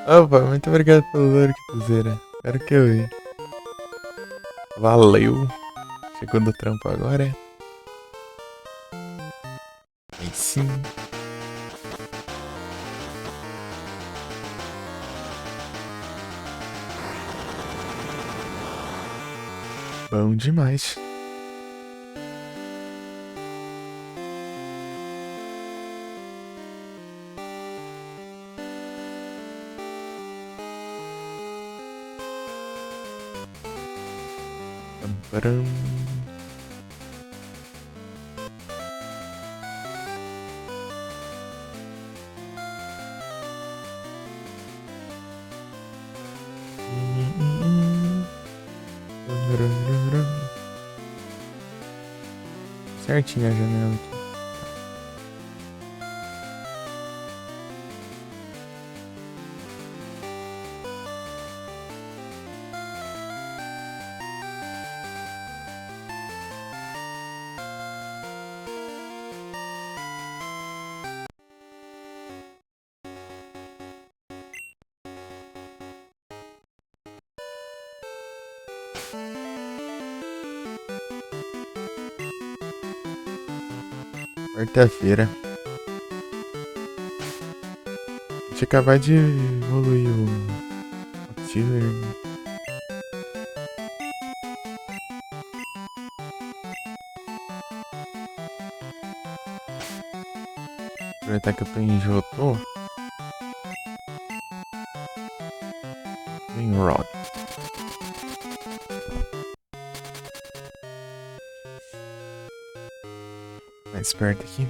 Opa, muito obrigado pelo like, Tuzeira. Espero que eu vi. Valeu. Chegou do trampo agora, é? Aí sim. Bom demais. Param. Certinho a janela aqui. Quarta-feira. Deixa eu acabar de evoluir o Tiller. Aproveitar que eu tô em Jotô. Em Rod. Mais perto aqui.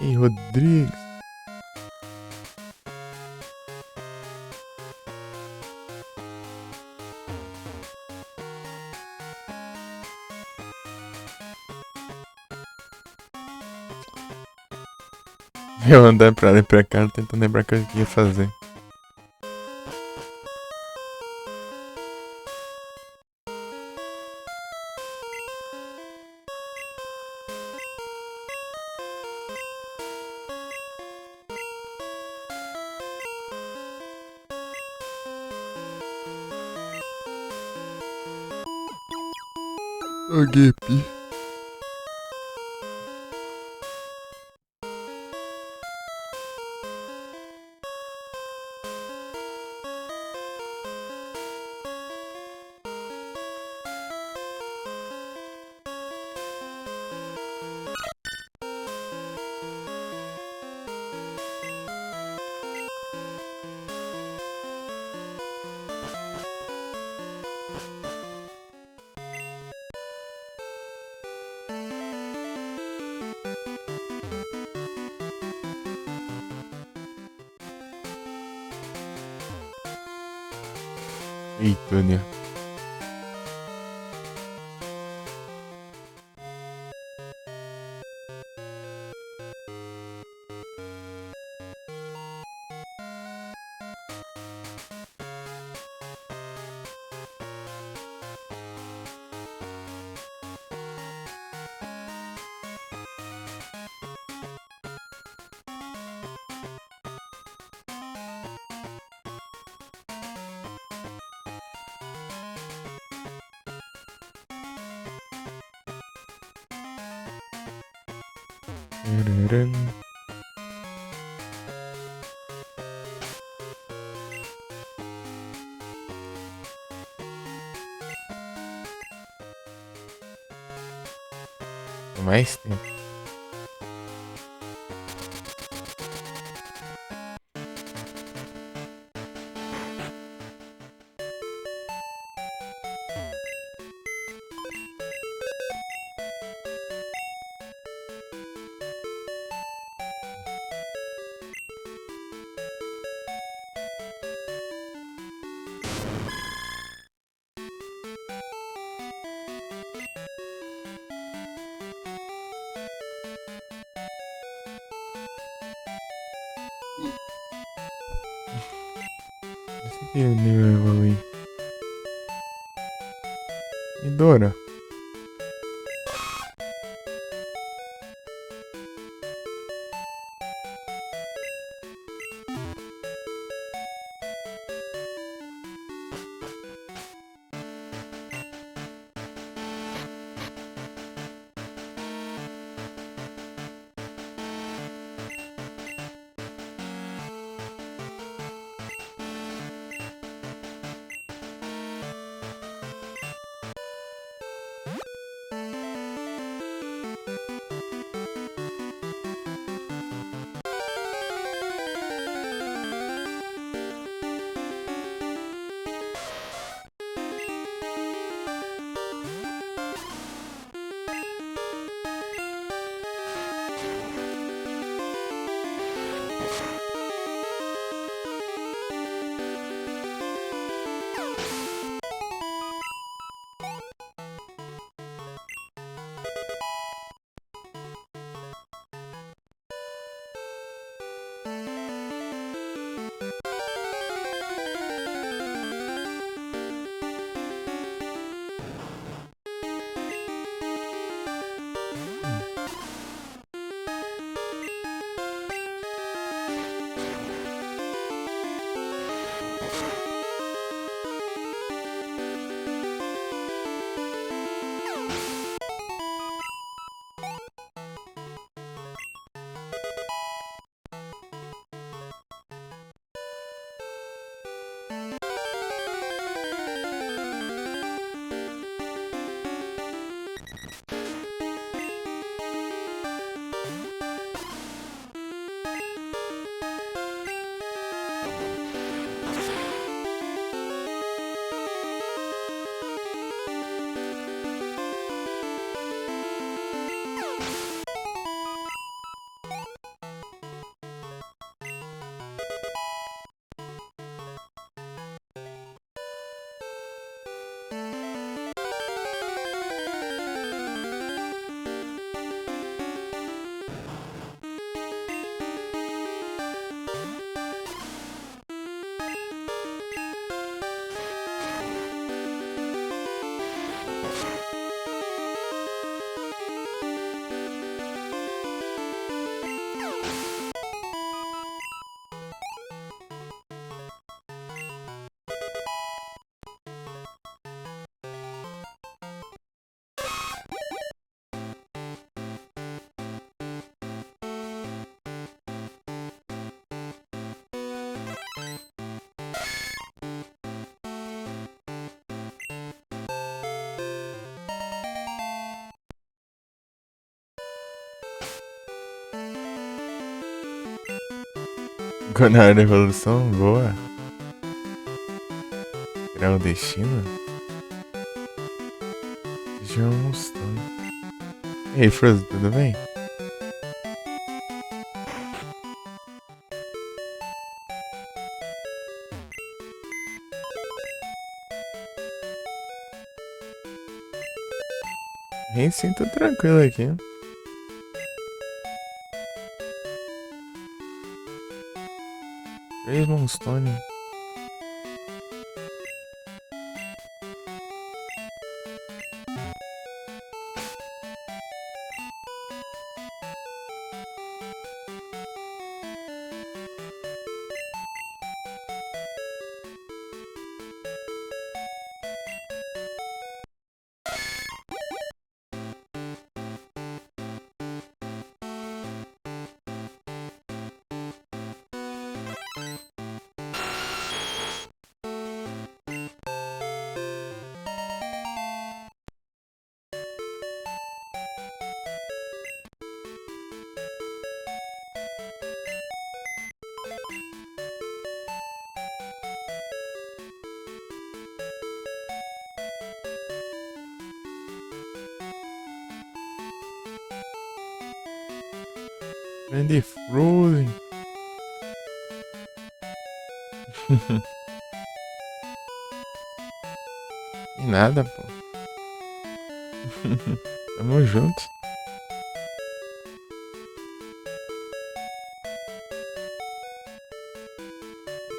Ei, Rodrigues. Eu andando pra lá e pra cá, tentando lembrar o que eu ia fazer. O Gap. Eita, né? Tararam. Mais tempo. E o nível evolui. E Dora? Guardar a evolução, boa. Criar o destino? Já mostrando. E aí, Frozen, tudo bem? Sim, tô tranquilo aqui. Três Moonstone. Grande Frozen. E nada, pô. Tamo junto.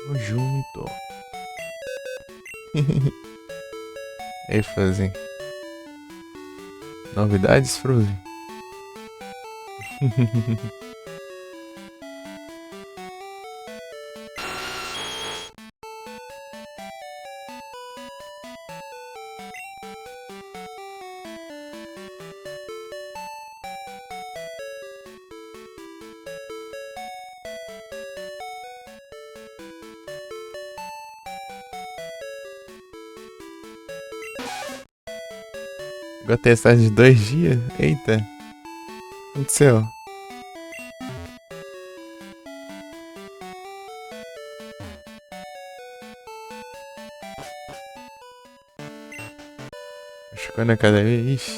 Tamo junto. Ei, Frozen. Novidades, Frozen? Vou testar de 2 dias? Eita. O que aconteceu? Ficou na academia? Ixi.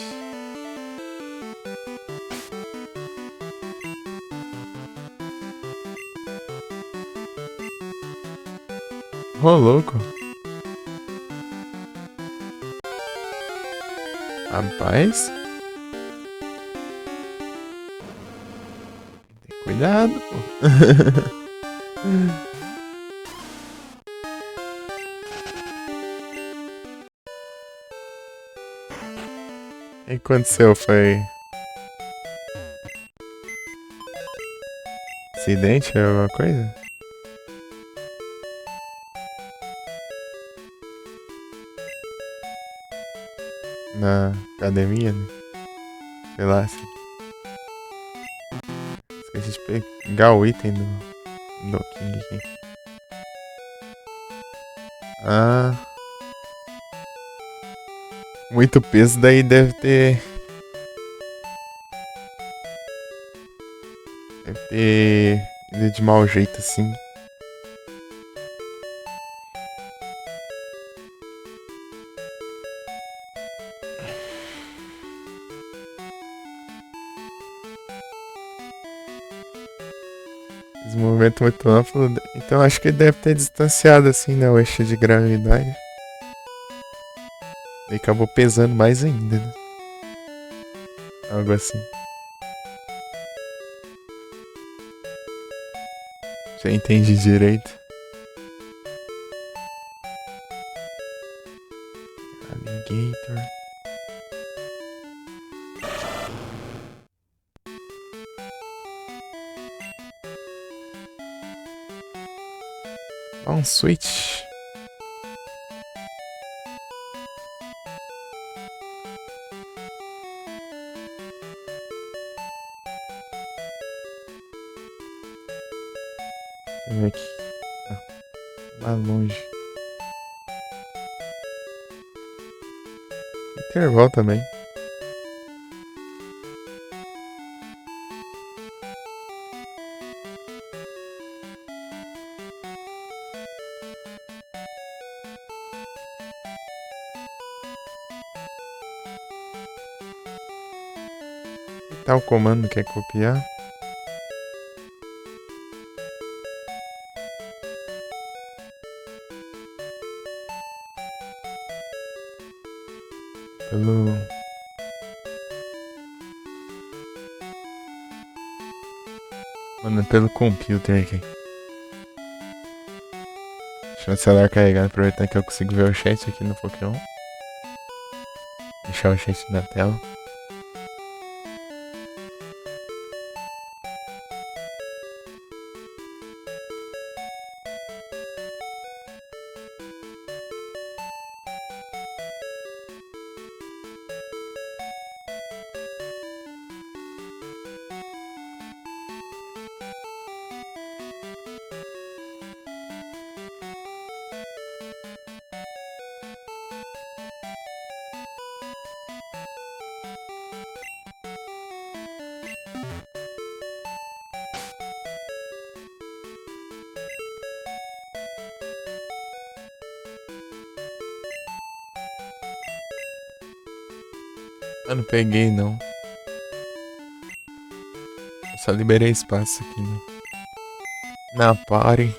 Ô, louco. Rapaz. Cuidado, pô. O que aconteceu? Foi acidente ou alguma coisa? Na academia, né? Sei lá, assim. Esqueci de pegar o item do King aqui. Ah. Muito peso, daí deve ter. Deve ter ido de mau jeito assim. Esse movimento muito amplo. Então acho que ele deve ter distanciado assim, né? O eixo de gravidade. E acabou pesando mais ainda, né? Algo assim. Já entendi direito. Alligator. Switch. Deixa eu ver aqui. Lá longe. Intervalo também. Tá o comando que quer copiar? Pelo. Mano, pelo computer aqui. Deixa o celular carregado, aproveitando que eu consigo ver o chat aqui no Pokémon. Deixar o chat na tela. Eu não peguei, não. Eu só liberei espaço aqui, né? Na party.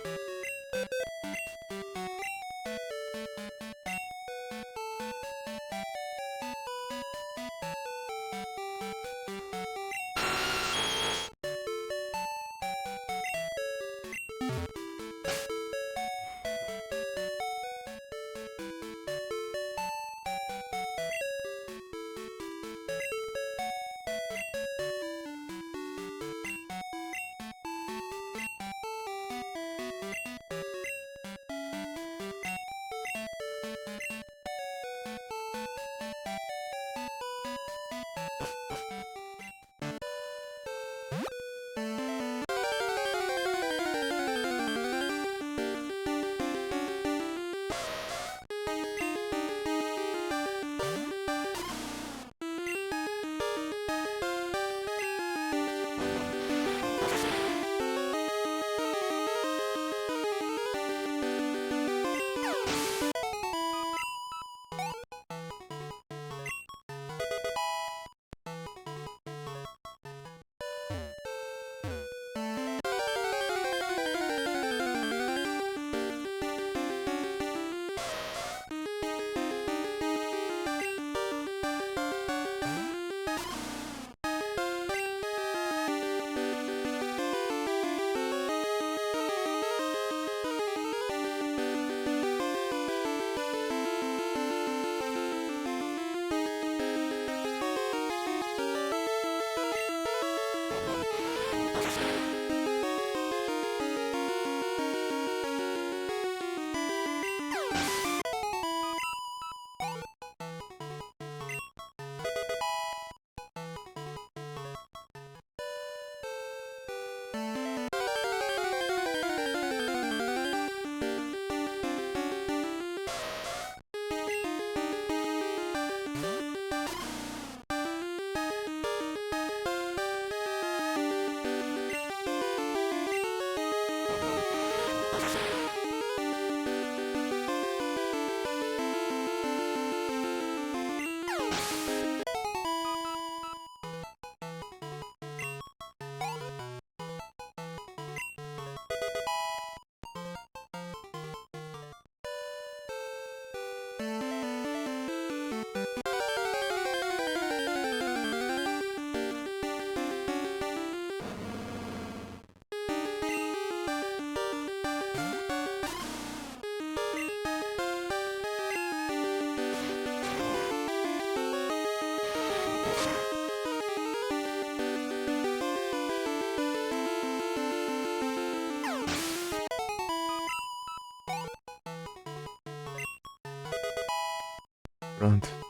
Pronto.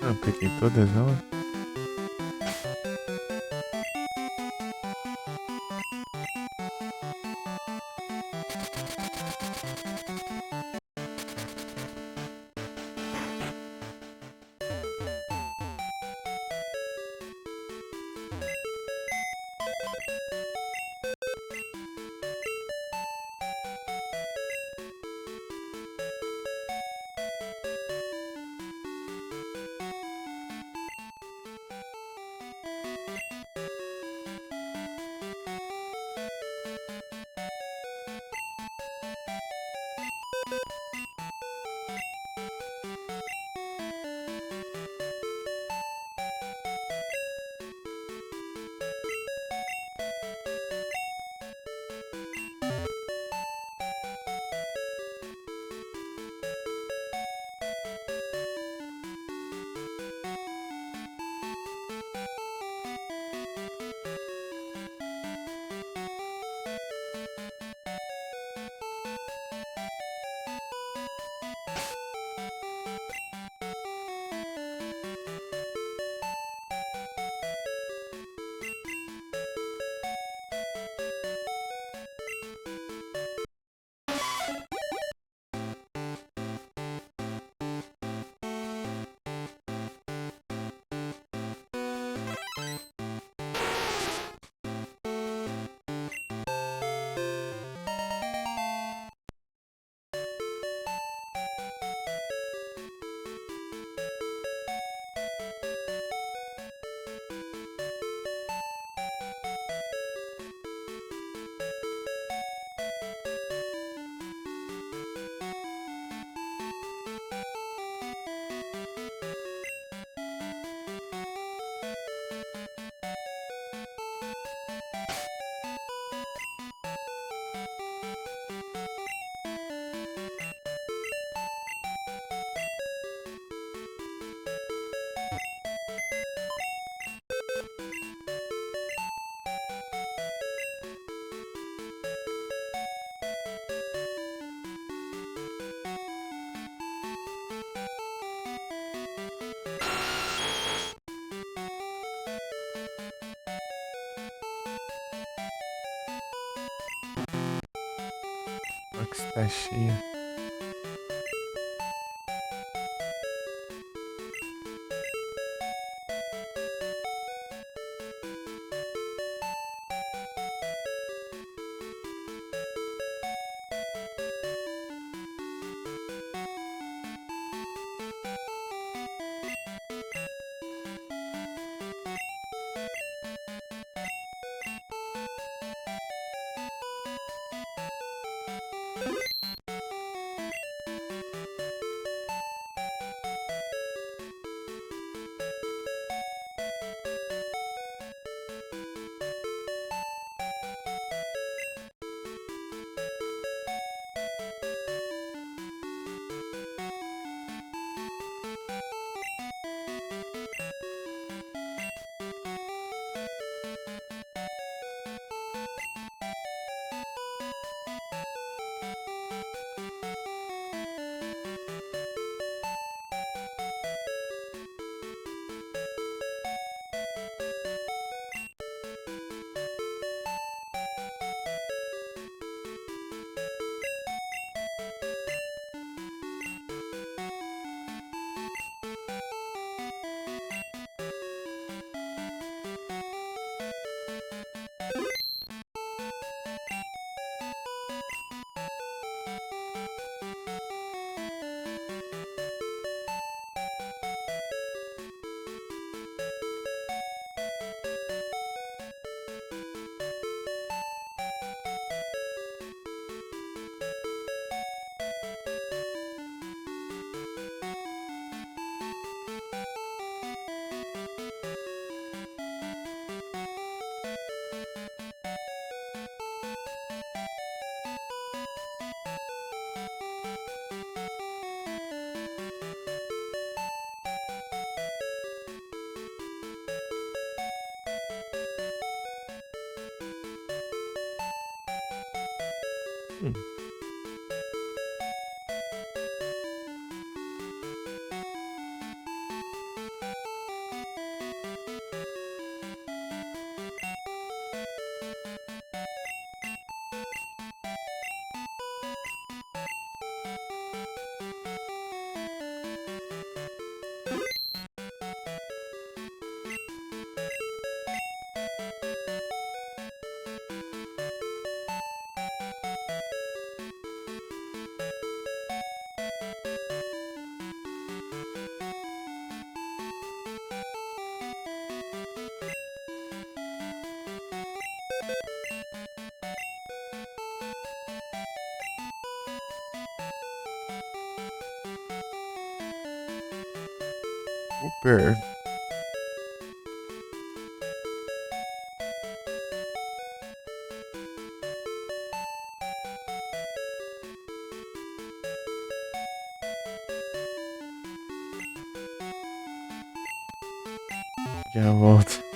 Eu peguei todas elas. Box tá cheia. Hum. Super. Já volto.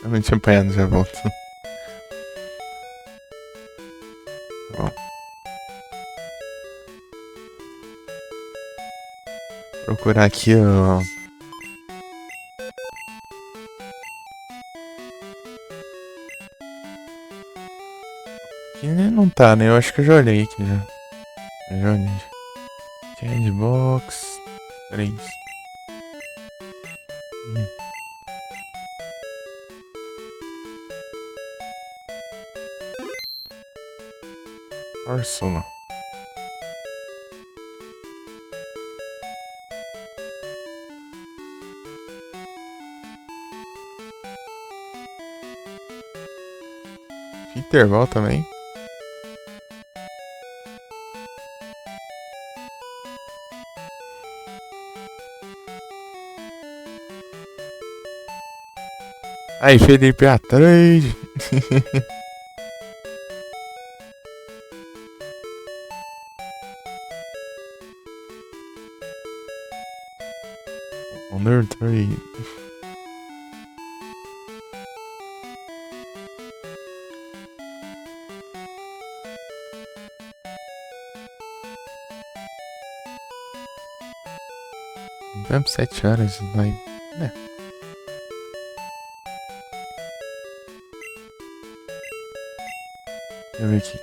Eu não tinha apanhado, já volto. Tá bom. Procurar aqui, ó. Aqui não tá, né? Eu acho que eu já olhei aqui já. Eu já olhei. Change box 3. Arsenal. Interval também. Aí, Felipe A3. Under 3. Temos 7 horas, vai. É. Deixa eu ver aqui.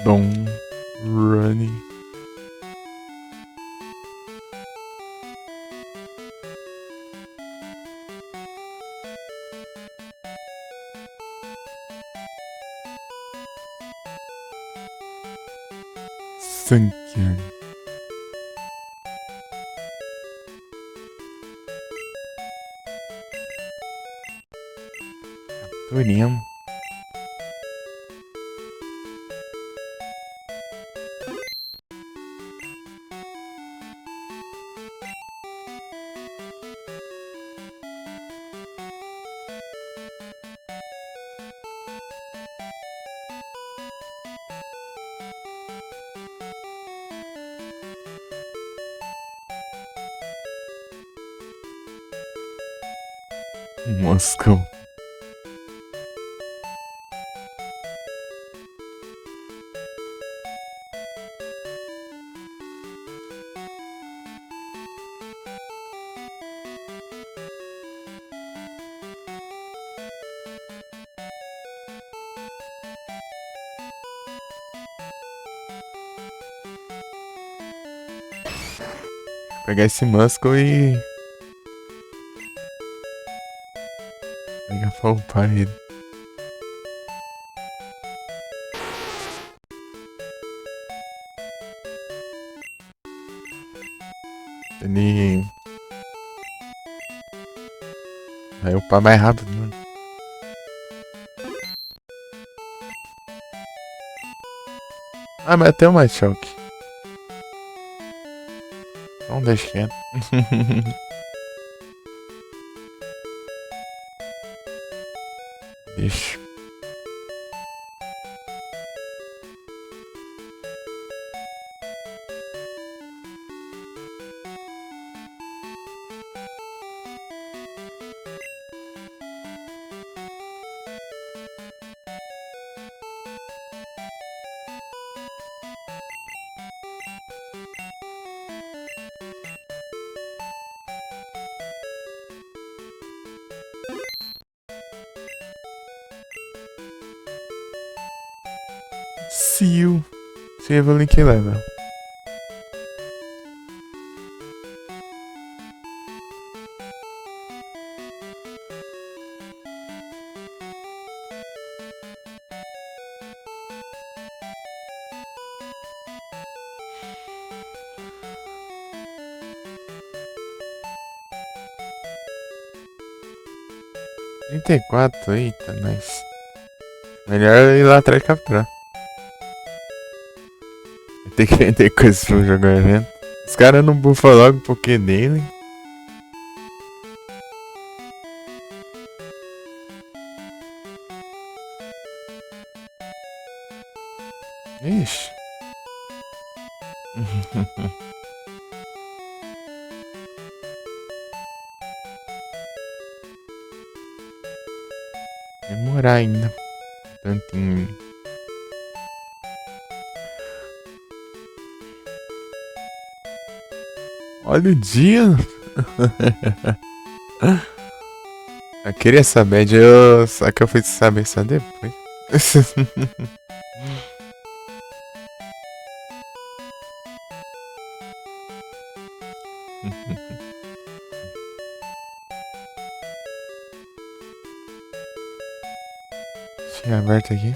Don't run. Sunken. Capturemos. Moscou. Pegar esse Moscow e pegar pra upar ele. Ele vai upar mais rápido, mano. Ah, mas tem uma choque. Não deixa quieto. Deixa. Seal. Save a link level. $34, eita, nice. Melhor ir lá atrás e capturar. Tem que vender coisas pra jogar evento. Os caras não buffam logo porque dele. Ixi. Demorar ainda. Tantinho. Olha o dia. Eu queria saber, só que eu fui saber só depois. Tinha aberto aqui.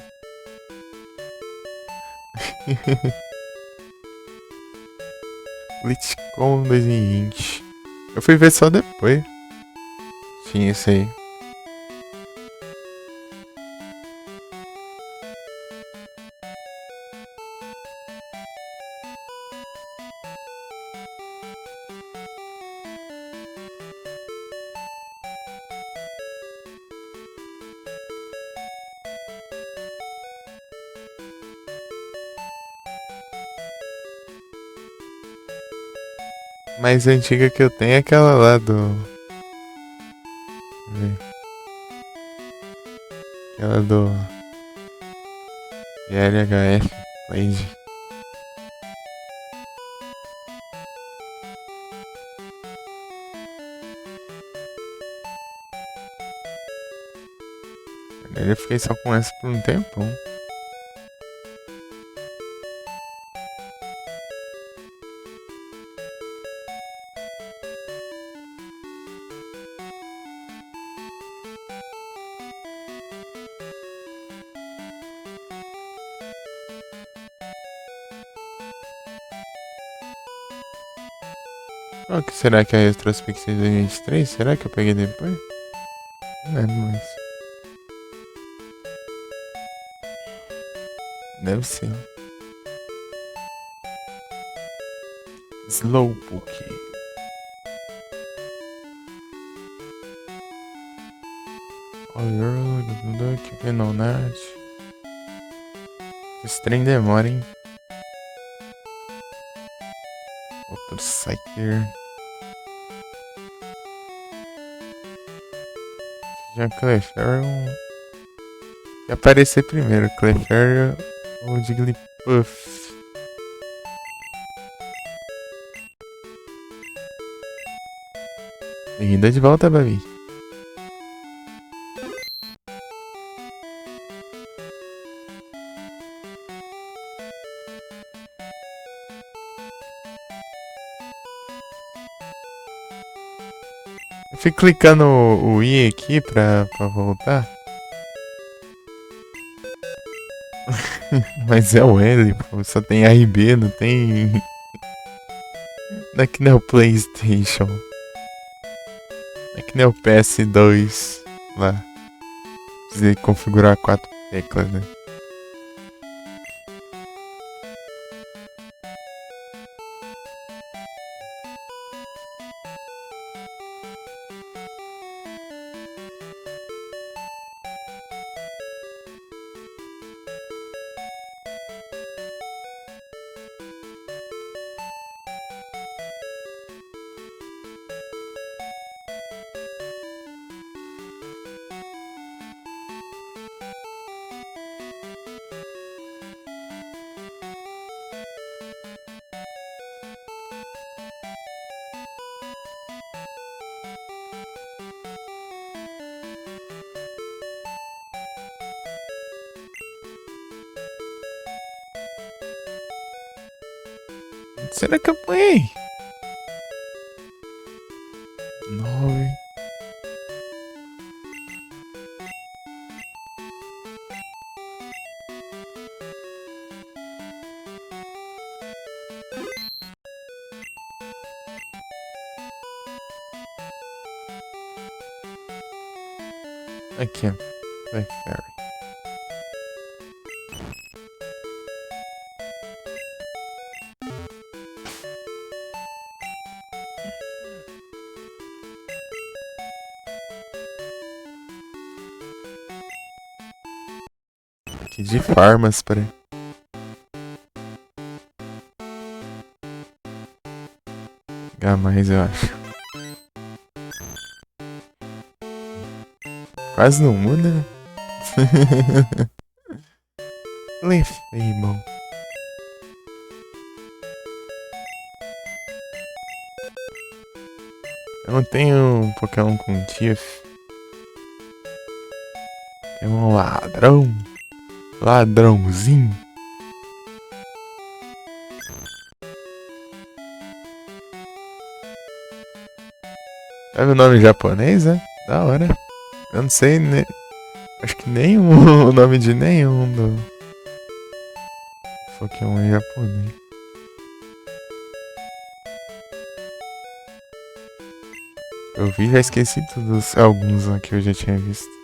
BlitzCon 2020. Eu fui ver só depois. Tinha isso aí. mais antiga que eu tenho é aquela lá do. Deixa eu ver. Aquela do GLHF, Blade. Eu fiquei só com essa por um tempão. Qual que será que é a retrospectiva de 2023? Será que eu peguei depois? Não lembro mais. Deve ser. Slowpoke. Oh, you're que Venonat. Esse trem demora, hein? Outro Psyker. Já Clefairy vai aparecer primeiro. Clefairy ou Jigglypuff. Bem-vinda de volta, Babi. Eu fico clicando o I aqui pra voltar. Mas é o L, pô. Só tem A e B, não tem. Não é que nem o PlayStation. Não é que nem o PS2 lá. Precisa configurar 4 teclas, né? Será que eu apanhei? 9. Aqui, ó. Clefairy. Aqui de farmas, peraí. Pegar mais, eu acho. Quase não muda, né? Clefable. Eu não tenho um Pokémon com Tiff. É um ladrão. Ladrãozinho. É meu nome japonês, né? Da hora. Eu não sei, né? Acho que nem o nome de nenhum do Pokémon é japonês. Eu vi, já esqueci todos, alguns lá que eu já tinha visto.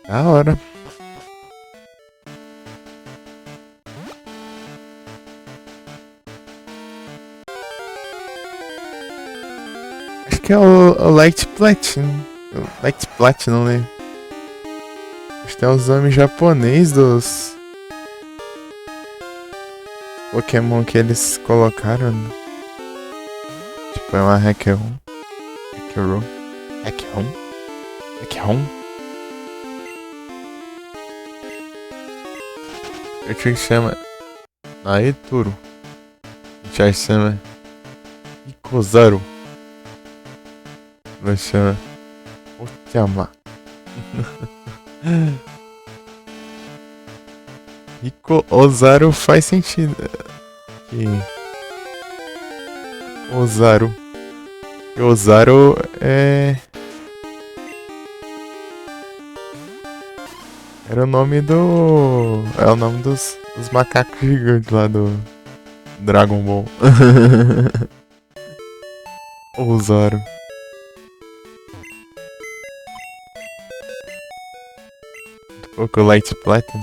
Da hora. Acho que é o Light Platinum. O Light Platinum, né? Acho que é os nomes japonês dos Pokémon que eles colocaram. Né? Tipo, é uma Hackron. Hackron. Hackron. Hackron. Eu te chama Naeturo. Já chama Ikozaru. Vai chama Ochama. Iko faz sentido. Que Ozaru. E Ozaru é. Era o nome do. É o nome dos macacos gigantes lá do Dragon Ball. Ozaru. O Light Platinum.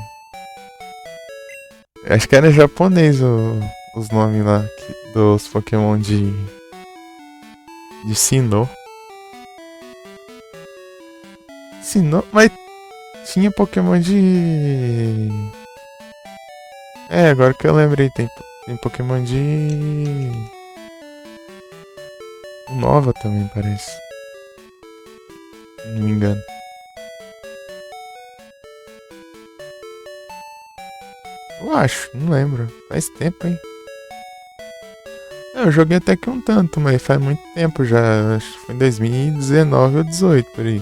Acho que era japonês os nomes lá dos Pokémon de Sinnoh. Sinnoh, mas tinha Pokémon de. É, agora que eu lembrei, tem Pokémon de. Nova também, parece. Se não me engano. Eu acho, não lembro. Faz tempo, hein? Eu joguei até que um tanto, mas faz muito tempo já. Acho que foi em 2019 ou 2018 por aí.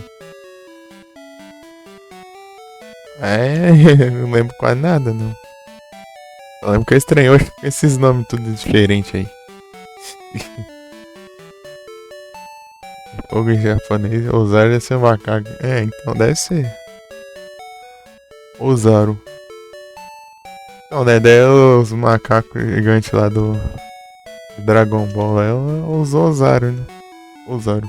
É, não lembro quase nada, não. Eu lembro que eu estranhou esses nomes tudo diferentes aí. Fogo em japonês, Ozaru deve ser um macaco. É, então deve ser. Ozaru. Não, né? Daí os macacos gigantes lá do Dragon Ball lá, os Ozaru, né? Ozaru.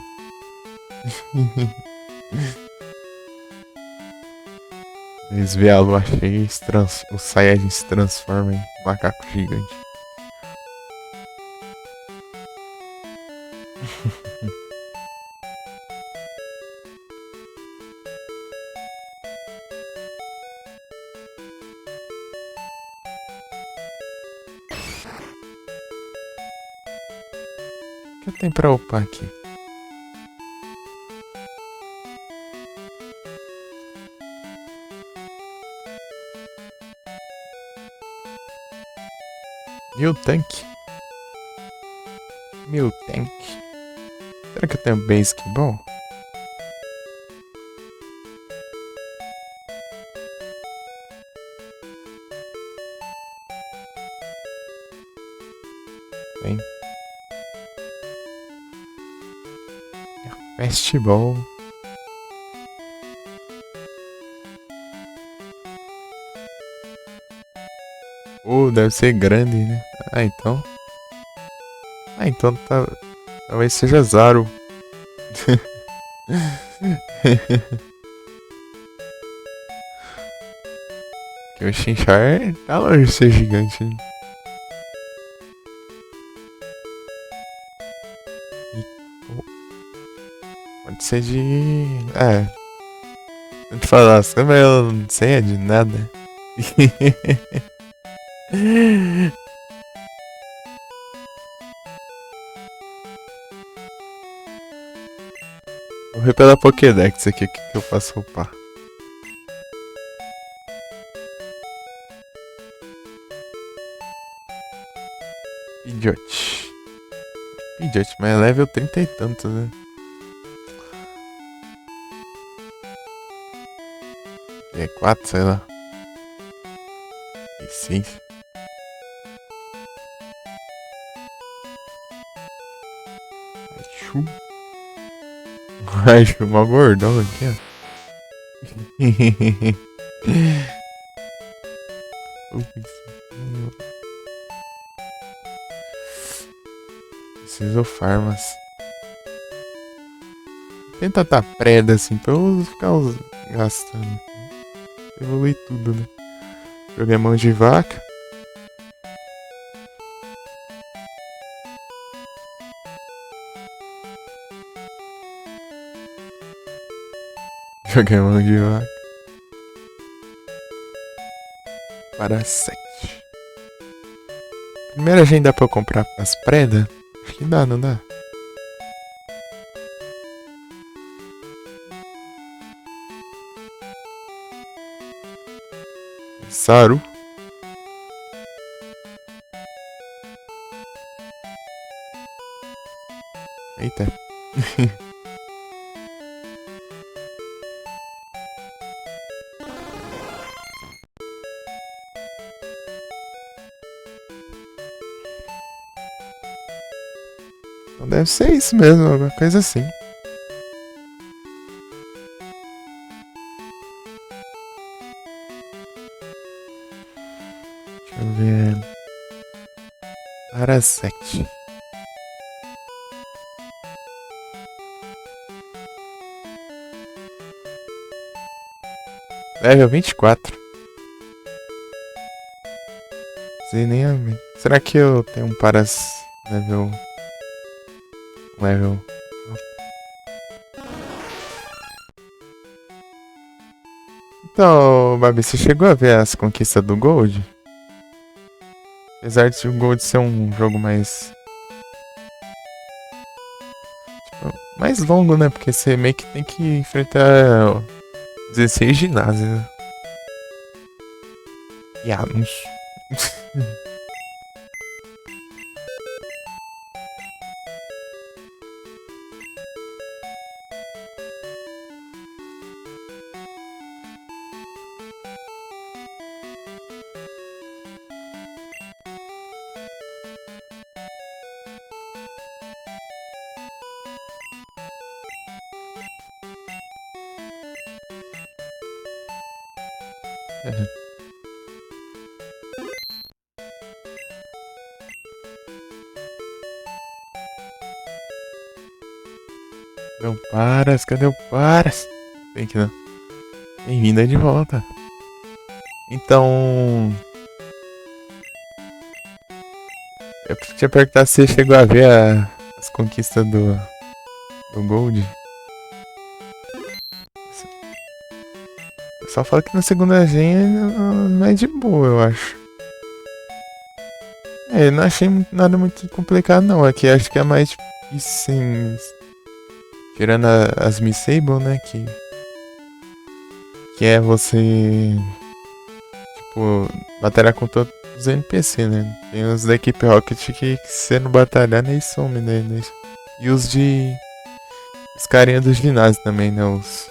Eles vê a lua cheia e os Saiyajin se transformam em macaco gigante. O que eu tenho pra upar aqui? Meu tanque. Meu tanque. Será que eu tenho basic bom? Bem. Festival. Deve ser grande, né? Ah, então. Ah, então tá. Talvez seja Zaro. Que o Chinchar tá longe de ser gigante, né? Pode ser de. É. Te falar, mas eu não sei de nada. Vou ver pela Pokédex aqui o que eu posso upar. Pidgeot. Pidgeot, mas é level 30 e tantos, né? É 4, sei lá. E 6. Chu. Acho mó gordão aqui, ó. Preciso farmas. Tenta tá preda assim pra eu ficar gastando. Evoluir tudo, né? Joguei mão de vaca. Joguei mão de vaca. Para 7. Primeiro a gente dá pra eu comprar as predas? Acho que dá, não dá? Saru. Eita. Então deve ser isso mesmo, alguma coisa assim. Deixa eu ver. Para 7. Level 24. Sei nem a ver. Será que eu tenho um Paras level. Level. Então, Babi, você chegou a ver as conquistas do Gold? Apesar de o Gold ser um jogo mais. Tipo, mais longo, né? Porque você meio que tem que enfrentar 16 ginásios, né? E anos. Não paras, cadê o paras? Tem que não. Bem-vinda de volta. Então. Eu tinha perguntado se você chegou a ver as conquistas do Gold. Só fala que na segunda gen é mais de boa, eu acho. É, eu não achei nada muito complicado, não. Aqui acho que é mais difícil, assim, tirando as Miss Sable, né? Que é você, tipo, batalhar com todos os NPC, né? Tem os da equipe Rocket que se você não batalhar, nem some, né? E os de. Os carinha do ginásio também, né? Os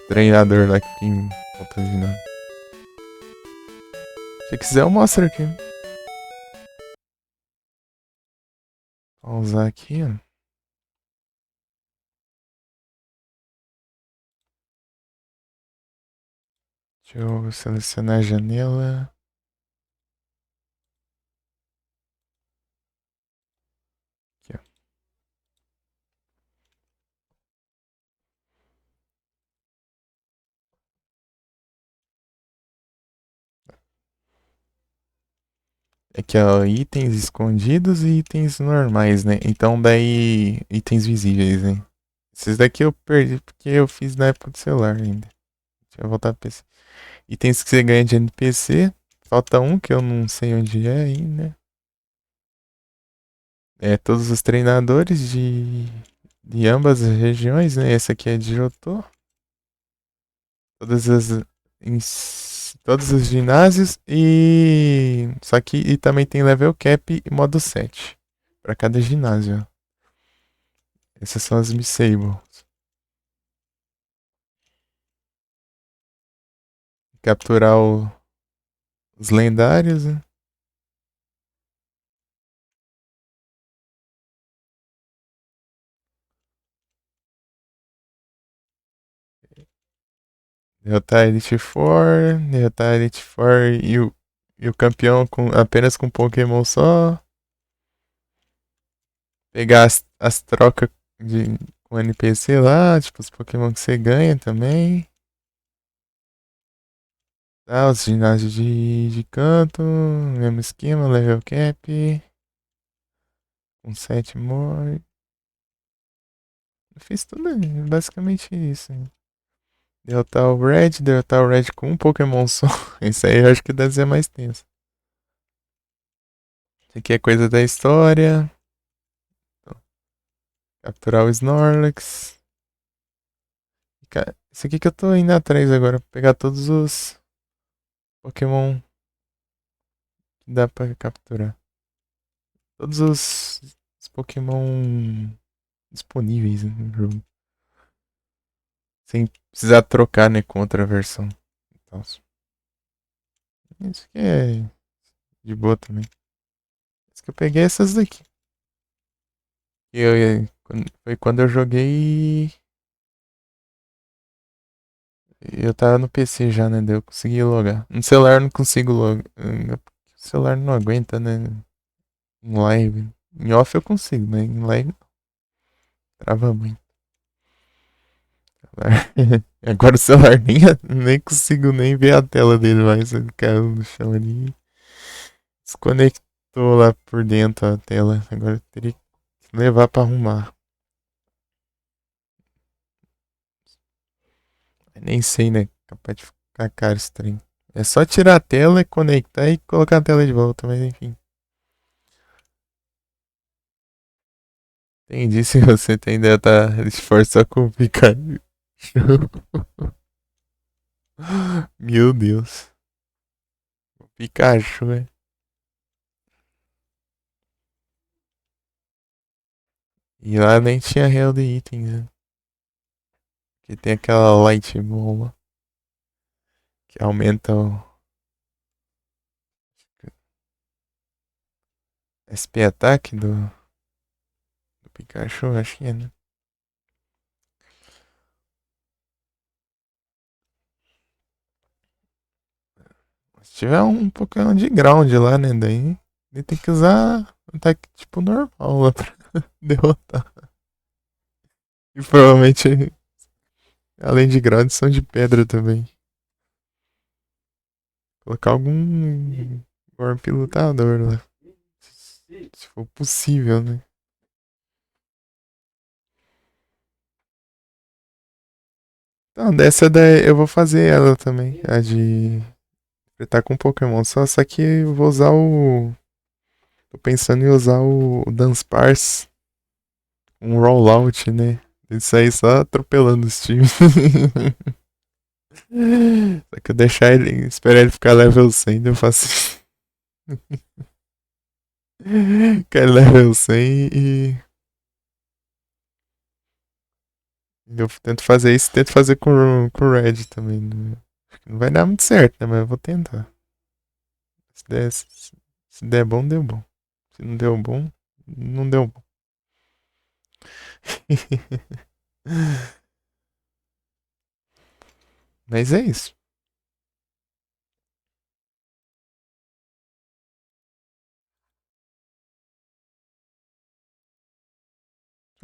treinadores lá que ficam em volta do ginásio. Se quiser, eu mostro aqui. Vou usar aqui, ó. Deixa eu selecionar a janela. Aqui, ó. Aqui, ó, itens escondidos e itens normais, né? Então daí, itens visíveis, né? Esses daqui eu perdi porque eu fiz na época do celular ainda. Deixa eu voltar pro PC. Itens que você ganha de NPC. Falta um que eu não sei onde é ainda. É, todos os treinadores de ambas as regiões, né? Esse aqui é de Jotô. Todas as, todos os ginásios e. Só que e também tem level cap e modo 7 para cada ginásio. Essas são as Missables. Capturar os lendários, né? Derrotar a Elite Four, derrotar a Elite Four e o campeão com, apenas com Pokémon só. Pegar as trocas com NPC lá, tipo os Pokémon que você ganha também. Tá, os ginásios de canto, mesmo esquema, level cap, com 7 more. Eu fiz tudo, basicamente isso. Derrotar o Red com um Pokémon só. Isso aí eu acho que deve ser mais tenso. Isso aqui é coisa da história. Capturar o Snorlax. Isso aqui que eu tô indo atrás agora. Pegar todos os Pokémon que dá pra capturar. Todos os Pokémon disponíveis, né, no jogo. Sem precisar trocar, né, com outra versão. Então, isso aqui é de boa também. Isso que eu peguei essas daqui. Foi quando eu joguei. Eu tava no PC já, né? Daí eu consegui logar. No celular eu não consigo logar. O celular não aguenta, né? Em live. Em off eu consigo, mas em live trava muito. Agora o celular nem consigo nem ver a tela dele mais. Ele caiu no chão ali. Desconectou lá por dentro a tela. Agora eu teria que levar pra arrumar. Eu nem sei, né? Capaz de ficar caro esse trem. É só tirar a tela, conectar e colocar a tela de volta, mas enfim. Entendi se você tem data esforço com o Pikachu. Meu Deus. O Pikachu, é. E lá nem tinha real de itens, né? Que tem aquela Light Ball lá, que aumenta o SP ataque do Pikachu, acho que é, né? Se tiver um Pokémon de ground lá, né? Daí ele tem que usar ataque tipo normal lá pra derrotar. E provavelmente, além de ground, são de pedra também. Colocar algum Gorp lutador lá. Se for possível, né? Então, dessa daí eu vou fazer ela também. A de enfrentar com Pokémon. Só que eu vou usar o. Tô pensando em usar o Dunsparce. Um rollout, né? Isso aí só atropelando os times. Só que eu deixar ele. Esperar ele ficar level 100, eu faço. Ficar level 100 e. Eu tento fazer isso, tento fazer com o Red também. Né? Acho que não vai dar muito certo, né? Mas eu vou tentar. Se der bom, deu bom. Se não deu bom, não deu bom. Mas é isso.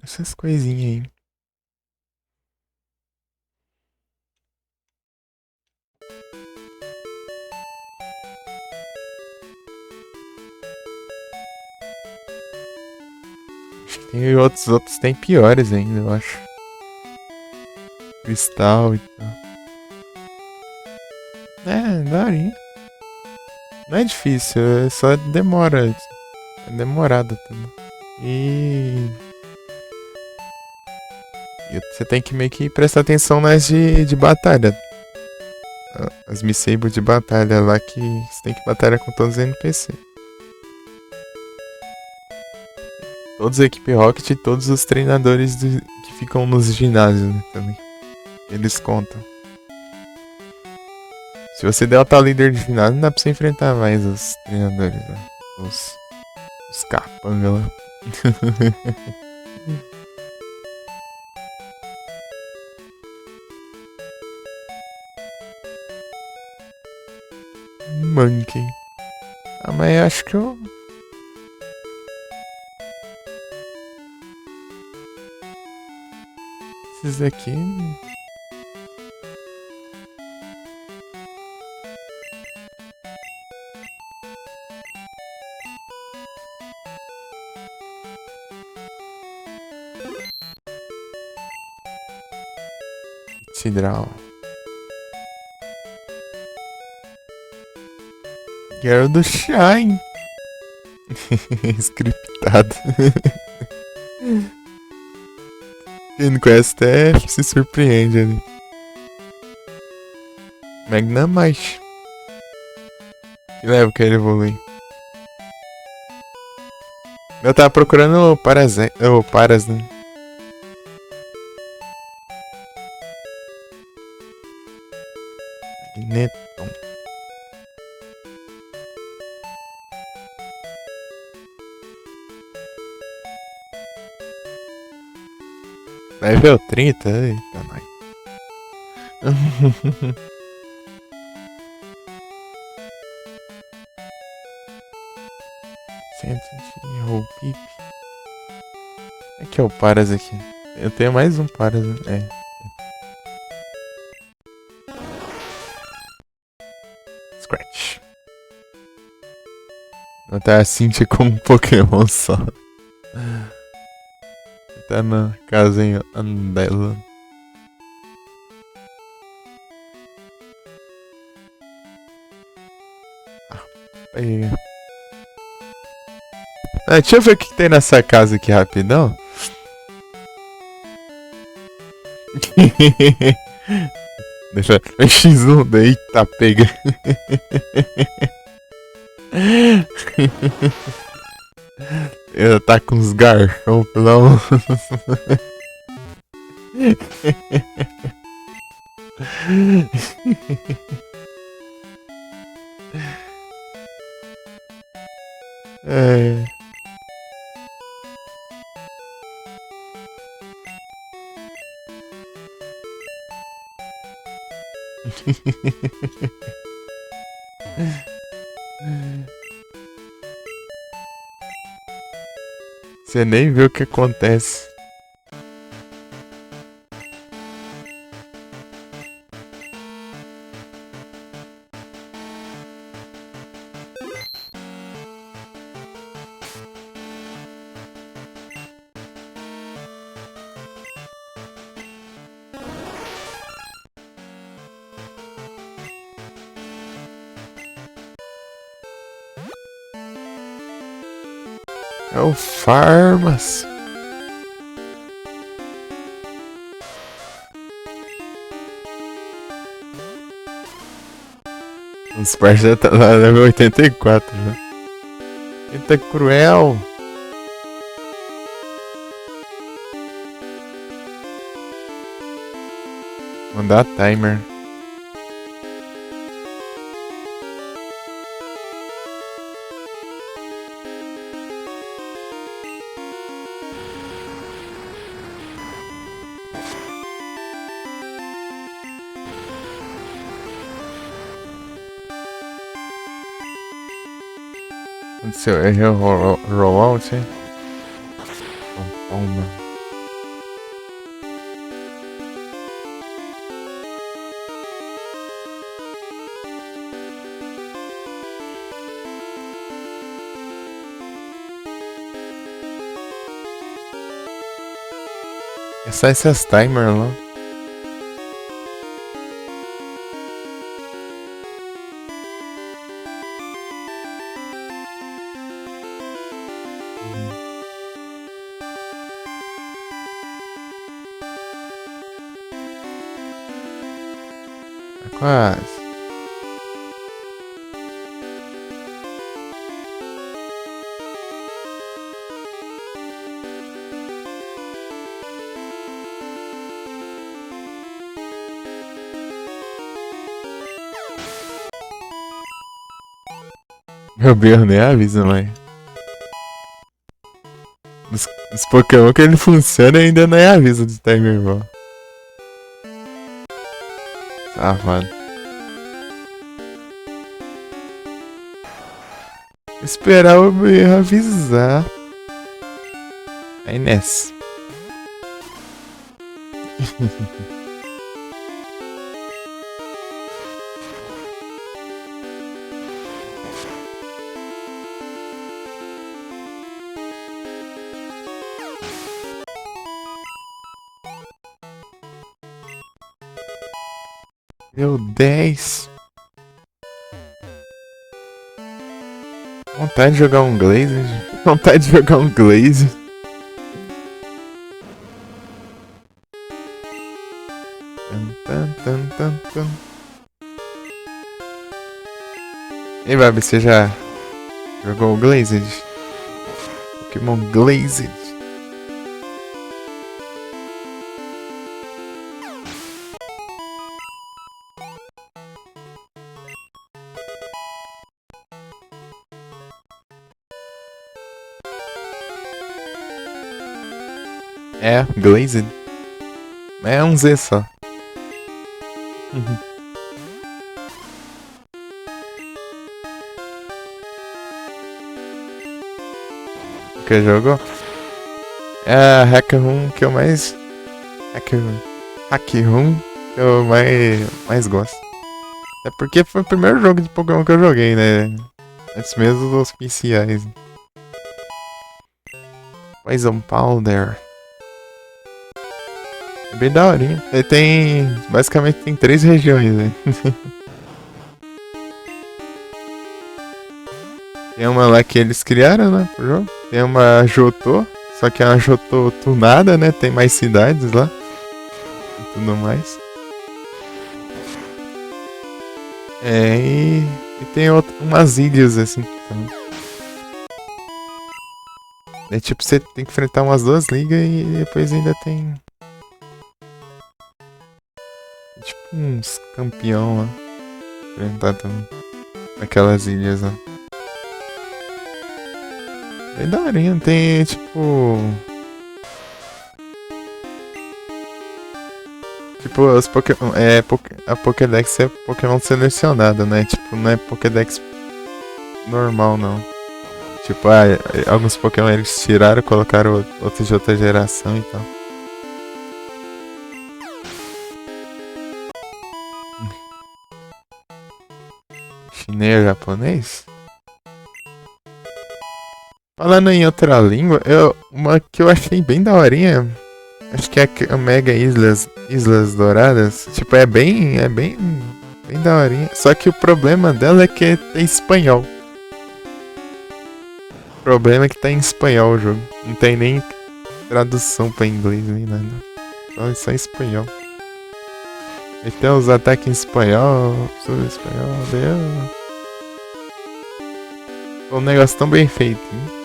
Essas coisinhas aí. Acho que tem outros tem piores ainda, eu acho. cristal e tal. É, daria. Não é difícil, é só demora. É demorado tudo. E você tem que meio que prestar atenção nas de batalha. As Missables de batalha lá que você tem que batalhar com todos os NPC. Todos a equipe Rocket e todos os treinadores que ficam nos ginásios, né, também. Eles contam. Se você derrotar o líder de ginásio, não dá pra você enfrentar mais os treinadores, né? Os capanga lá. Monkey. Ah, mas eu acho que eu. Esses aqui. Sidral. Guerra do Shine. Scriptado. Quem não conhece até se surpreende ali. Magnamite. Que leva que ele evolui. Eu tava procurando o Paras, né? Neton. Level 30? Eita, nós. Sente-se, Roupip. Aqui é o Paras aqui. Eu tenho mais um Paras, né? Scratch. Não tá assim como um Pokémon só. Tá na casinha Andela. Deixa eu ver o que tem nessa casa aqui rapidão. Deixa X1 daí, tá pega. Ela tá com os garfão, pelo amor. É. Você nem vê o que acontece. É o Farmas. Os parceiros tá lá level 84, né? Eita cruel. Mandar timer. Aconteceu, errei o rollout, hein? Toma. É só essas timers lá. Tá quase. Meu Deus, nem avisa, mãe. Os Pokémon que ele funciona ainda nem avisa de Tiger irmão. Safado. Esperar o meu avisar. Aí nessa. Meu 10. Vontade de jogar um Glaze. Vontade de jogar um Glaze. E aí, Babi, você já jogou o Glazed? Pokémon Glazed. É, Glazed. É um Z só. Que jogou? É a Hack Room que eu mais. Hack Room que eu mais gosto. É porque foi o primeiro jogo de Pokémon que eu joguei, né? Antes mesmo dos PCIs. Poison Powder. É bem daorinha. Ele tem. Basicamente tem 3 regiões, né? Tem uma lá que eles criaram, né? Pro jogo. Tem uma Jotô. Só que é uma Jotô tunada, né? Tem mais cidades lá. E tudo mais. É, e tem umas ilhas assim também. É tipo, você tem que enfrentar umas 2 ligas e depois ainda tem. Tipo uns campeão lá. Enfrentar também. Naquelas ilhas lá. É daorinha, tem tipo. Tipo, os Pokémon. A Pokédex é Pokémon selecionado, né? Tipo, não é Pokédex normal, não. Tipo, alguns Pokémon eles tiraram, colocaram outros de outra geração e tal. Chinês, japonês? Falando em outra língua, uma que eu achei bem daorinha. Acho que é a Mega Islas Douradas. Tipo, é bem daorinha. Só que o problema dela é que tem espanhol. O problema é que tá em espanhol o jogo. Não tem nem tradução pra inglês nem nada. Só em espanhol. E tem os ataques em espanhol. Tudo em espanhol. Um negócio tão bem feito, hein?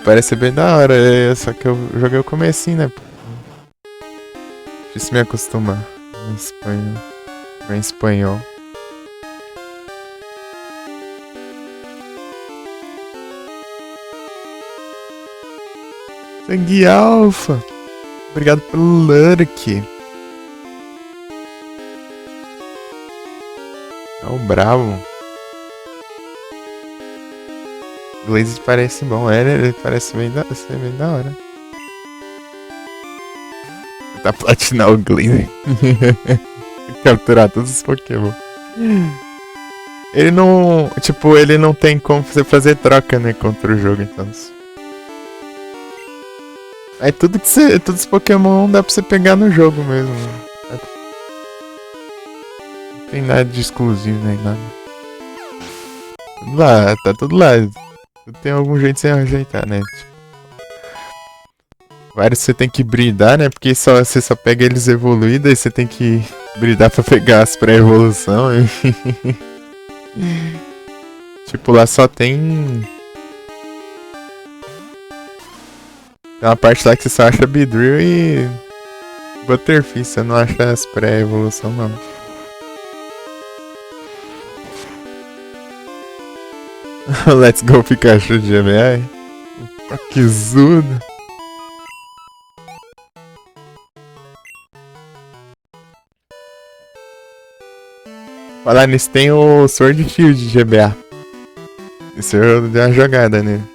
Parece bem da hora, só que eu joguei o comecinho, né? Difícil me acostumar em espanhol. Em espanhol. Sangue Alpha! Obrigado pelo lurk. É o bravo. Glaze parece bom, ele parece ser bem da hora. Tentar platinar o Glaze. Capturar todos os Pokémon. Ele não. Tipo, ele não tem como você fazer troca, né? Contra o jogo, então. Aí todos os Pokémon dá pra você pegar no jogo mesmo. Não tem nada de exclusivo nem nada. Tudo lá, tá tudo lá. Tem algum jeito de você ajeitar, né? Tipo, vários você tem que bridar, né? Porque você só pega eles evoluídos e você tem que bridar pra pegar as pré-evolução. Tipo, lá só tem. Tem uma parte lá que você só acha Beedrill e Butterfree, você não acha as pré-evolução não. Let's go Pikachu de GBI. Que zudo. Falar nisso, tem o Sword Shield de GBA. Isso eu dei uma jogada nele.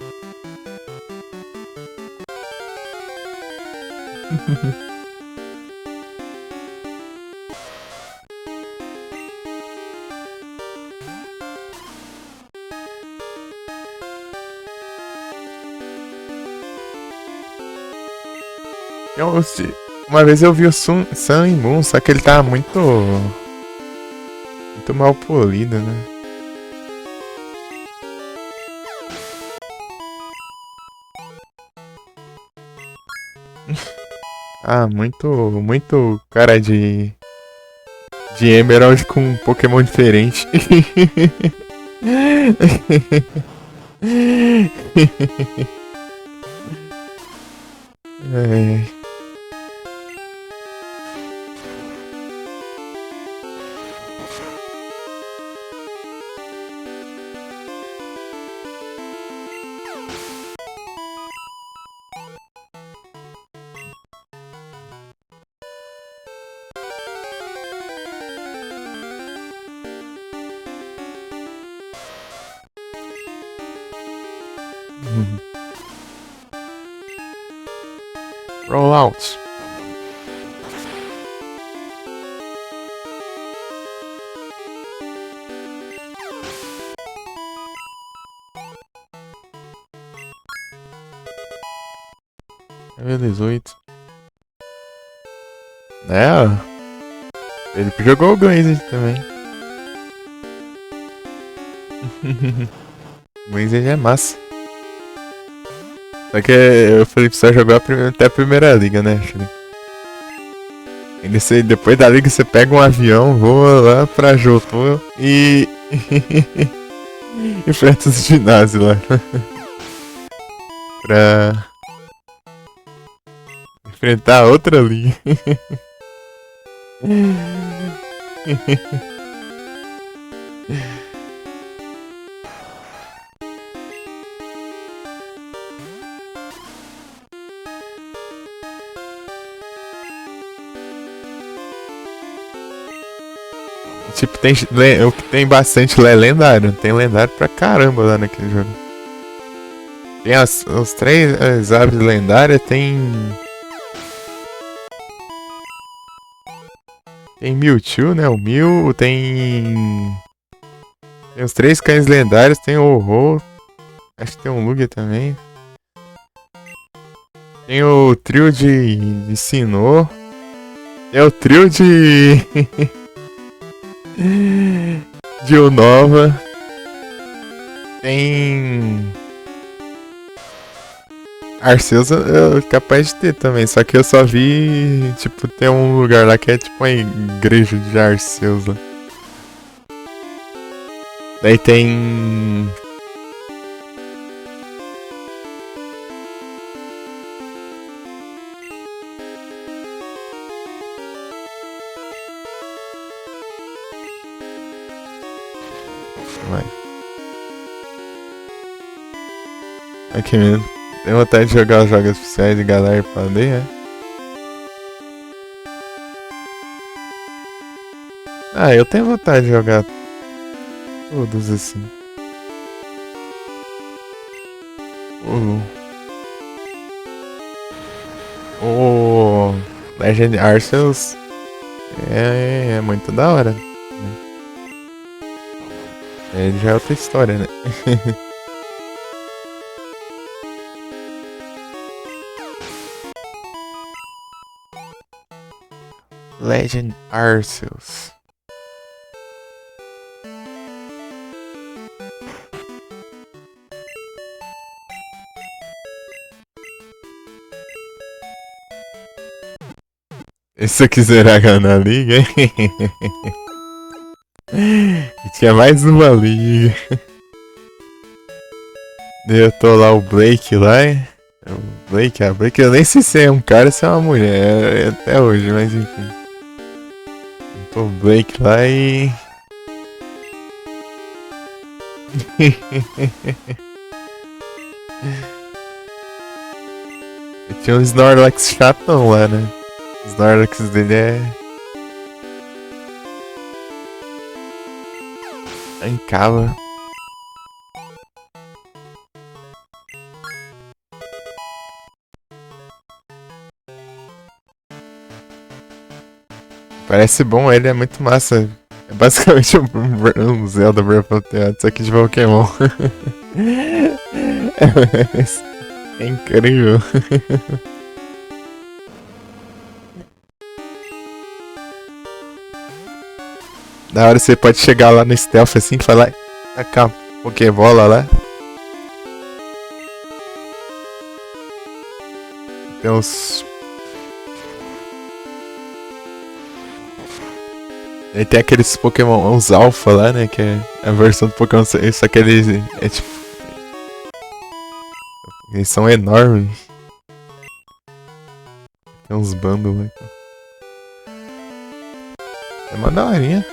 Uma vez eu vi o Sun e Moon, só que ele tava muito mal polido, né? Ah, muito cara de Emerald com um Pokémon diferente. Ai. Roll out. Level 18. É, ele jogou o Blaze também. O Blaze é massa. Só que eu falei pra você jogar até a primeira liga, né, Shuri? Depois da liga você pega um avião, voa lá pra Johto e. enfrenta os ginásios lá. Pra. enfrentar outra liga. Tipo, tem bastante lendário. Tem lendário pra caramba lá naquele jogo. Tem os três aves lendárias, tem. Tem Mewtwo, né? O Mew, tem. Tem os três cães lendários, tem o Ho-Oh. Acho que tem um Lugia também. Tem o trio de Sinnoh. Tem o trio de. de Unova. Tem. Arceus eu capaz de ter também, só que eu só vi. Tipo, tem um lugar lá que é tipo uma igreja de Arceus lá. Daí tem. Vai. Aqui mesmo. Tem vontade de jogar os jogos oficiais de galera pra ler, é? Ah, eu tenho vontade de jogar todos assim. O Legend Arceus é muito da hora. Ele já é outra história, né? Legend Arceus. E se eu quiser a na liga, hein? E tinha mais uma liga. Eu tô lá, o Blake lá. O Blake, a Blake, eu nem sei se é um cara ou se é uma mulher. Até hoje, mas enfim. Tô o Blake lá e. Tinha um Snorlax chatão lá, né? O Snorlax dele é Ancava. Parece bom, ele é muito massa. É basicamente um Zelda Breath of the Wild, só que de Pokémon. É incrível. Na hora você pode chegar lá no stealth assim e falar. Tacar a Pokébola lá. Tem uns. Aí tem aqueles Pokémon, uns Alpha lá, né? Que é a versão do Pokémon. Só que eles. É tipo. Eles são enormes. Tem uns bandos lá. É uma daorinha.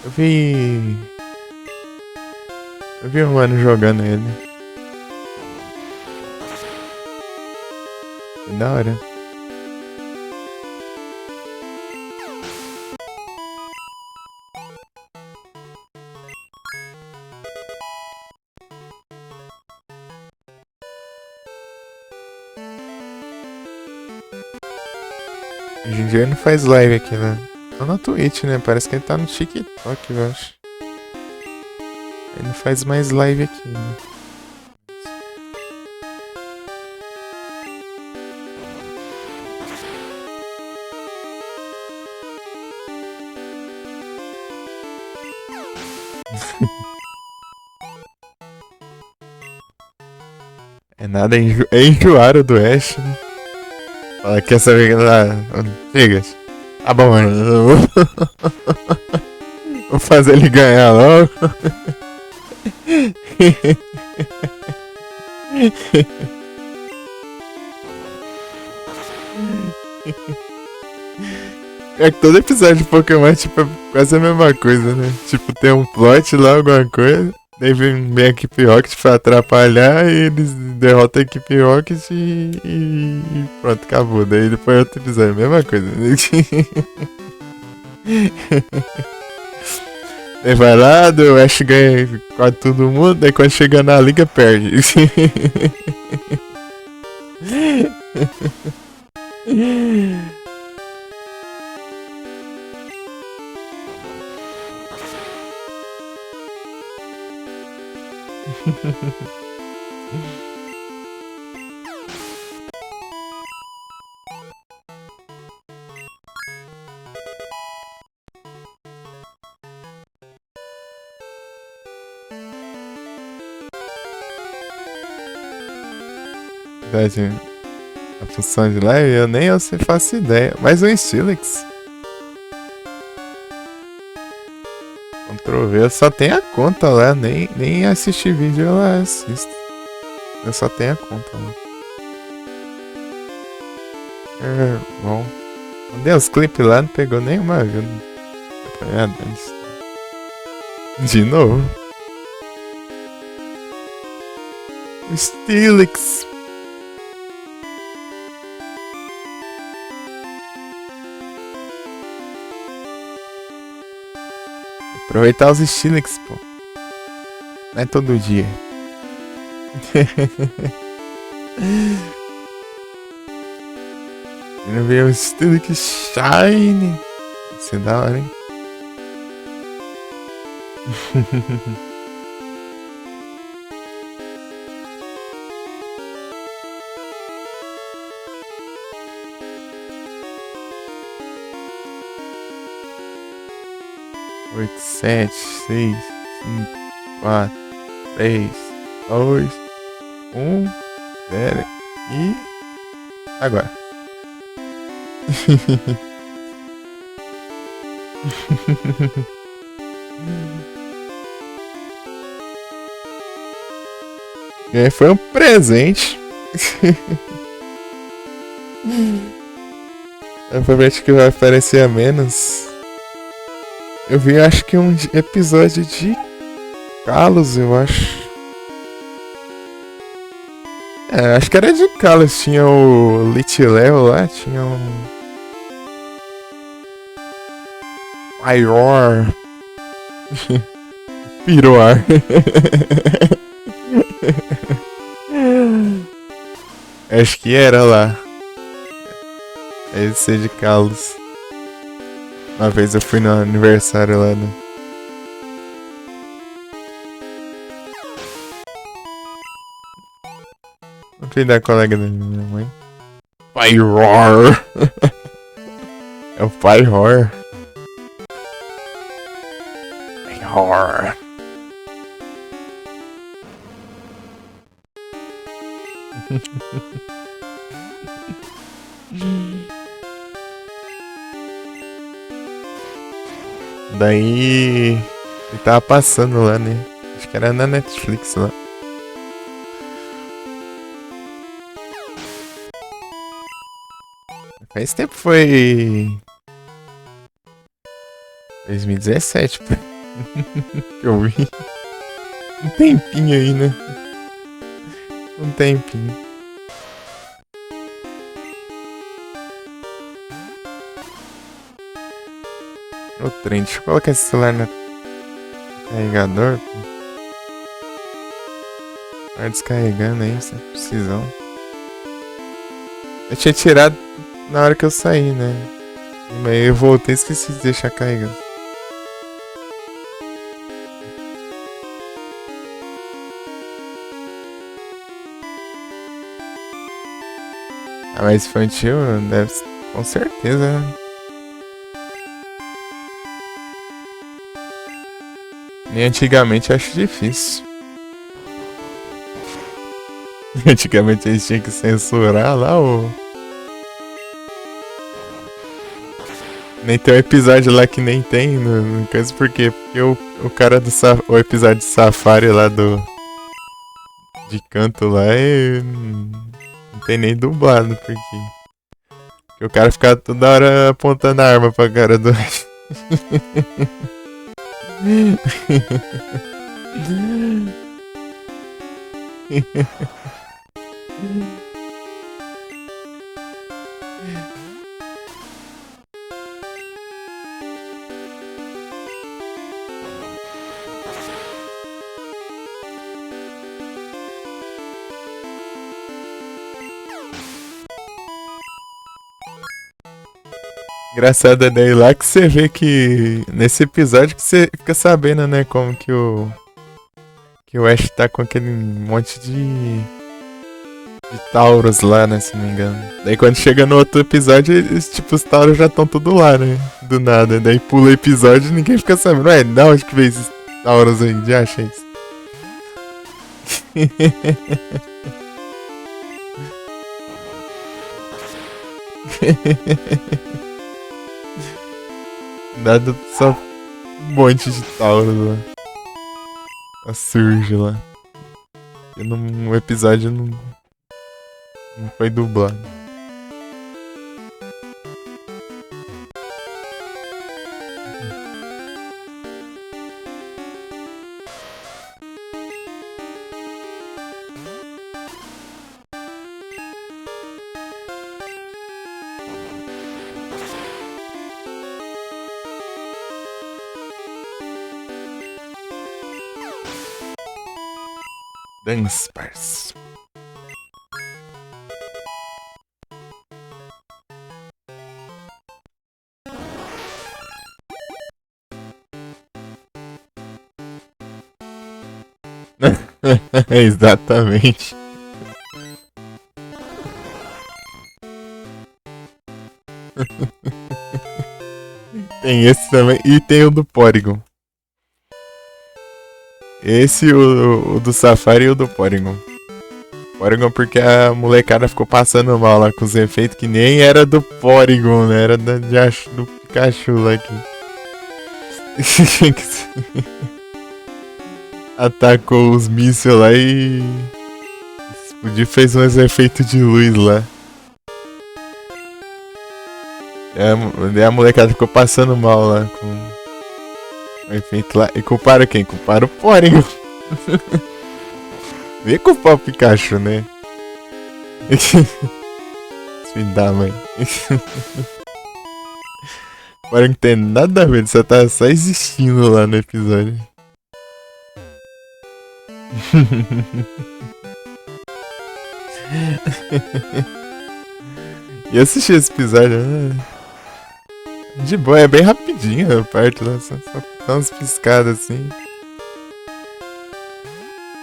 Eu vi. Eu vi um mano jogando ele. Que da hora. Hoje em dia ele não faz live aqui, né? Tá na Twitch, né? Parece que ele tá no TikTok, eu acho. Ele não faz mais live aqui, né? É nada, enjoaram do Ash, né? Fala, quer saber lá? Chega. Tá bom, mano. Vou fazer ele ganhar logo. É que todo episódio de Pokémon é tipo quase a mesma coisa, né? Tipo, tem um plot lá, alguma coisa. Daí vem a equipe Rocket pra atrapalhar e eles derrotam a equipe Rocket e pronto, acabou. Daí depois outro episódio, mesma coisa. Daí vai lá, o Ash ganha quase todo mundo, daí quando chega na liga perde. Verdade, a função de live eu nem eu sei faço ideia. Mas o Steelix. Ctrl V, eu só tenho a conta lá, nem assistir vídeo ela assiste. Eu só tenho a conta lá. É, bom. Mandei os clipes lá, não pegou nenhuma view. De novo. Steelix. Aproveitar os Steelix, pô. Não é todo dia. Quero ver o Steelix Shine. Isso é da hora, hein? Oito, sete, seis, cinco, quatro, três, 2, 1, 0 e agora. Foi um presente. Provavelmente que vai aparecer a menos. Eu vi, acho que um episódio de Kalos, eu acho. Acho que era de Kalos. Tinha o Litileo lá, tinha um Pyroar. Piroar. Acho que era lá. Esse de Kalos. Uma vez eu fui no aniversário lá no... No filho da colega da minha mãe. Pyroar. É o Pyroar. Pyroar. Daí ele tava passando lá, né? Acho que era na Netflix lá. Faz tempo, foi 2017 que eu vi. Um tempinho aí, né? Um tempinho. O trem, deixa eu colocar esse celular no carregador, pô. Vai descarregando aí, sem precisão. Eu tinha tirado na hora que eu saí, né? Mas eu voltei e esqueci de deixar carregando. Ah, mas infantil deve ser, com certeza, né? Nem antigamente eu acho difícil. Antigamente eles tinham que censurar lá o... Nem tem um episódio lá que nem tem no coisa, por quê? Porque o cara do o episódio de Safari lá de canto lá não tem nem dublado, porque o cara ficava toda hora apontando a arma pra cara do... Engraçado é daí lá que você vê que nesse episódio que você fica sabendo, né, como que o Ash tá com aquele monte de Tauros lá, né, se não me engano. Daí quando chega no outro episódio, tipo, os Tauros já estão tudo lá, né, do nada. Daí pula o episódio e ninguém fica sabendo. Ué, da onde que veio esses Tauros aí? Já achei isso. Nada, só um monte de Tauros lá. Surge lá. E no episódio não foi dublado. Dunsparce. Exatamente. Tem esse também. E tem o do Porygon. Esse, o do Safari e o do Porygon. Porygon porque a molecada ficou passando mal lá com os efeitos que nem era do Porygon, né? Era do Pikachu lá que... atacou os mísseis lá e... explodiu, fez uns efeitos de luz lá. Daí a molecada ficou passando mal lá com o efeito lá. E culparam quem? Culparam o Porygon. Não ia culpar o Pikachu, né? Filho da mãe. Porygon não tem nada a ver, só tá só existindo lá no episódio. E assistir esse episódio, né? De boa, é bem rapidinho a parte lá, só dá umas piscadas assim.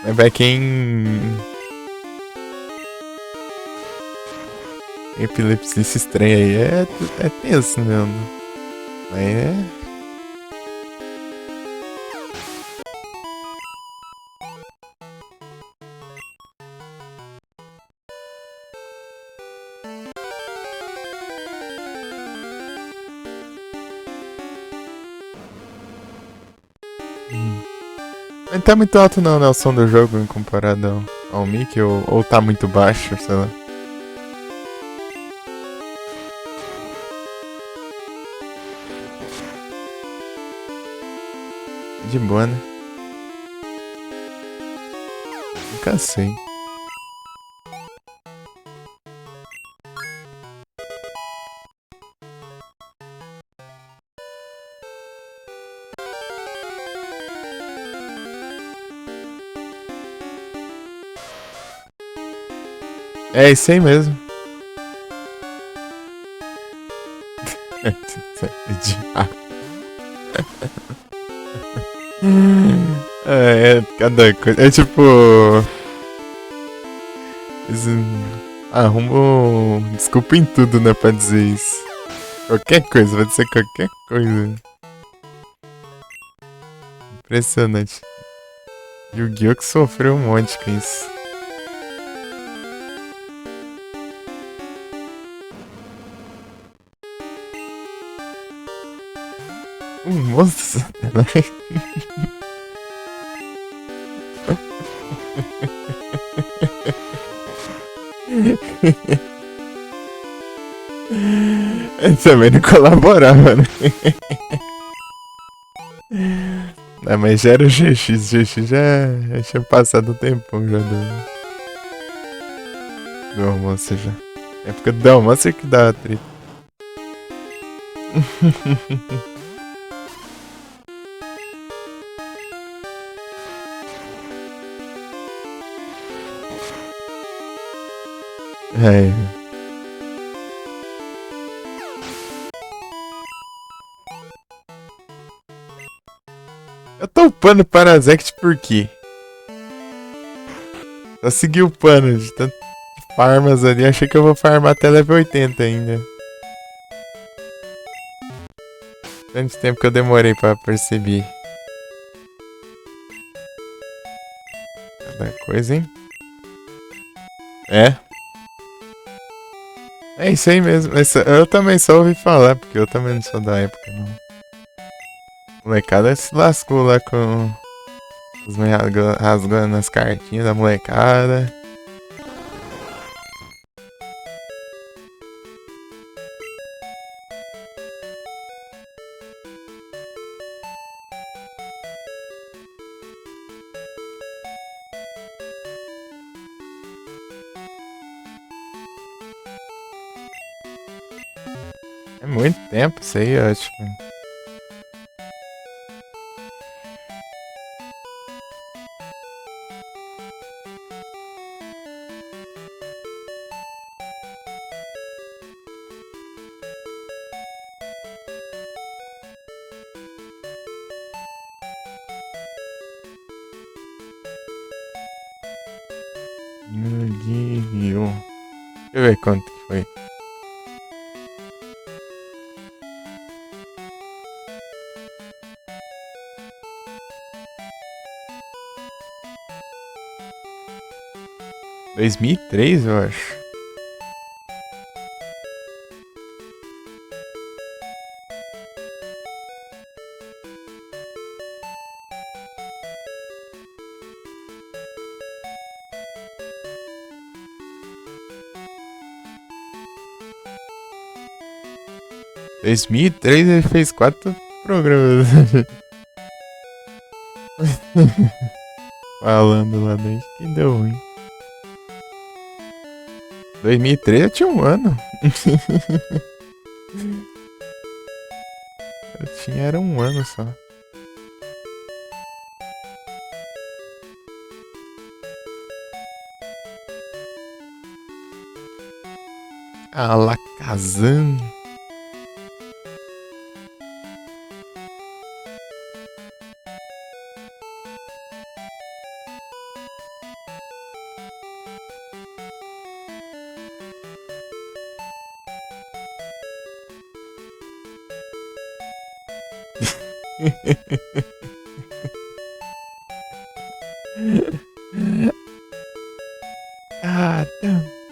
Mas pra quem epilepsia estranha aí é tenso mesmo. Mas é. Não tá muito alto não, né? O som do jogo em comparado ao mic, ou tá muito baixo, sei lá. De boa, né? Nunca sei. É isso aí mesmo. Cada coisa. É tipo. Arrumo desculpa em tudo, né? Pra dizer isso. Qualquer coisa, pode ser qualquer coisa. Impressionante. Yu-Gi-Oh! Que sofreu um monte com isso. Moço. Também não colaborava, né? Não, mas já era o GX já tinha passado um tempão já do almoço já. Época do almoço é que dá treta. É. Eu tô upando Parasect por quê? Só segui upando de tanto farmas ali. Achei que eu vou farmar até level 80 ainda. Tanto tempo que eu demorei pra perceber. Cada coisa, hein? É. É isso aí mesmo. Eu também só ouvi falar, porque eu também não sou da época, não. O molecada se lascou lá com os meus rasgando as cartinhas da molecada. É muito tempo isso aí, eu acho. Yu-Gi-Oh! Deixa eu ver quanto que foi. 2003, eu acho. Em 2003 ele fez 4 programas. Falando lá dentro que deu ruim. 2003 eu tinha 1 ano. Eu tinha era 1 ano só. Alakazam.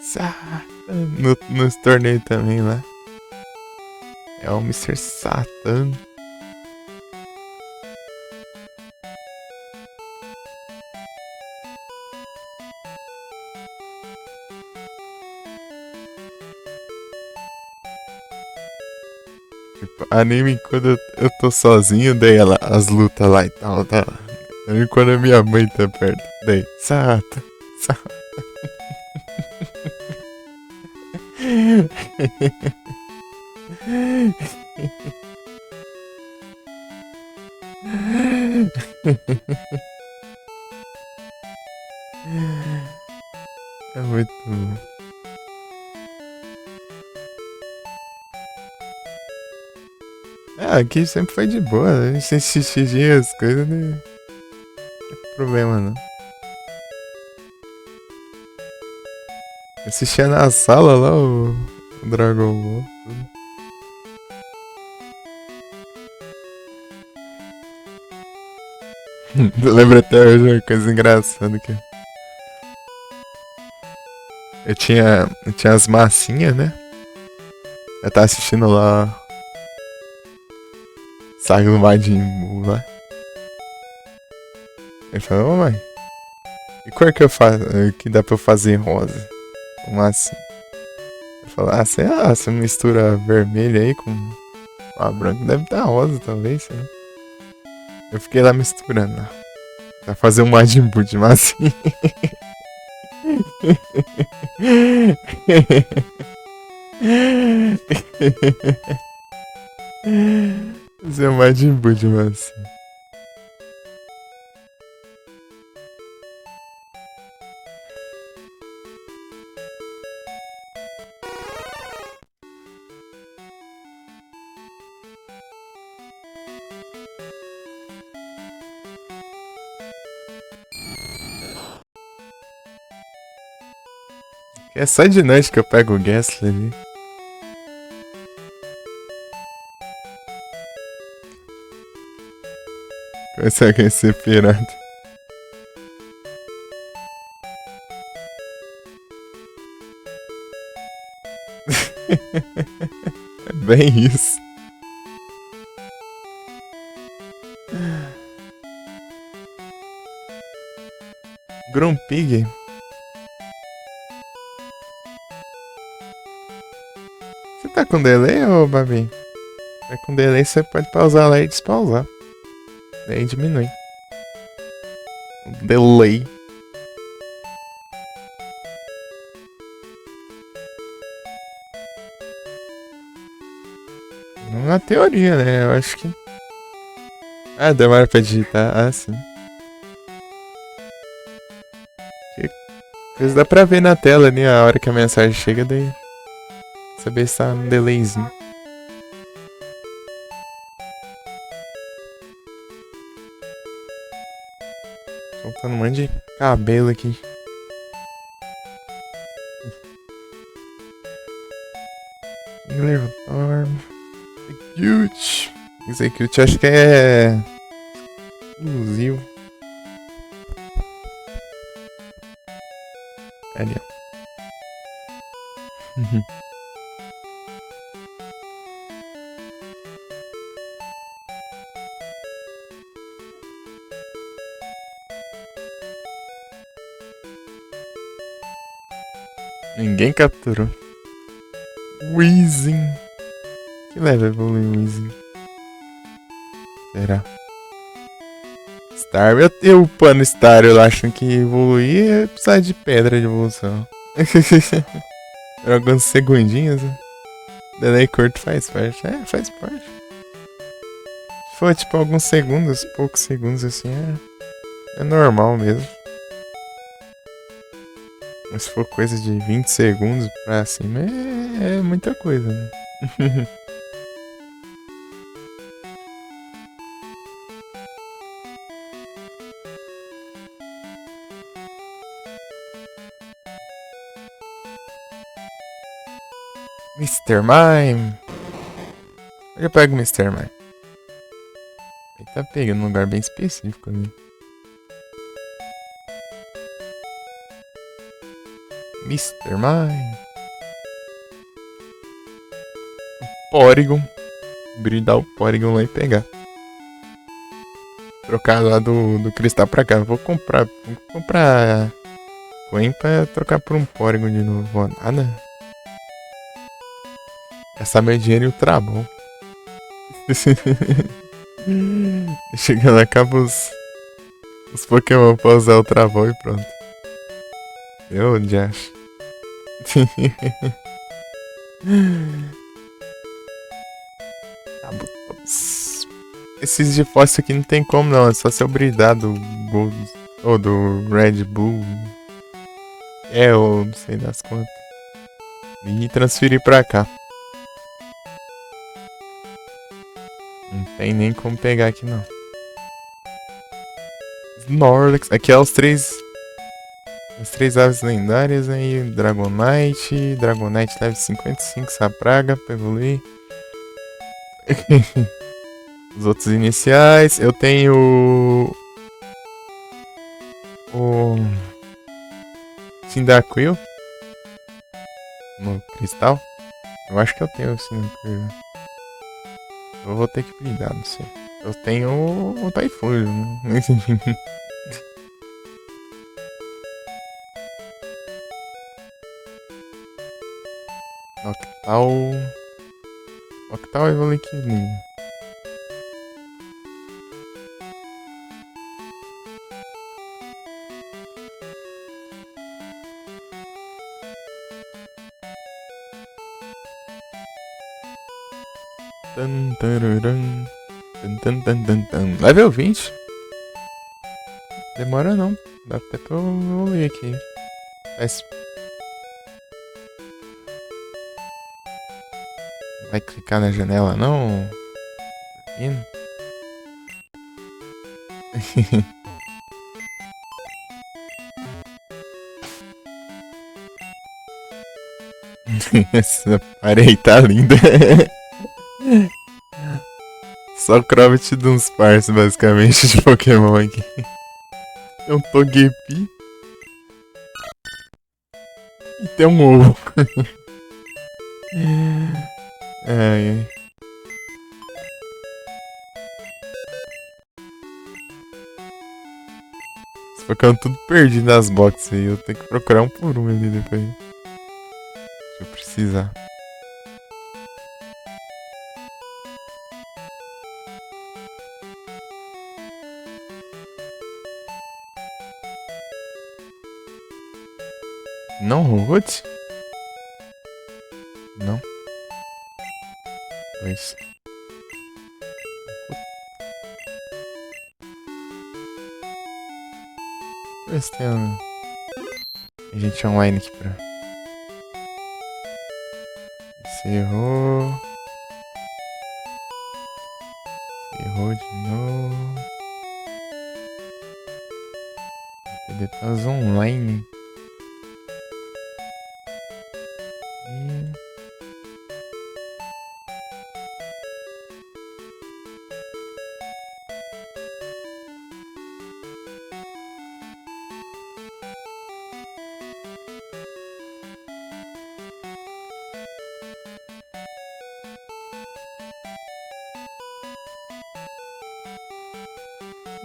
Satan. Nos torneios também lá. É o Mr. Satan. Tipo, anime quando eu tô sozinho, daí as lutas lá e tal, tá? Aí quando a minha mãe tá perto, daí, Satan. É muito bom. Aqui sempre foi de boa, a gente assistia as coisas, não tem problema não. Assistia na sala lá o Dragon Ball. Eu lembro até hoje uma coisa engraçada que eu tinha as massinhas, né? Eu tava assistindo lá Saga do Majin Buu lá. Ele falou, ô mãe, e cor que eu faço que dá pra eu fazer rosa? Uma assim. Eu falei, sei lá, você mistura vermelho aí com a branca, deve dar rosa talvez, sei lá. Eu fiquei lá misturando, ó. Pra fazer um Majin Buu de massinha. Fazer um Majin Buu de massinha. É só de noite que eu pego o Gessler ali. Começa a conhecer pirata. É bem isso. Grumpig. Você tá com delay, ô Babi? Tá com delay, você pode pausar lá e despausar. Daí diminui. Delay. Na teoria, né? Eu acho que. Ah, demora pra digitar. Ah, sim. Que coisa dá pra ver na tela ali a hora que a mensagem chega, daí. Saber se tá um delayzinho. Soltando um monte de cabelo aqui. Execute. Execute acho que é exclusivo. Ali, ó. Ninguém capturou. Weezing. Que level evoluiu o Weezing? Será? Star, eu upando Star, eu acho que evoluir é precisar de pedra de evolução. Por alguns segundinhos, né? Delay curto faz parte. É, faz parte. Se for tipo alguns segundos, poucos segundos assim, é normal mesmo. Mas se for coisa de 20 segundos pra cima, é muita coisa, né? Mr. Mime. Eu pego o Mr. Mime. Ele tá pegando um lugar bem específico ali. Mr. Mime. Porygon. Brilhar o Porygon lá e pegar. Trocar lá do cristal pra cá. Vou comprar Gwen pra trocar por um Porygon de novo. Vou nada. Gastar meu dinheiro em Ultramon. Chegando lá, acaba os Pokémon pra usar o Ultramon e pronto. Eu já acho. Esses de fóssil aqui não tem como não, é só se eu brilhar do Gold ou do Red Bull. Ou não sei das quantas. E transferir pra cá. Não tem nem como pegar aqui não. Snorlax, aqui é os três. As três aves lendárias, né? E Dragonite. Dragonite level 55, Sapraga pra evoluir. Os outros iniciais. Eu tenho. O. Cyndaquil. No cristal. Eu acho que eu tenho o Cyndaquil. Eu vou ter que brindar, não sei. Eu tenho o Typhlosion, né? Mas enfim. Octal. Octal evolui que linha. Level 20? Demora não. Dá até pra eu evoluir aqui. Mas... Vai clicar na janela não? Essa parede tá linda. Só Crobat de uns parça, basicamente, de Pokémon aqui. Tem um Togepi. E tem um ovo. Ai, ai. Os Pokémon tudo perdido nas boxes aí. Eu tenho que procurar um por um ali depois. Se eu precisar. Não, Robot? Não. Dois. Deixa eu ver se tem gente online aqui pra... Encerrou. Encerrou de novo. Ele tá online.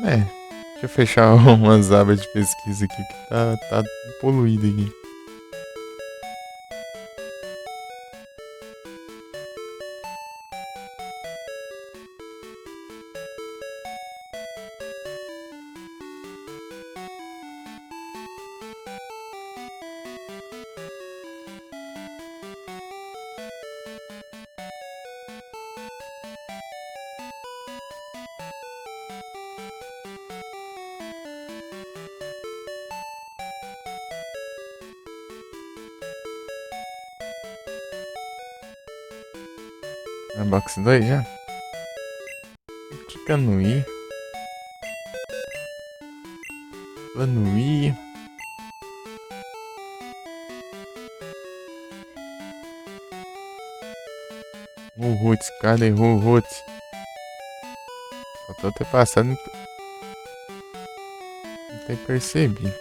É, deixa eu fechar umas abas de pesquisa aqui que tá poluído aqui. Na box 2 já? Clica no I. Plano I. Roots, cadê Roots? Faltou ter passado. Não ter percebido.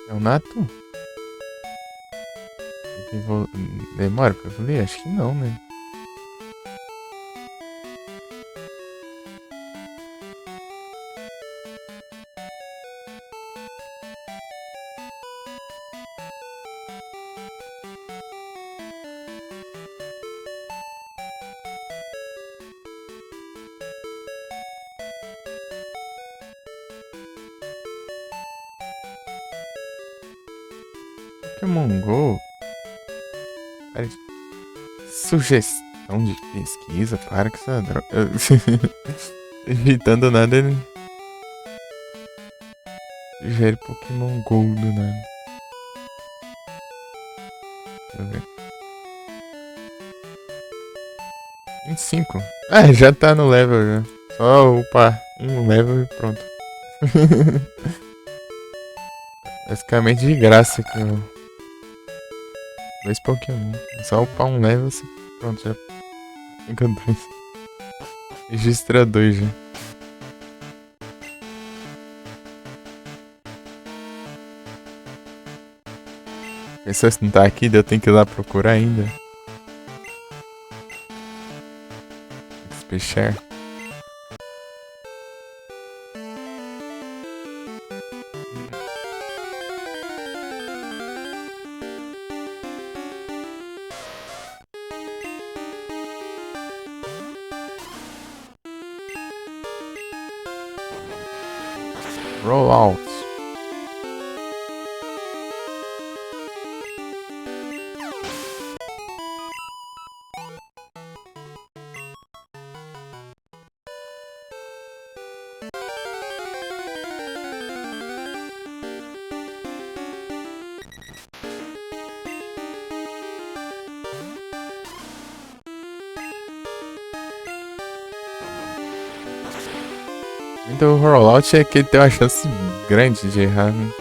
É o Nato? Demora pra evoluir? Acho que não, né? Pokémon Go? Cara, sugestão de pesquisa? Para com essa droga. Evitando nada, ele sugere Pokémon Go do nada. Deixa eu ver. 25. Ah, já tá no level já. Só upar um level e pronto. Basicamente de graça aqui, ó. 2 Pokémon. É só upar um level e pronto, já fica 2. Registra 2 já. Pensou se não tá aqui, daí eu tenho que ir lá procurar ainda. Despechar. Rollout. Então o rollout é que ele tem uma chance grande de errar, né?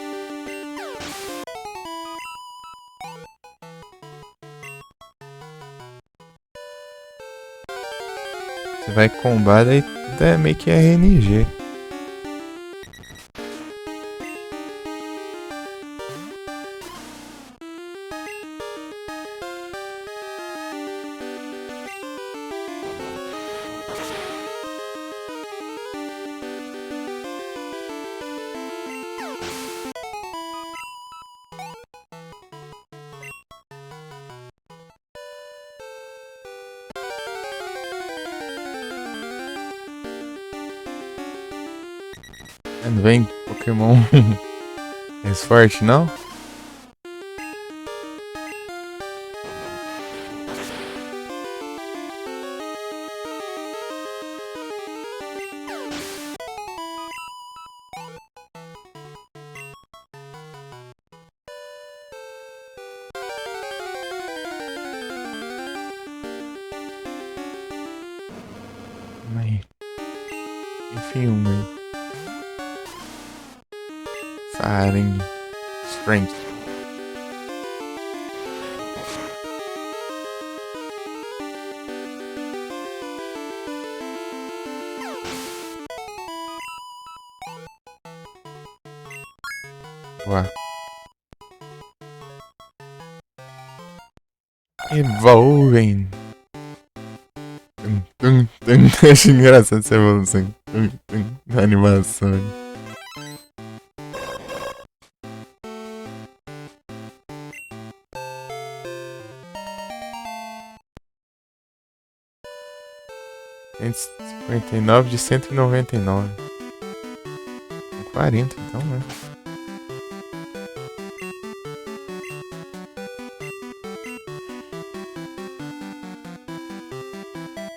Você vai combar, daí tudo é meio que RNG. Não vem Pokémon mais forte, não? Enfim, um aí. Faring. Strength. Boa. Evolving. Acho engraçado essa evolução. A animação. R$159 de 199. 40 então, né?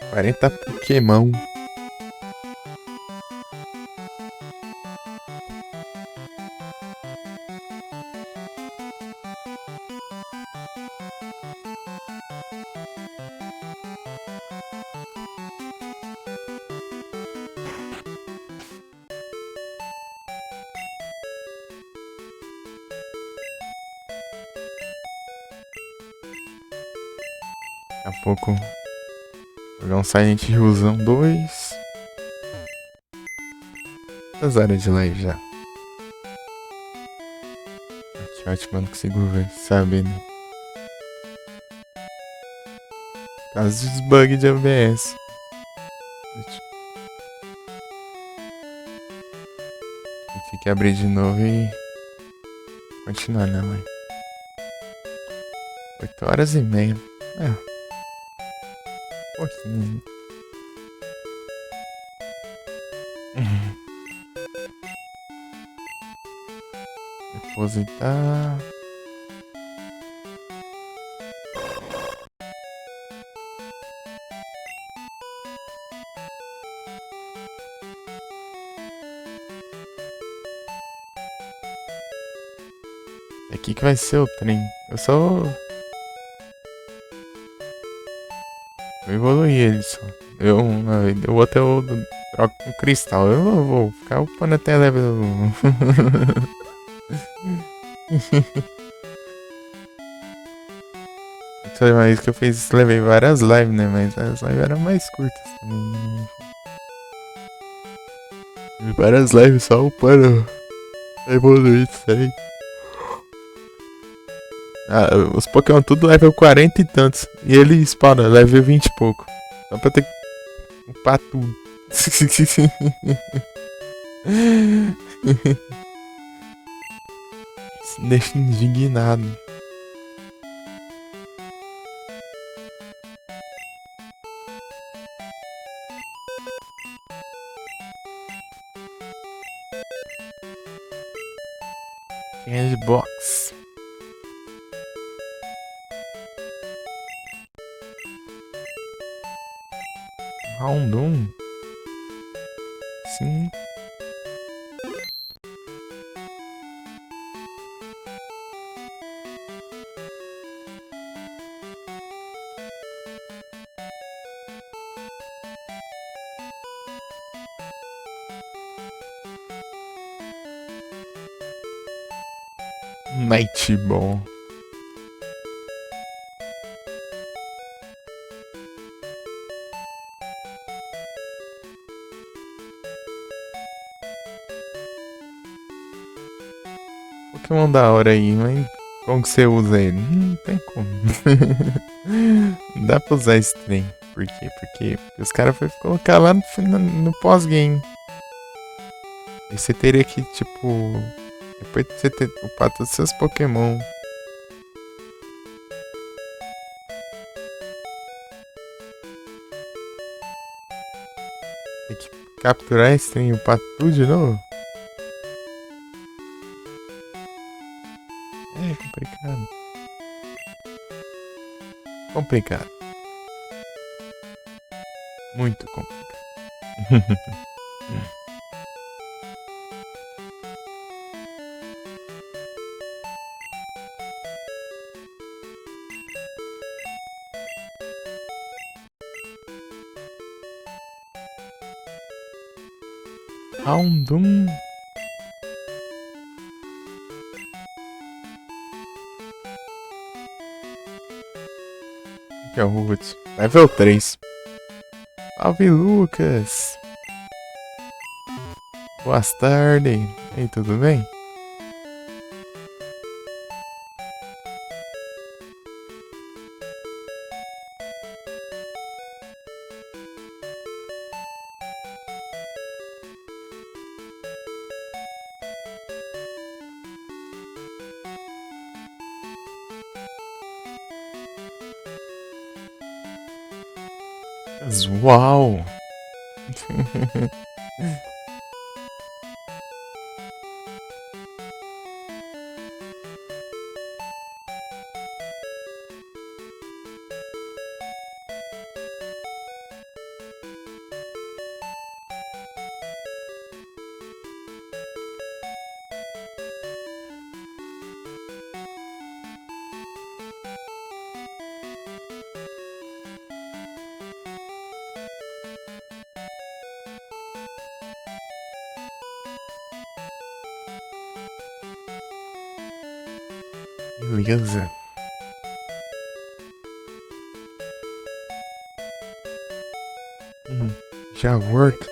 Quarenta Pokémon. Daqui a pouco jogar um Silent Hillzão 2. Das áreas de live já. Que ótimo, não consigo ver, sabe, né? Por causa dos bugs de OBS. Tem que abrir de novo e continuar na live. 8h30. É. Pouquinho. Depositar. Aqui que vai ser o trem. Eu evoluí ele só. O outro eu troco com cristal. Eu não vou ficar upando até level. Mas que eu fiz, levei várias lives, né? Mas as lives eram mais curtas também. Né? Várias lives só upando. Evoluir isso aí. Ah, os Pokémon tudo level 40 e tantos. E ele spawna level 20 e pouco. Só pra ter que upar tudo. Isso me deixa indignado. Box. Round 1. Sim. Night Ball. Pokémon da hora aí, mas como que você usa ele? Não tem como. Não dá pra usar esse trem. Por quê? Porque os caras foram colocar lá no pós-game. E você teria que, tipo. Depois de você ter upado todos os seus Pokémon. Tem que capturar esse trem e upar tudo de novo? É complicado. Complicado. Muito complicado. Houndoom. Aqui é o Root. Level 3. Salve, Lucas. Boa tarde. E aí, tudo bem? Uau! Beleza. Já work.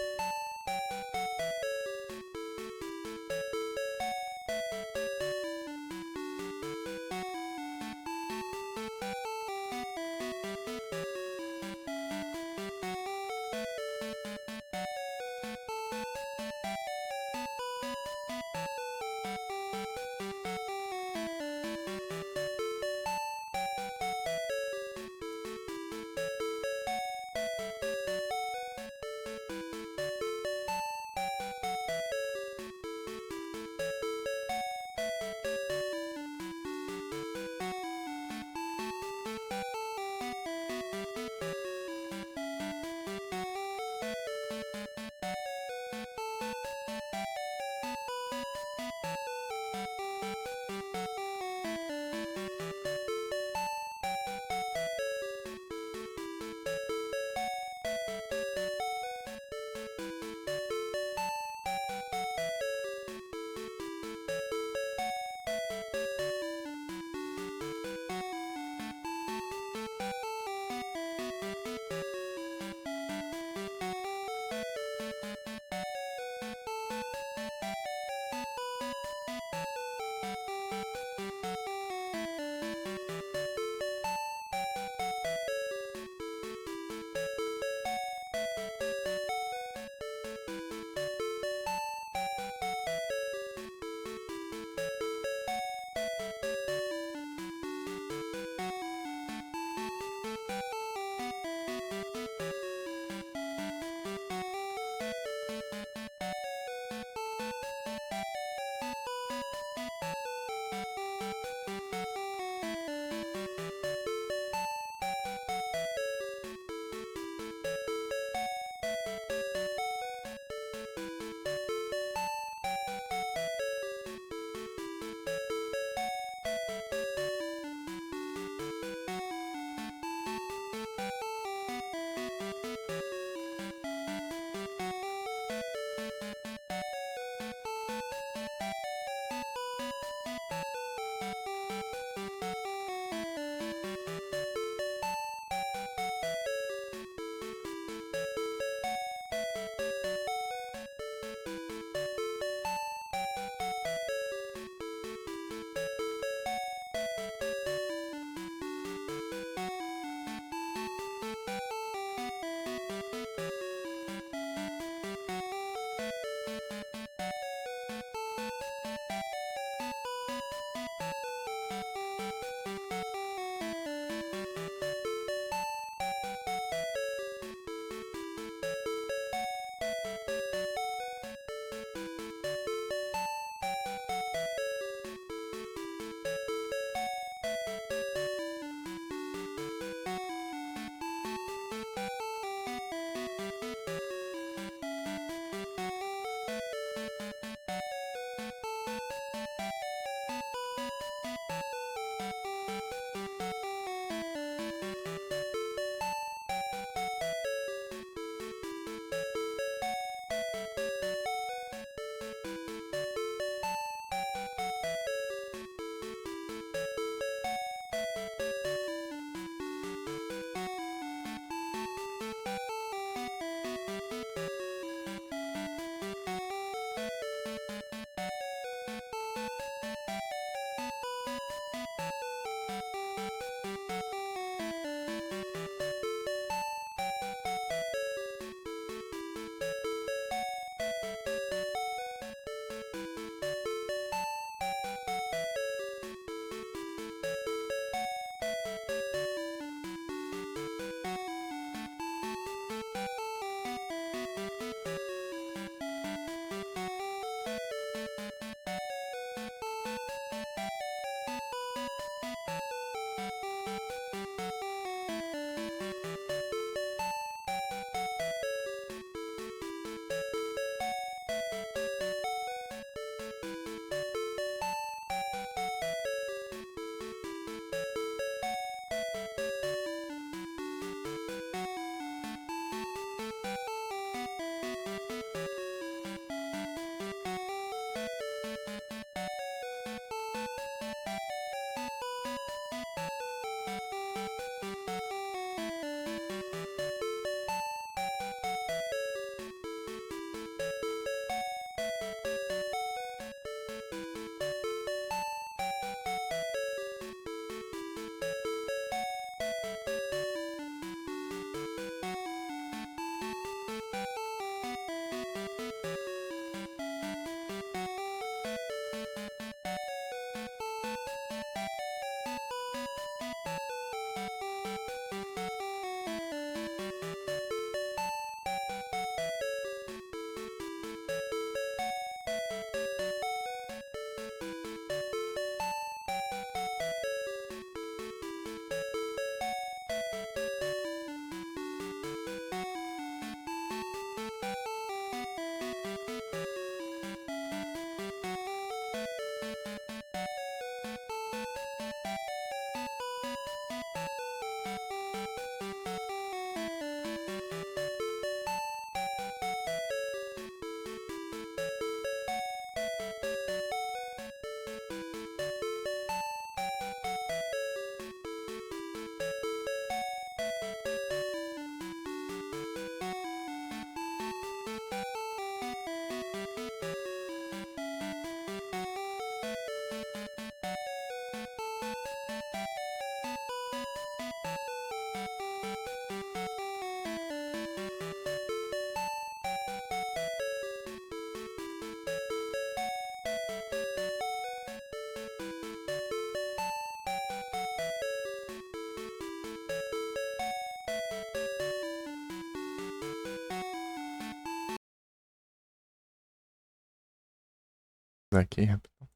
Aqui, rapidão.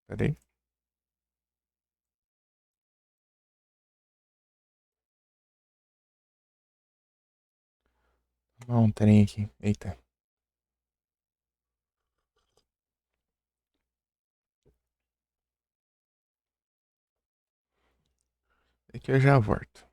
Pera aí. Um trem aqui. Eita. Aqui eu já volto.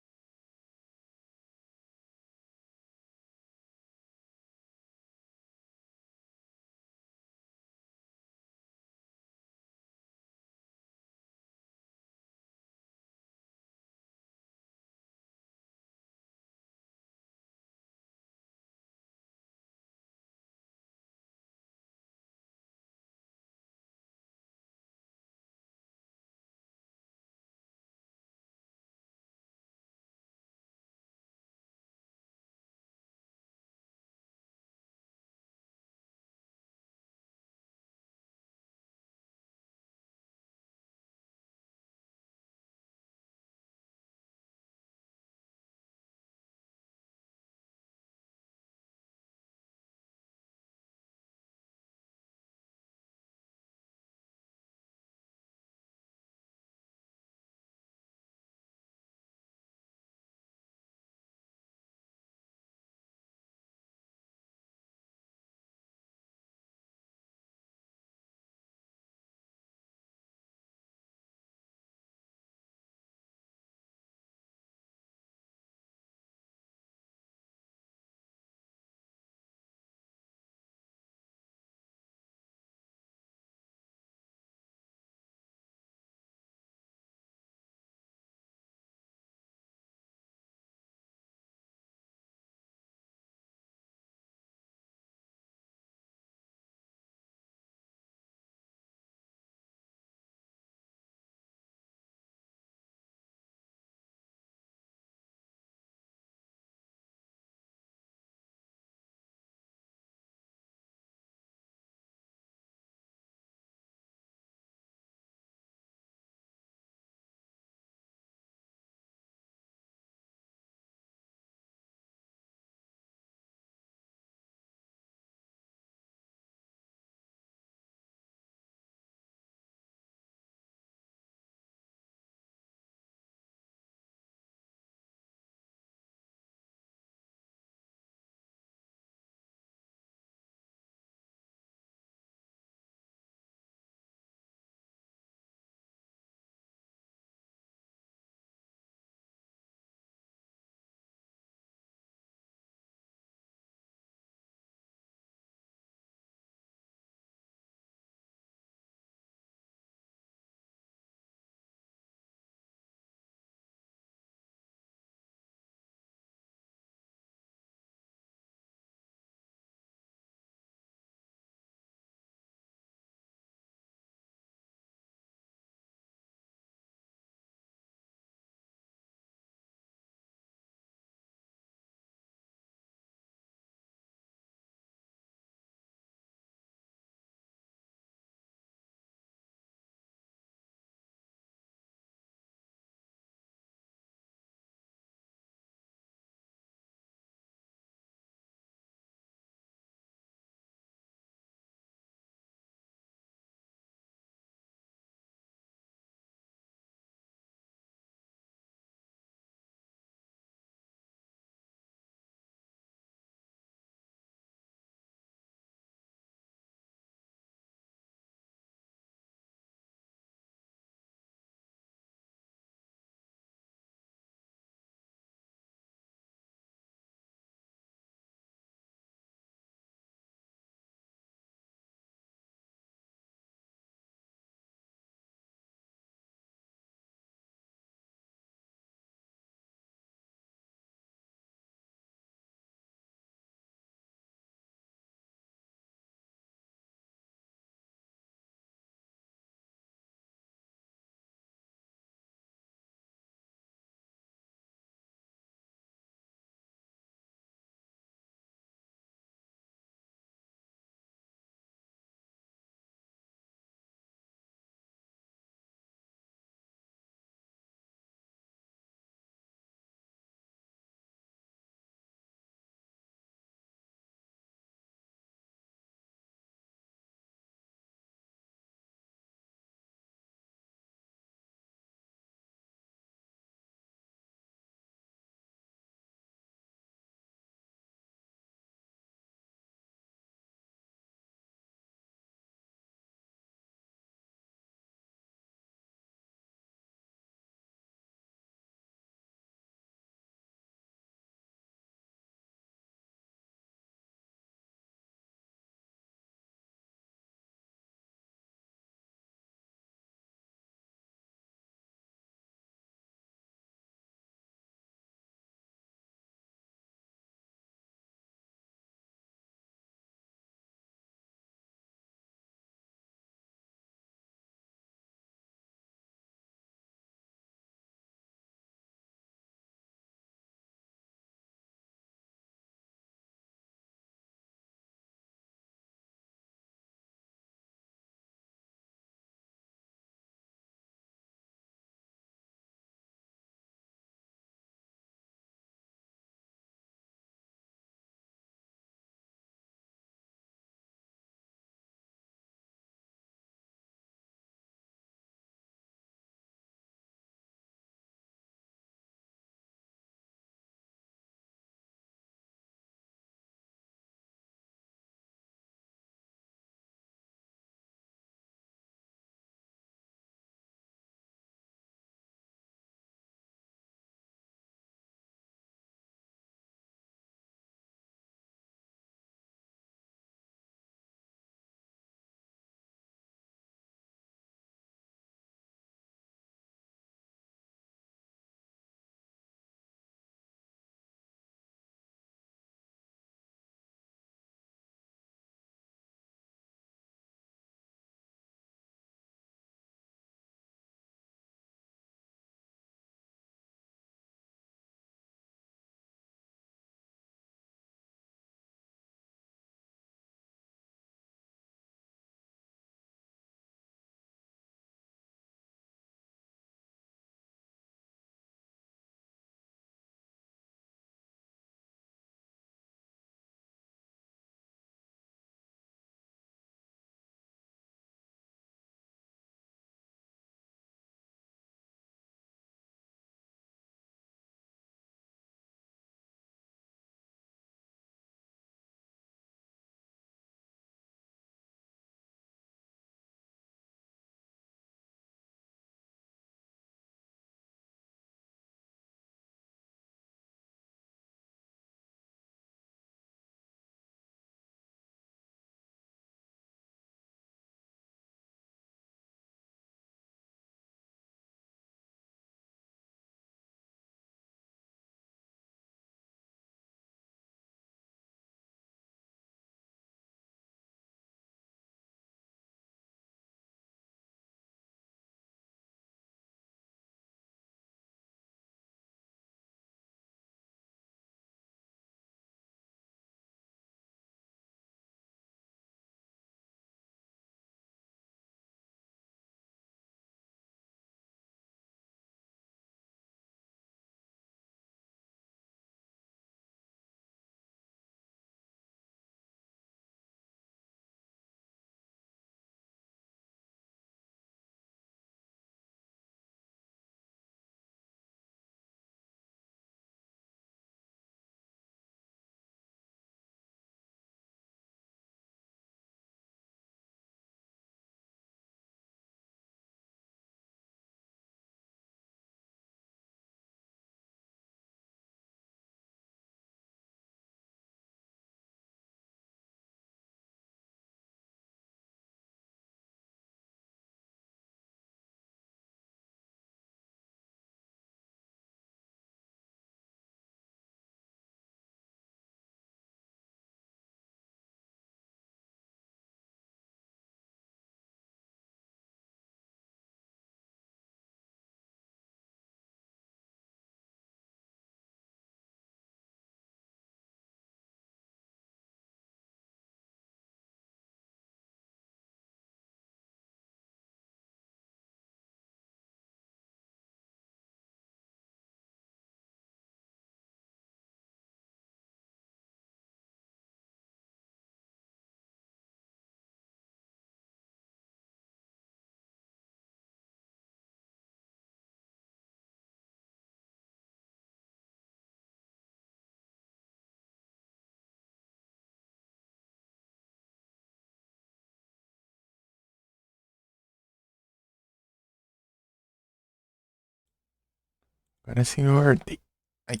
Agora sim, ordem. Ai.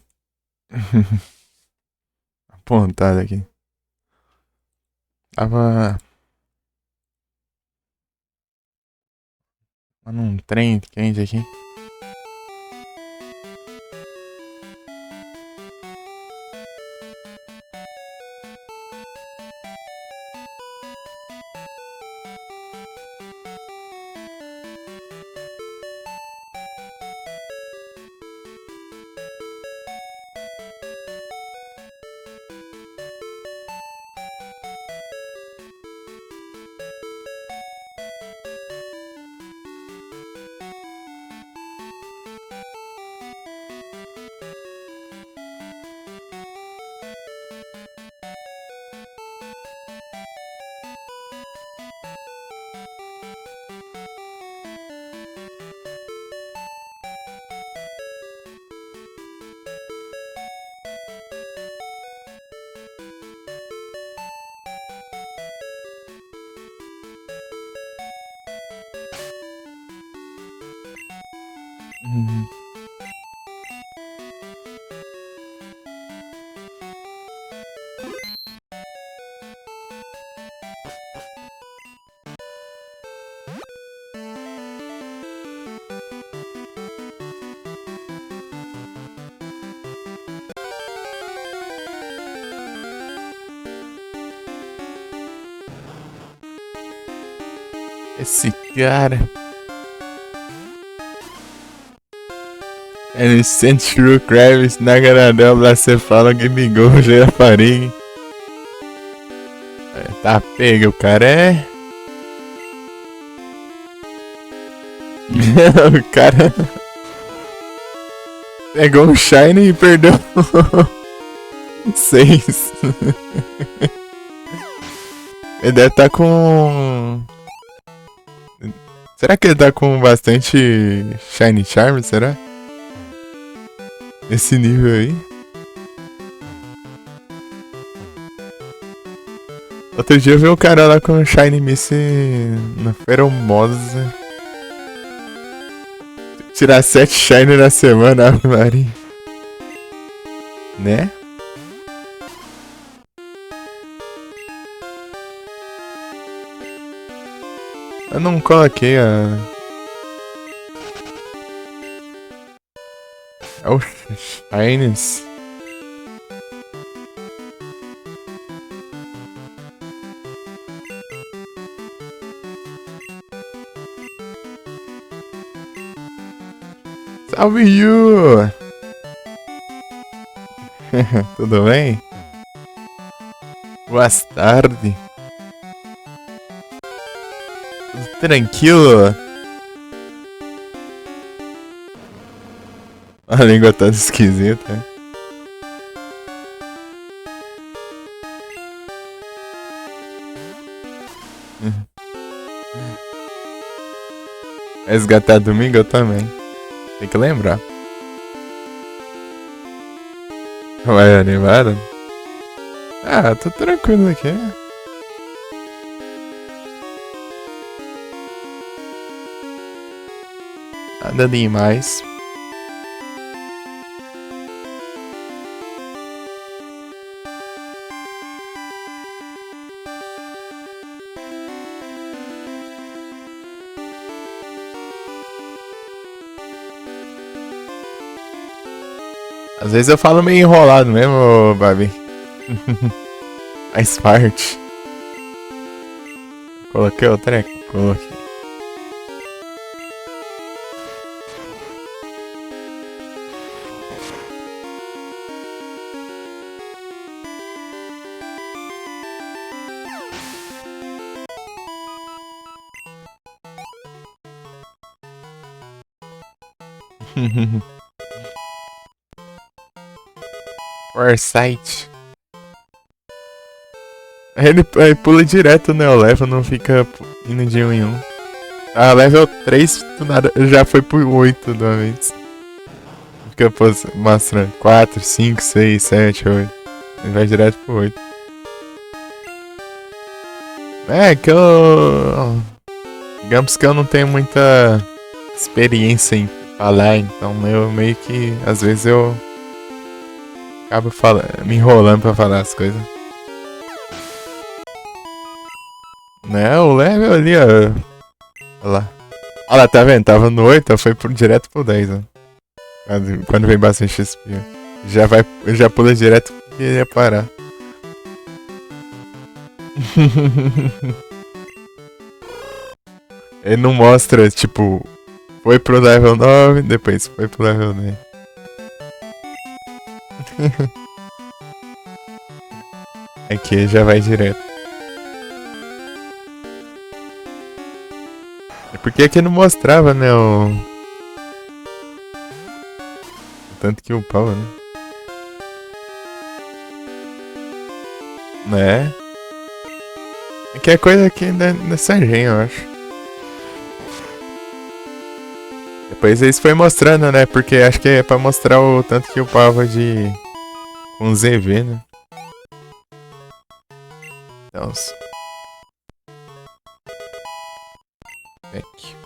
Apontado aqui. Tava num trem quente aqui. Uhum. Esse cara. Ele sente True Kravis na Garadel, Blacefala, Game Go, Gera Farig. Tá pega, o cara é. O cara. Pegou um Shine e perdeu. 6. Ele deve tá com. Será que ele tá com bastante Shiny Charm? Será? Esse nível aí? Outro dia eu vi um cara lá com Shiny Miss na Feromosa. Tirar 7 Shiny na semana, Ave Maria. Né? Eu não coloquei a... É o Shines. Salve, Yu! Tudo bem? Boa tarde. Tudo tranquilo? A língua tá esquisita, né? Resgatar domingo eu também. Tem que lembrar. Vai animado? Ah, tô tranquilo aqui. Nada demais. Às vezes eu falo meio enrolado mesmo, Babi. Faz parte. Coloquei o treco? Coloquei. Foresight. Ele pula direto no level, não fica indo de 1 em 1. A level 3 do nada, já foi pro 8 de uma vez. Fica mostrando 4, 5, 6, 7, 8. Ele vai direto pro 8. É que eu... Digamos que eu não tenho muita experiência em falar, então eu meio que, às vezes eu acabo me enrolando pra falar as coisas. Né, o level ali, ó. Olha lá. Olha lá, tá vendo? Tava no 8, foi direto pro 10, ó. Quando vem bastante XP. Já pula direto porque ia parar. Ele não mostra, tipo, foi pro level 9, depois foi pro level 10. Aqui já vai direto. É porque aqui não mostrava, né, o tanto que upava, né? Né? Aqui é coisa aqui nessa engenho, eu acho. Depois eles foi mostrando, né? Porque acho que é pra mostrar o tanto que upava de... com ZV, né? Então... Back.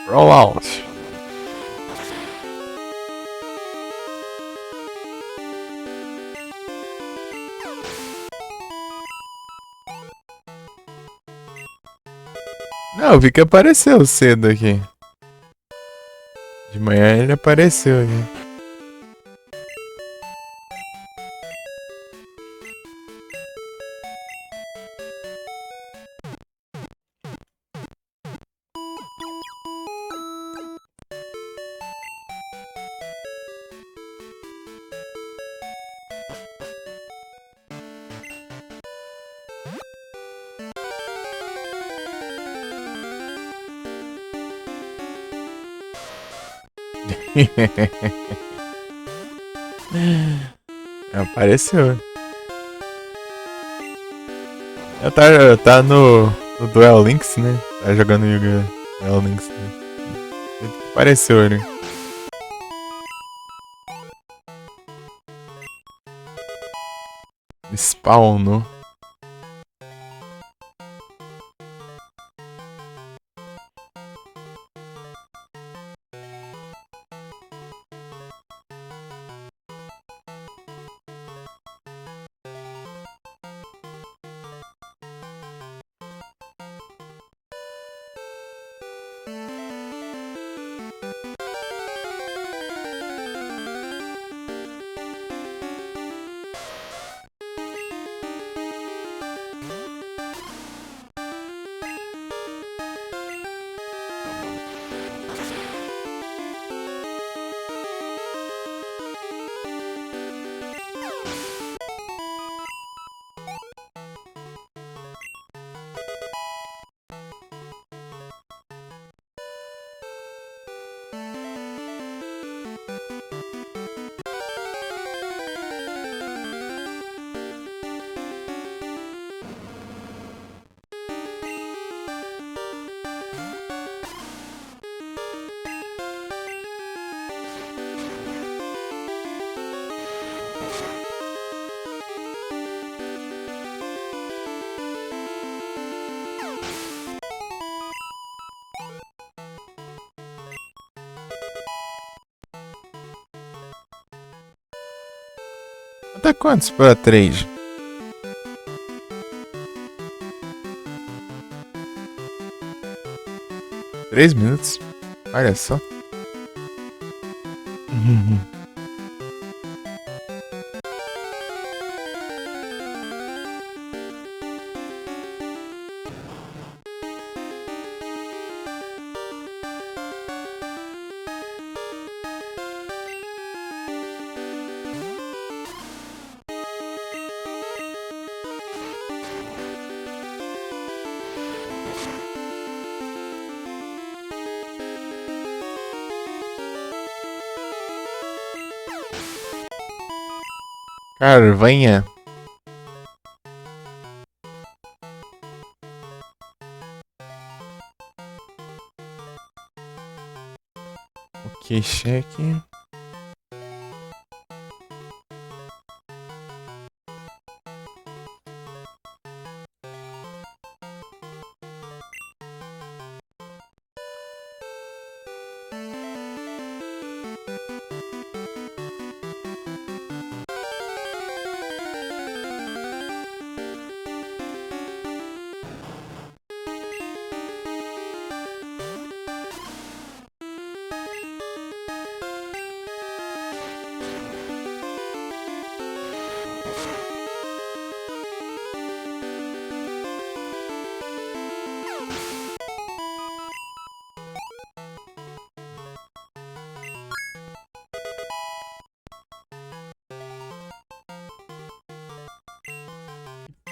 Roll out. Não, eu vi que apareceu cedo aqui. De manhã ele apareceu aqui. Apareceu. Tá no Duel Links, né? Tá jogando Yu-Gi-Oh! Duel Links. Né? Apareceu ali. Spawnou. Até quantos pra 3? 3 minutos? Olha só. Carvanha. O Que cheque.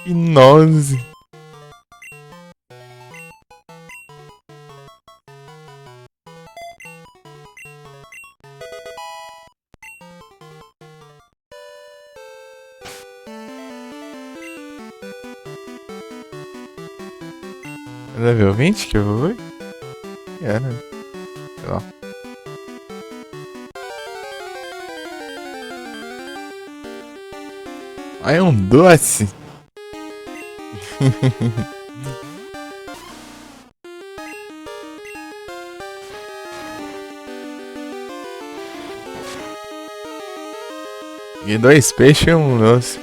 Hipnose. Level 20 que eu vou? Era. Sei lá. Ah, é um doce. E dois peixes e um doce.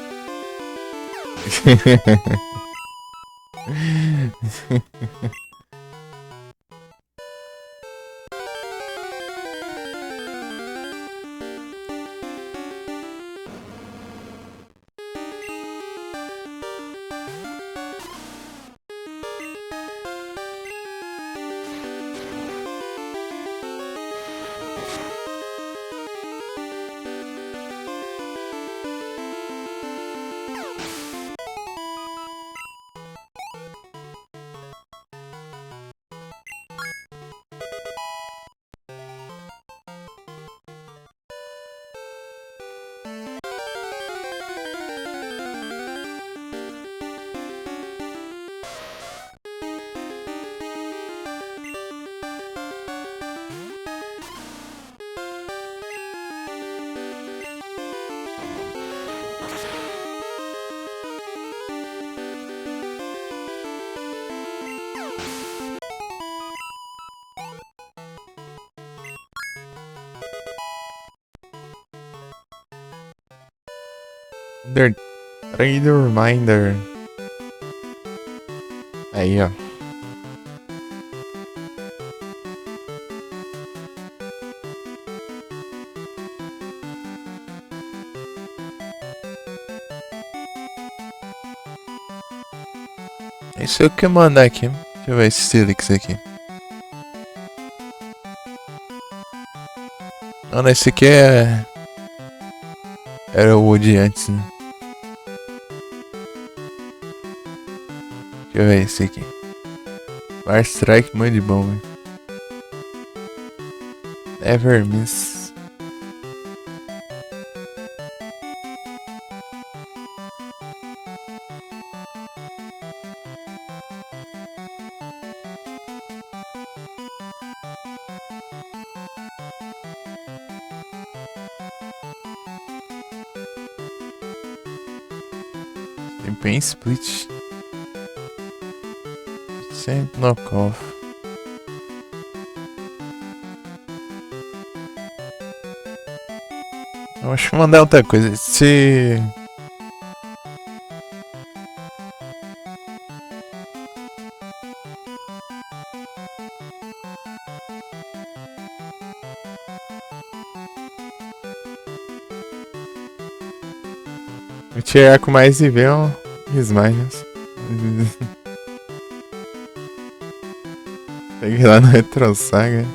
Trade Reminder. Aí, ó. Isso eu que mandar aqui. Deixa eu ver esse Stilix aqui. Não, esse aqui é... Era o Wood antes, né? Deixa eu ver esse aqui. Fire Strike, muito de bom, velho. Never Miss. Tem Pain Split. Sem knockoff. Eu acho que vou mandar outra coisa. Se... Eu tirar com mais IV é um Smiles. Peguei lá no Retro Saga.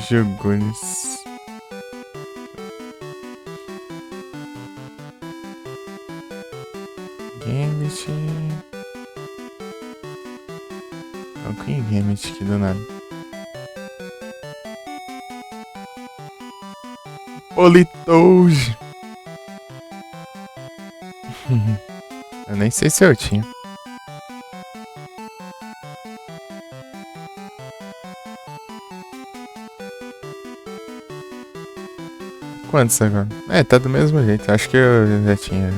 Jogunes. Gambit. Não, que Gambit aqui do nada. Politoge. Eu nem sei se eu tinha. Quantos agora? É, tá do mesmo jeito. Acho que eu já tinha.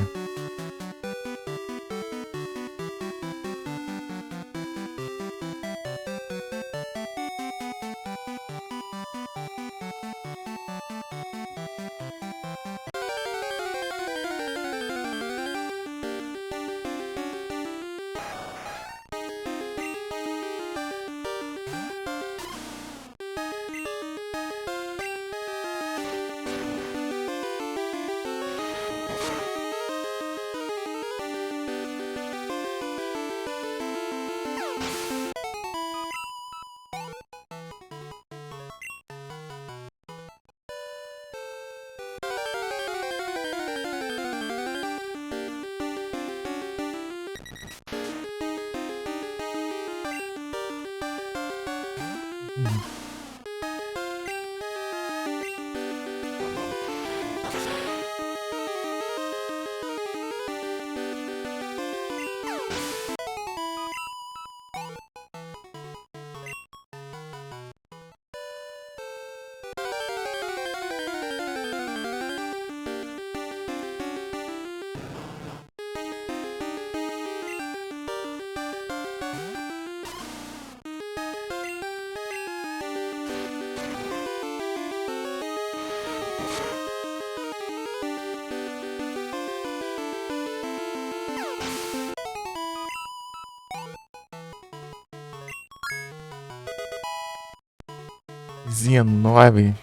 Zinha 9.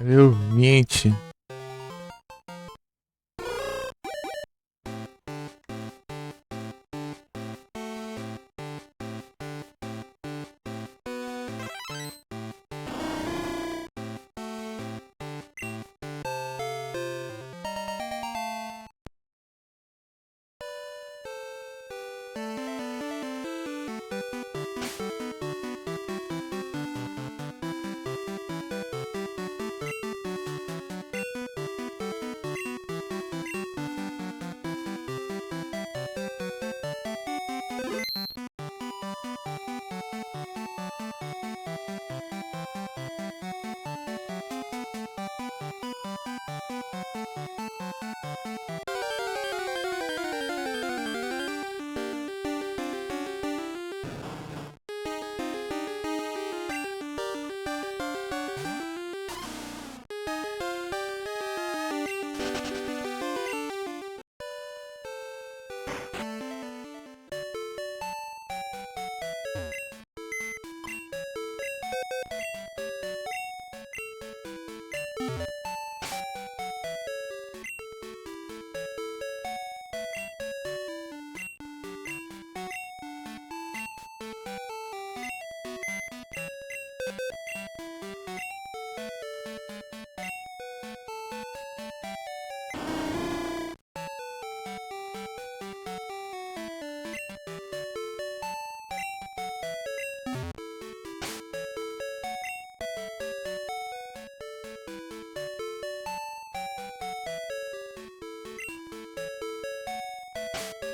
Eu mente.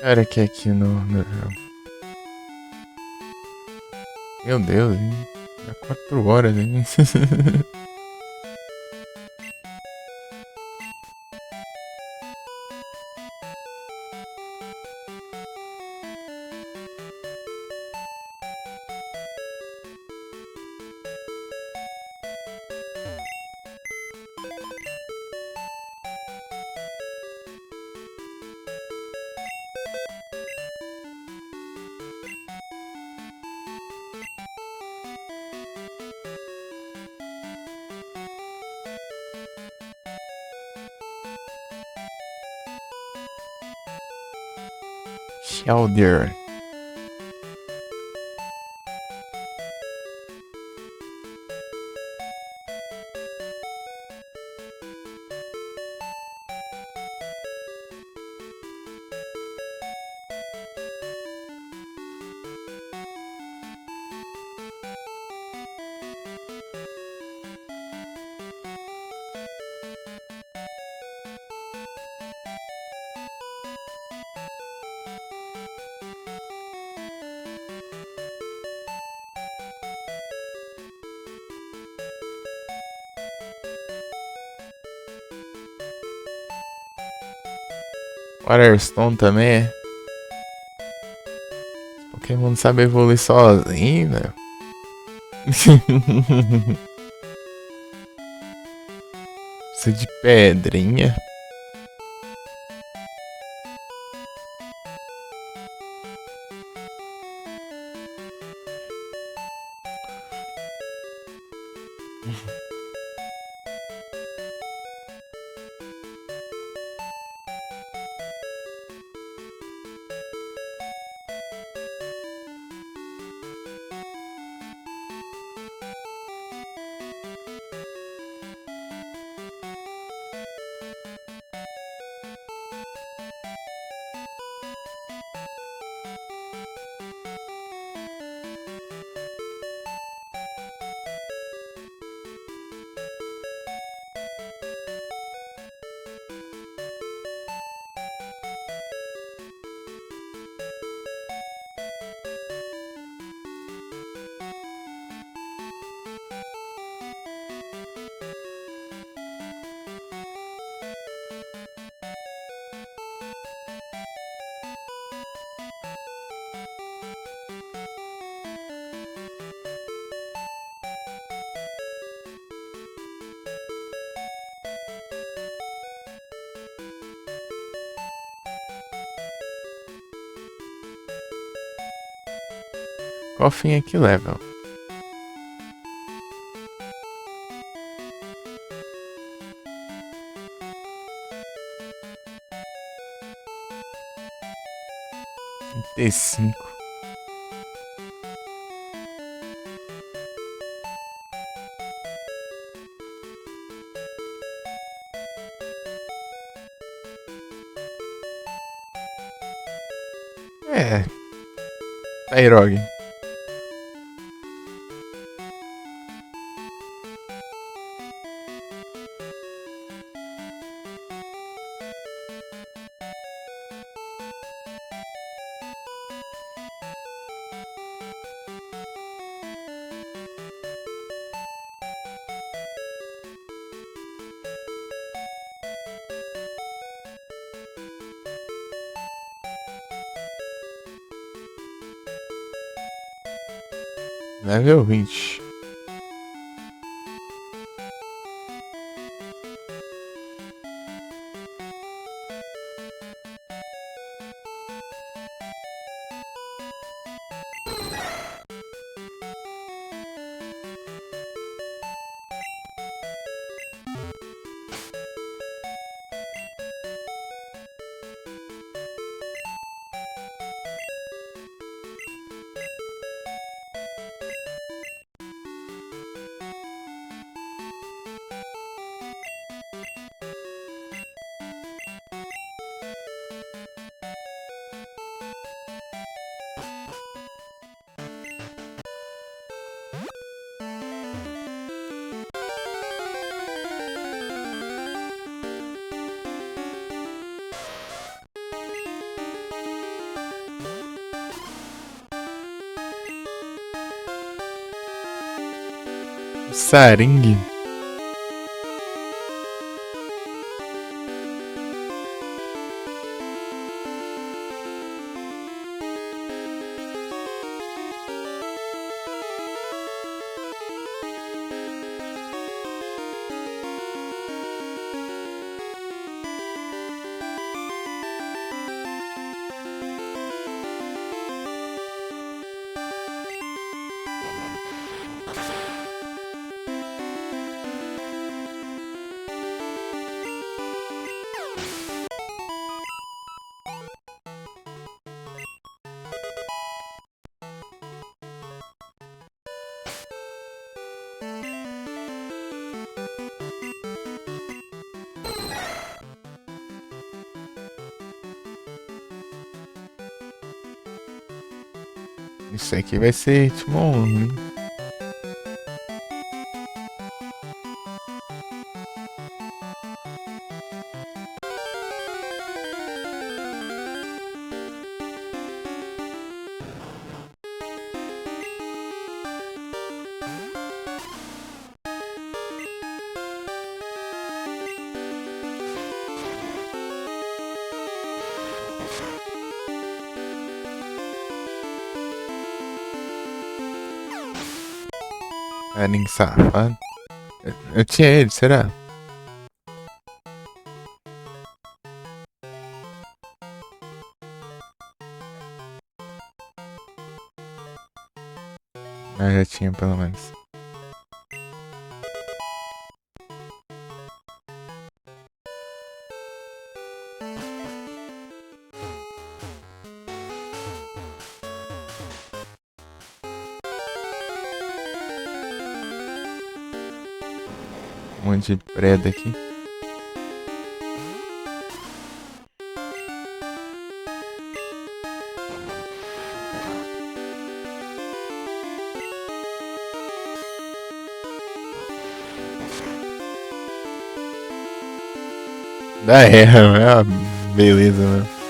Cara, que aqui no. Meu Deus, hein? Já 4 horas, hein? Shelder. Waterstone também é. Pokémon sabe evoluir sozinho, velho. Precisa de pedrinha. Qual fim é que leva? T5. É. Tairog. Level 20. Saring. Isso aqui vai ser ritmo 1, hein? Carinho safado. Eu tinha ele, será? Eu já tinha, pelo menos. Um monte de preda aqui. Da é uma beleza, mano.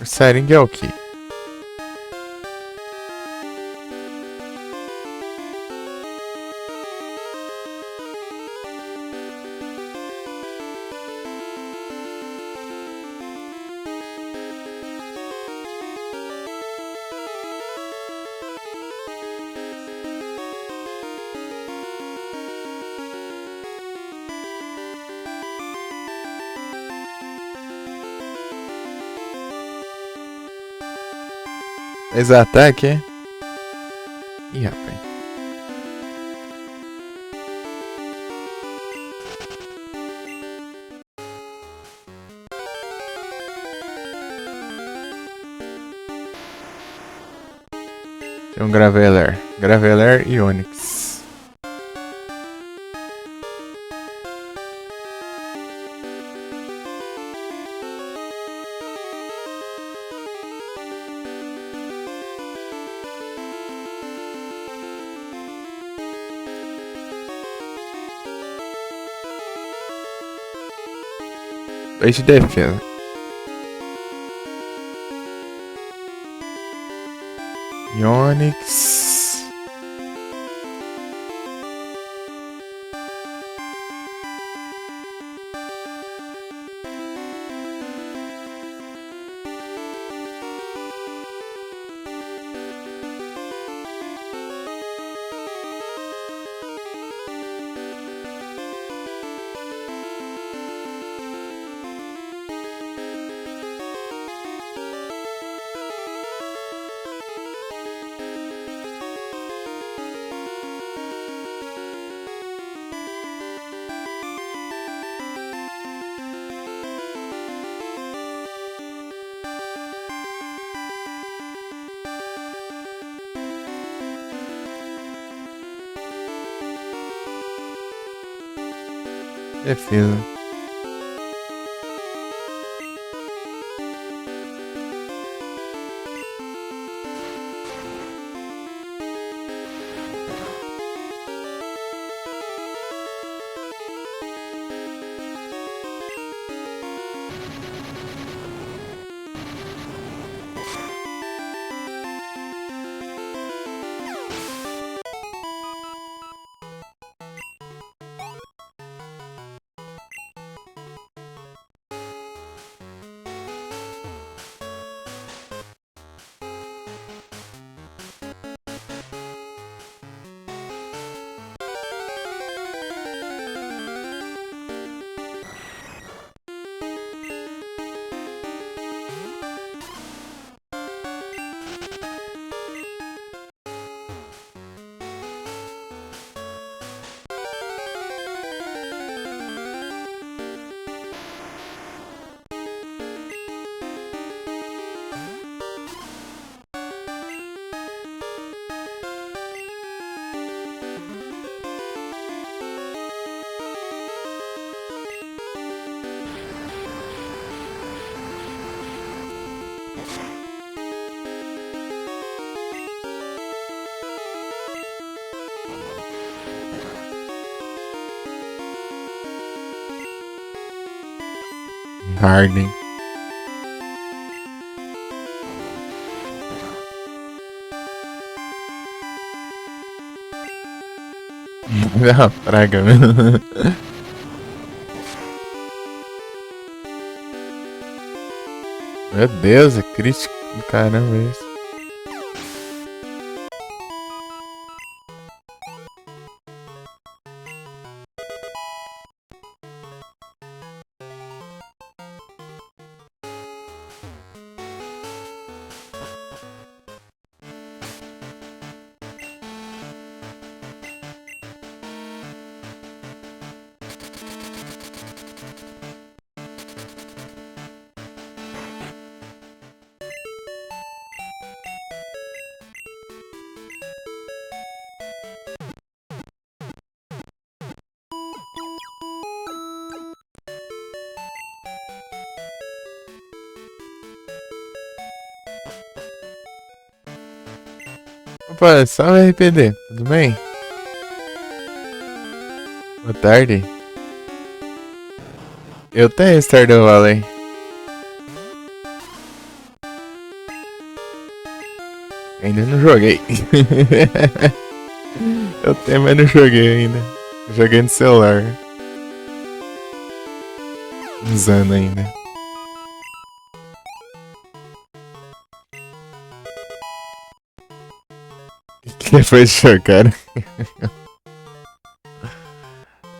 O Sering é o quê? Ex-ataque, é? Ih, rapaz. Tem um Graveler. Graveler e Onix. Dois de defesa. Onix. Defesa. Harden. Não, praga, velho. Meu Deus, é crítico do caramba isso. Opa, salve RPD, tudo bem? Boa tarde. Eu tenho Stardew Valley. Ainda não joguei. Eu tenho, mas não joguei ainda. Joguei no celular. Usando ainda. Que foi jogar?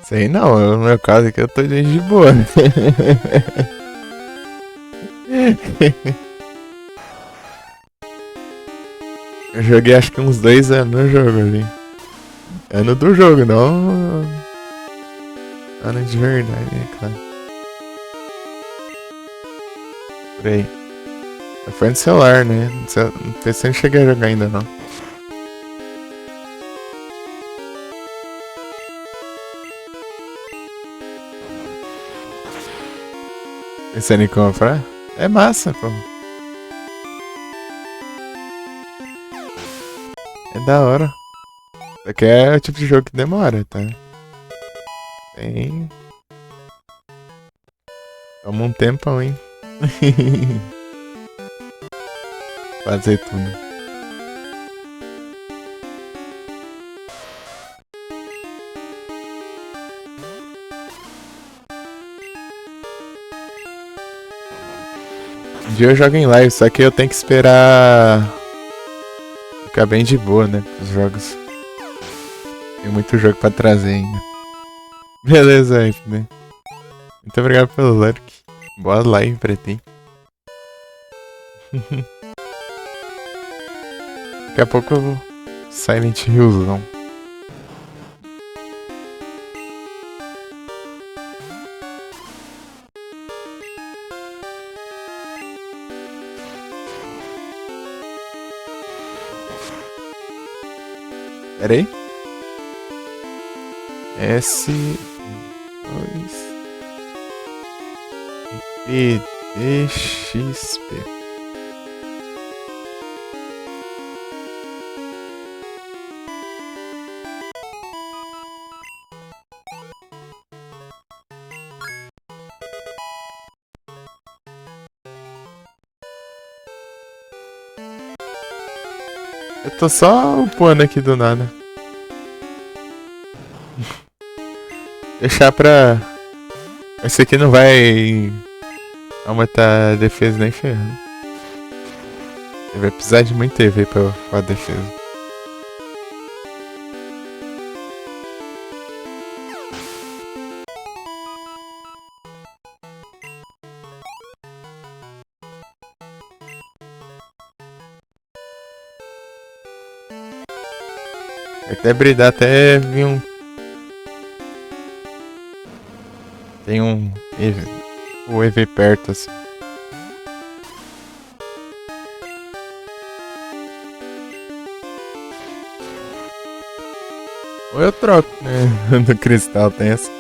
Sei não, no meu caso aqui eu tô de boa. Eu joguei acho que uns 2 anos no jogo ali. Ano do jogo, não. Ano de verdade, é claro. Por aí. Foi no celular, né? No PC eu não cheguei a jogar ainda não. Pensando em comprar? É massa, pô. É da hora. Só que é o tipo de jogo que demora, tá? Tem. Toma um tempão, hein? Fazer tudo. Um dia eu jogo em live, só que eu tenho que esperar ficar bem de boa, né? Os jogos. Tem muito jogo pra trazer ainda. Beleza aí, né? Muito obrigado pelo lurk. Boa live pra ti. Daqui a pouco eu vou Silent Hillzão. Pera aí. S2 PDXP. Eu tô só upando aqui do nada. Deixar pra... Esse aqui não vai aumentar a defesa nem ferrando. Ele vai precisar de muito TV pra defesa. Até bridar, até vir um... Tem um o EV perto assim. Ou eu troco, né? Do cristal tem essa.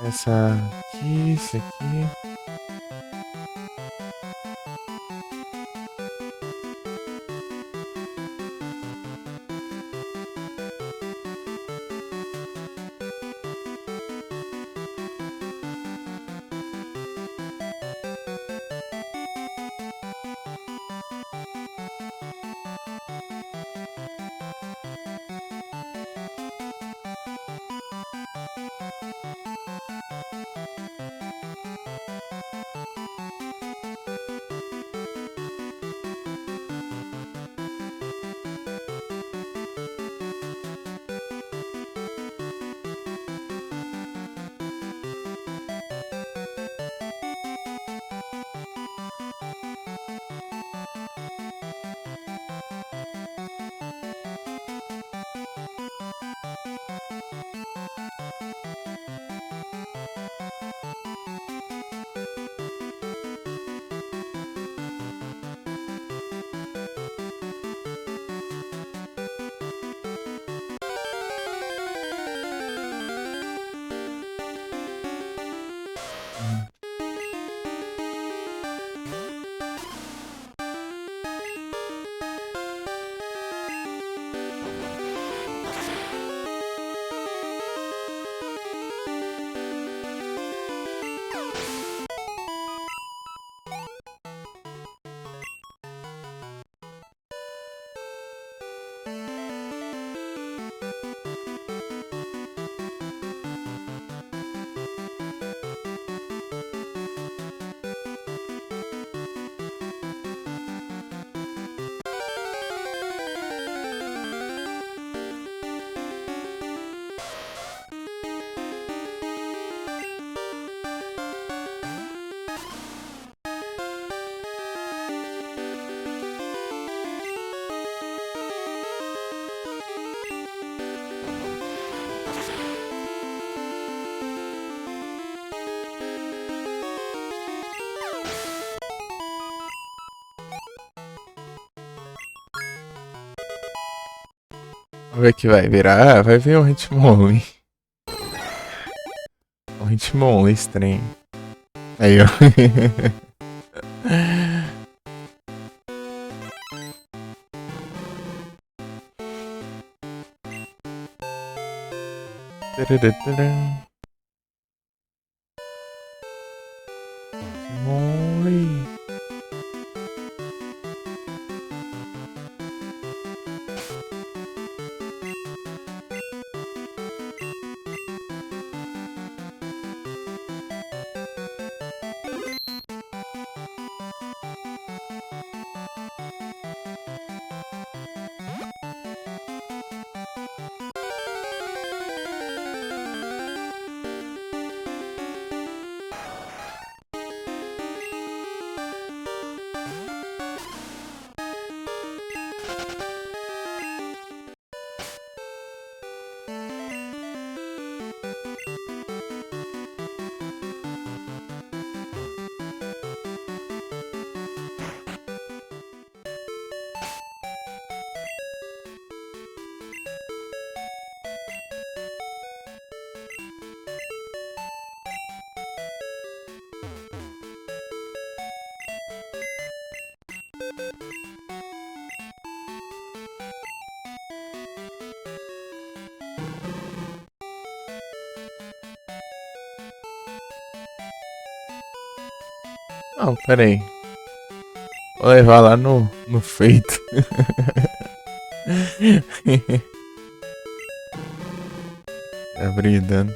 Essa aqui, isso aqui. Vamos ver que vai virar. Ah, vai vir um Hitmonlee. Um Hitmonlee estranho. Aí, ó. Hitmonlee. Não, pera aí. Vou levar lá no feito. Tá brindando.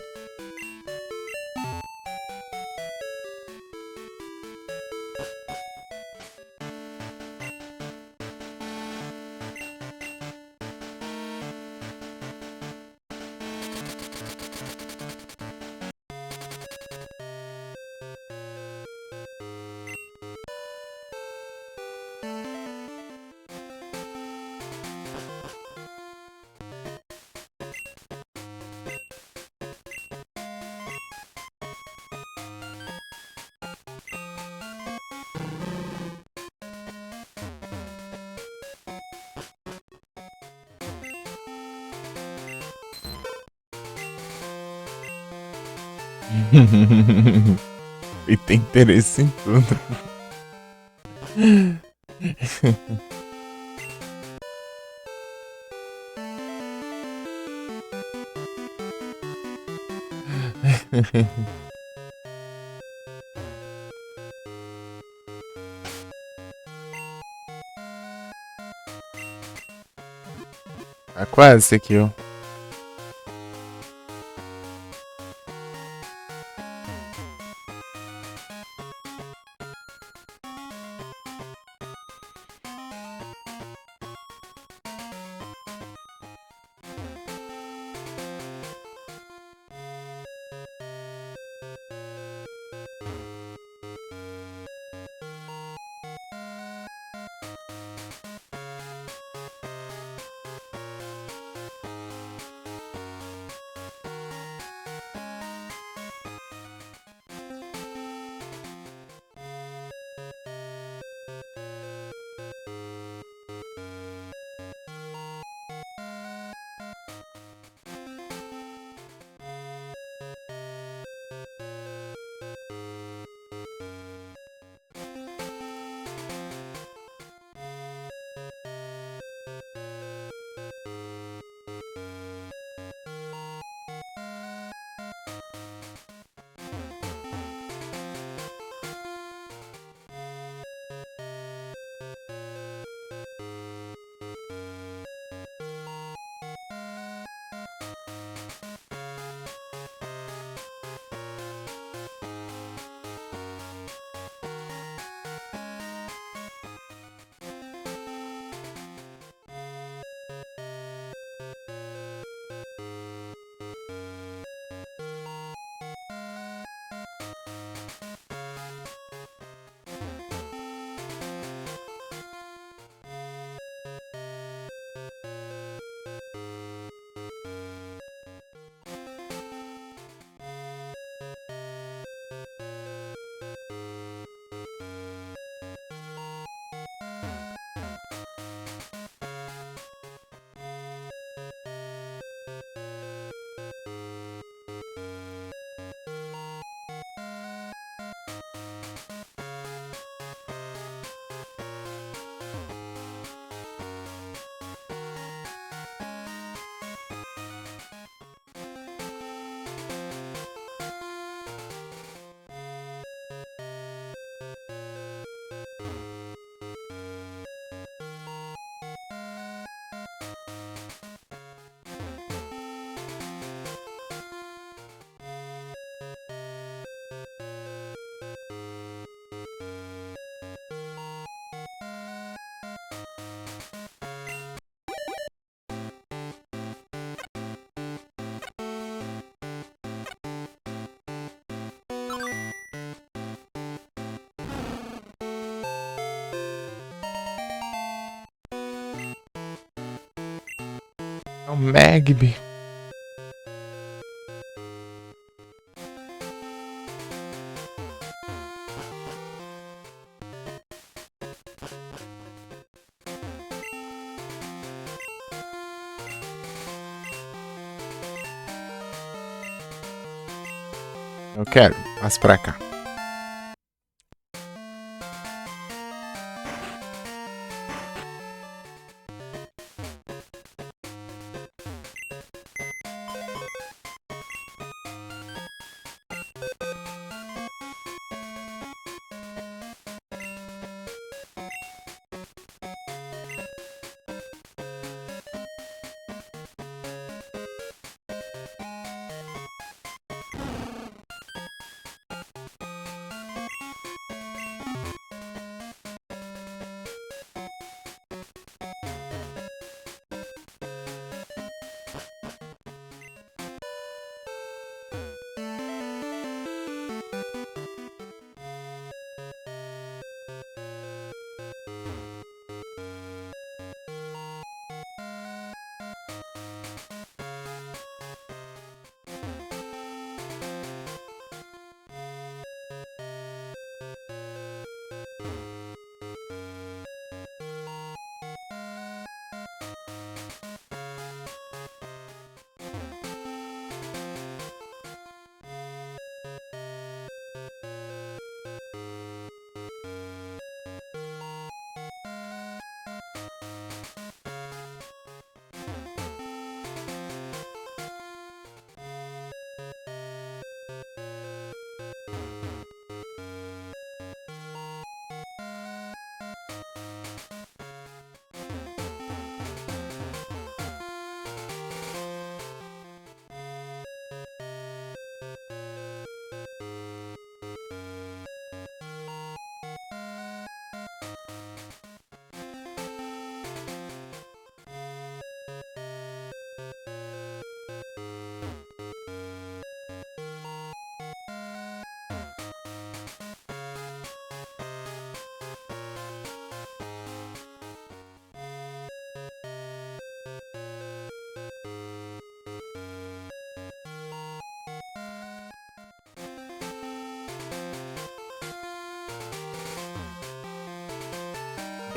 E tem interesse em tudo. Tá quase esse aqui, ó. É o Magby. Eu quero, passa pra cá.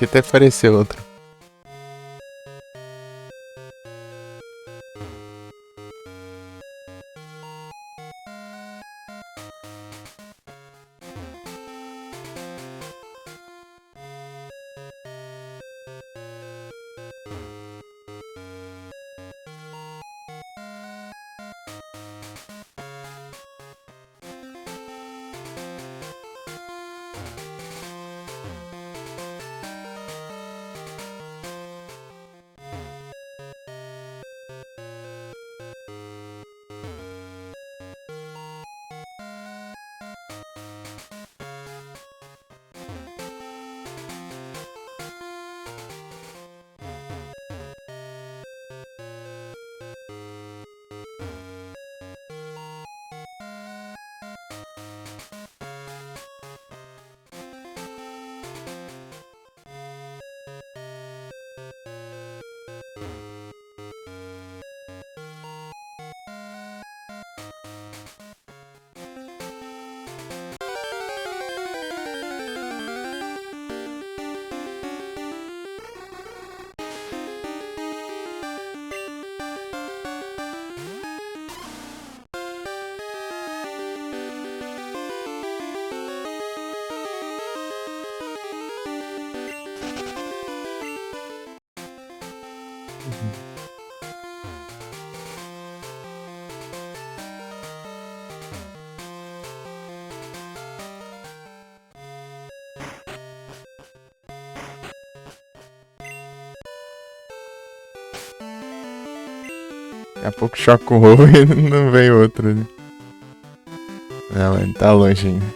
Aqui até apareceu outro. Daqui a pouco choca o ovo e não veio outro ali. Não, ele tá longe ainda.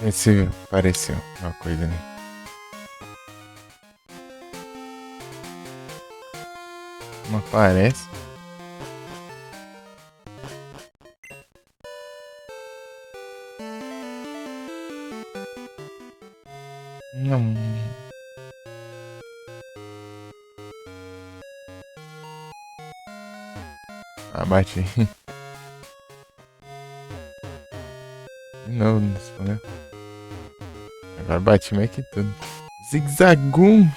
Esse pareceu uma coisa, né? Não parece. Não. Ah, bate aí. Não, não respondeu. Agora bate meio que tudo. Zigzagum.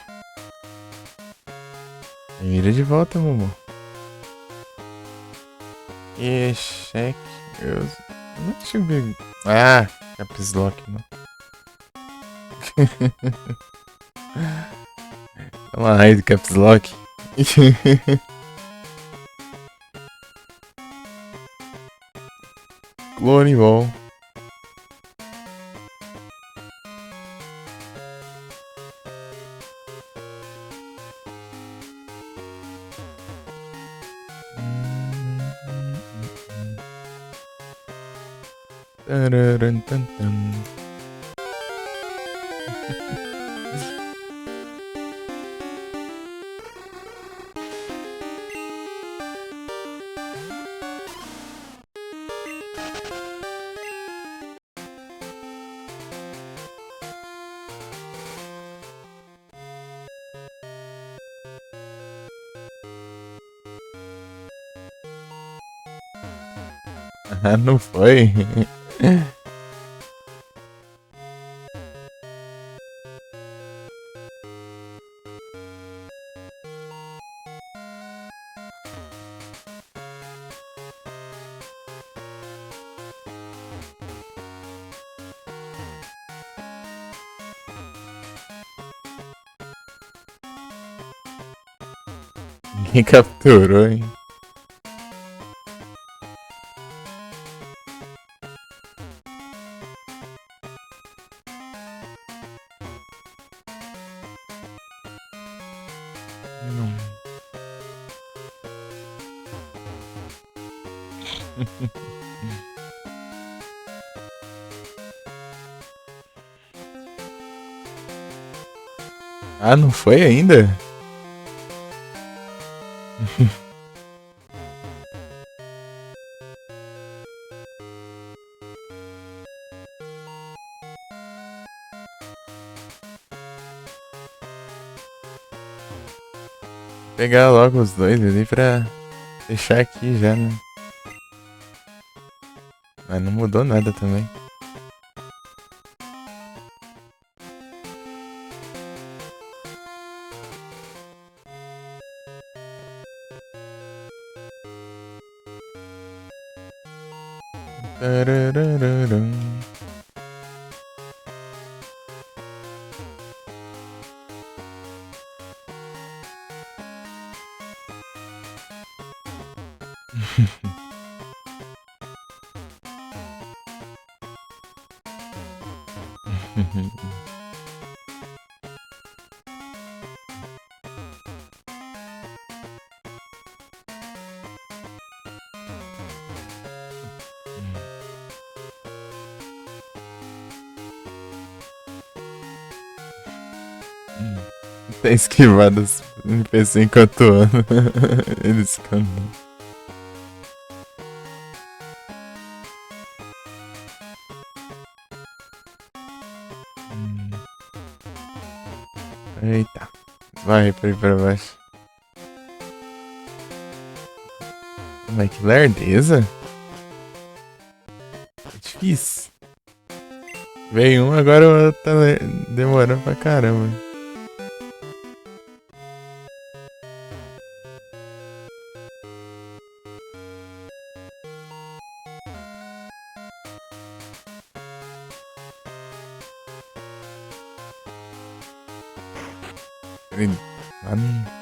Vira de volta, Momo. E cheque. Não deixa eu ver. Ah, Caps Lock, mano. Uma raid do Caps Lock. Clone Ball. Ah, não foi? Ninguém capturou, hein? Não. Ah, não foi ainda? Pegar logo os dois ali pra deixar aqui já, né? Mas não mudou nada também. Tararararam. Tá esquivado os NPC enquanto anda. Eles ficam. Eita. Vai pra ir pra baixo. Mas que lerdeza. É difícil. Veio um, agora o outro tá demorando pra caramba. Mano.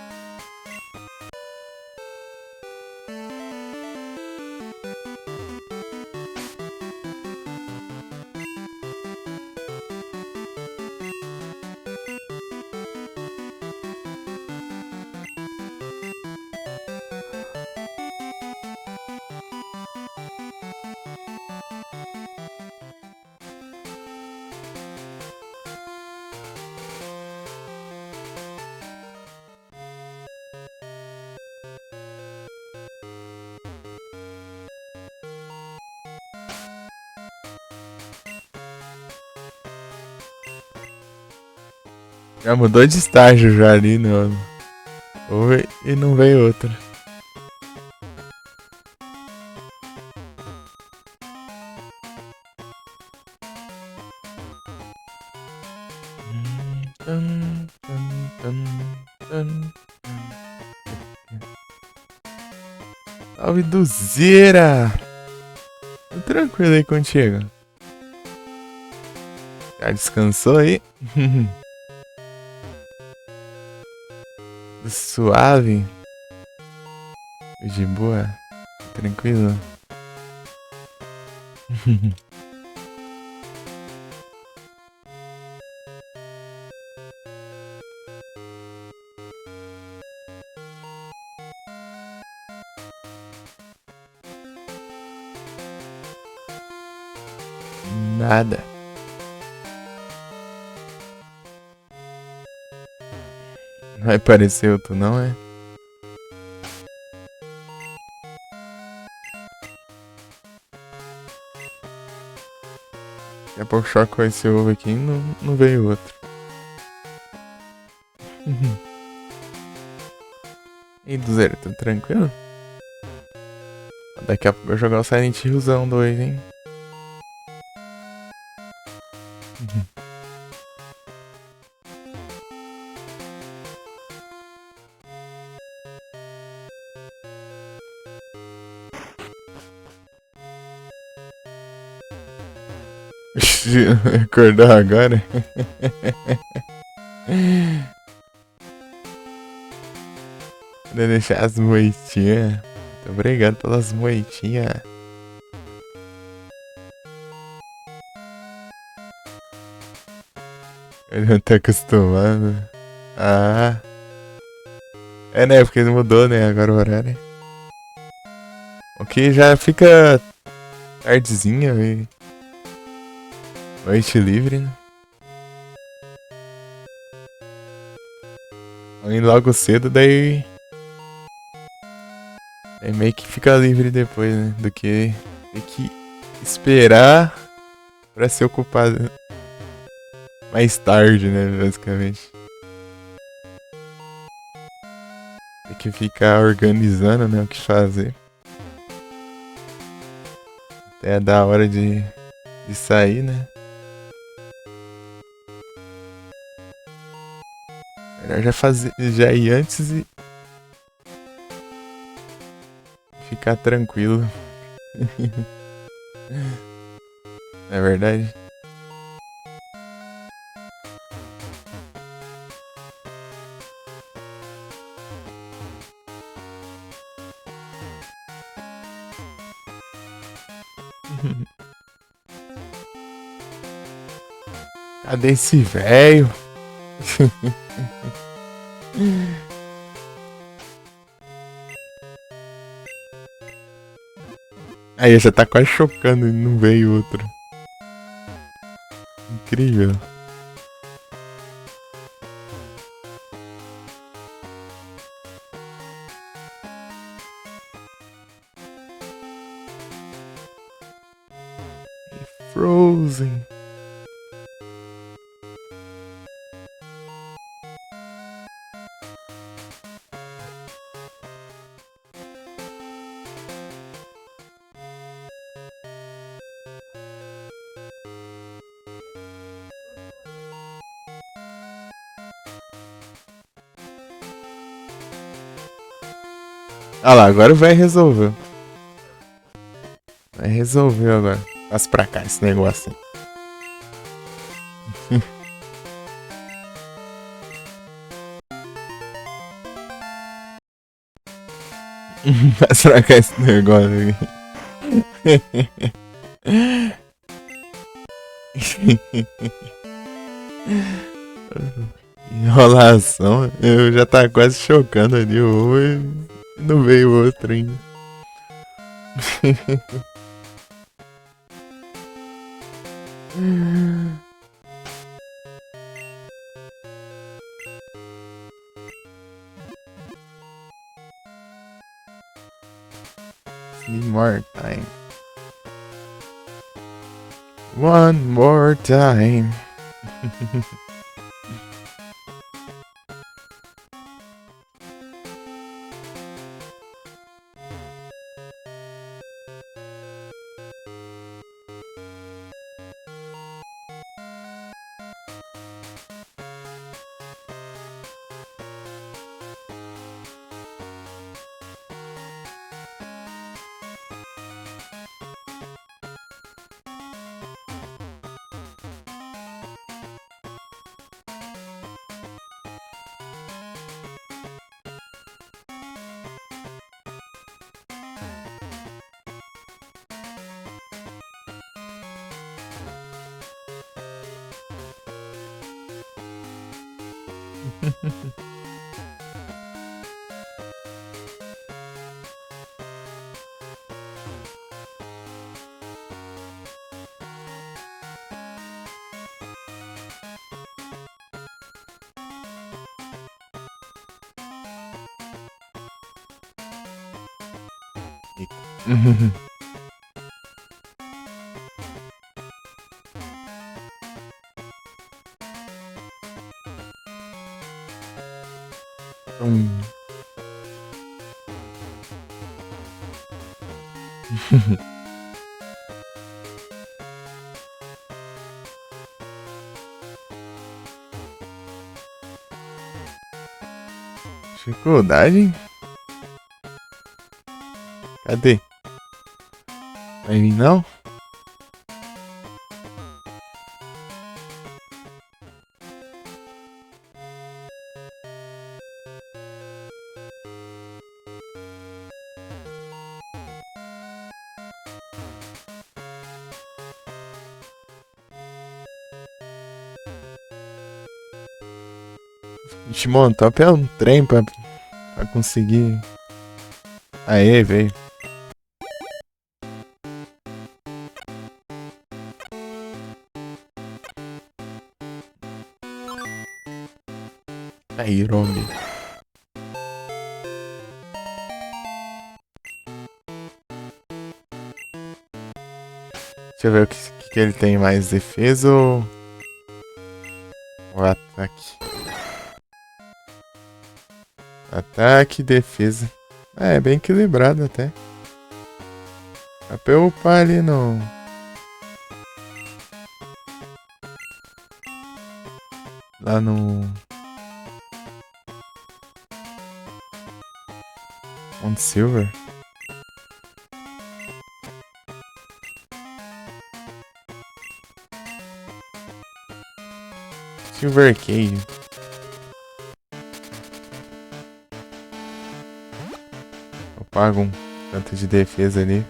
Já mudou de estágio já ali, não. Oi, e não veio outra. Salve Duzeira! Tô tranquilo aí contigo. Já descansou aí? Suave? De boa? Tranquilo? Nada. Não vai parecer outro não, é? Daqui a pouco choca esse ovo aqui e não veio outro. E do zero, tá tranquilo? Daqui a pouco eu vou jogar o Silent Hillzão 2, hein? Acordou agora? Vou deixar as moitinhas. Muito obrigado pelas moitinhas. Ele não tá acostumado. Ah. É, né? Porque mudou, né? Agora o horário. Ok, já fica tardezinha e noite livre, né? Indo logo cedo, daí meio que fica livre depois, né? Do que ter que esperar pra ser ocupado mais tarde, né? Basicamente. Tem que ficar organizando, né? O que fazer. Até dar a hora de sair, né? Melhor já ir antes e ficar tranquilo. Não é verdade? Cadê esse velho? Aí já tá quase chocando e não veio outro. Incrível. Frozen. Ah lá, agora vai resolver. Vai resolver agora. Passa pra cá esse negócio. Passa pra cá esse negócio aqui. Enrolação. Eu já tá quase chocando ali o ovo e não veio outro ainda. Need more time. One more time. Hum. Dificuldade? Cadê? Vai vir não? A gente montou até um trem pra conseguir. Aê, veio. Aí, Rombi. Deixa eu ver o que ele tem mais, defesa ou ataque? Ataque, defesa. É bem equilibrado até. Dá pra eu upar ali no... Lá no... Mount Silver. Silver Cave. Eu pago um tanto de defesa ali.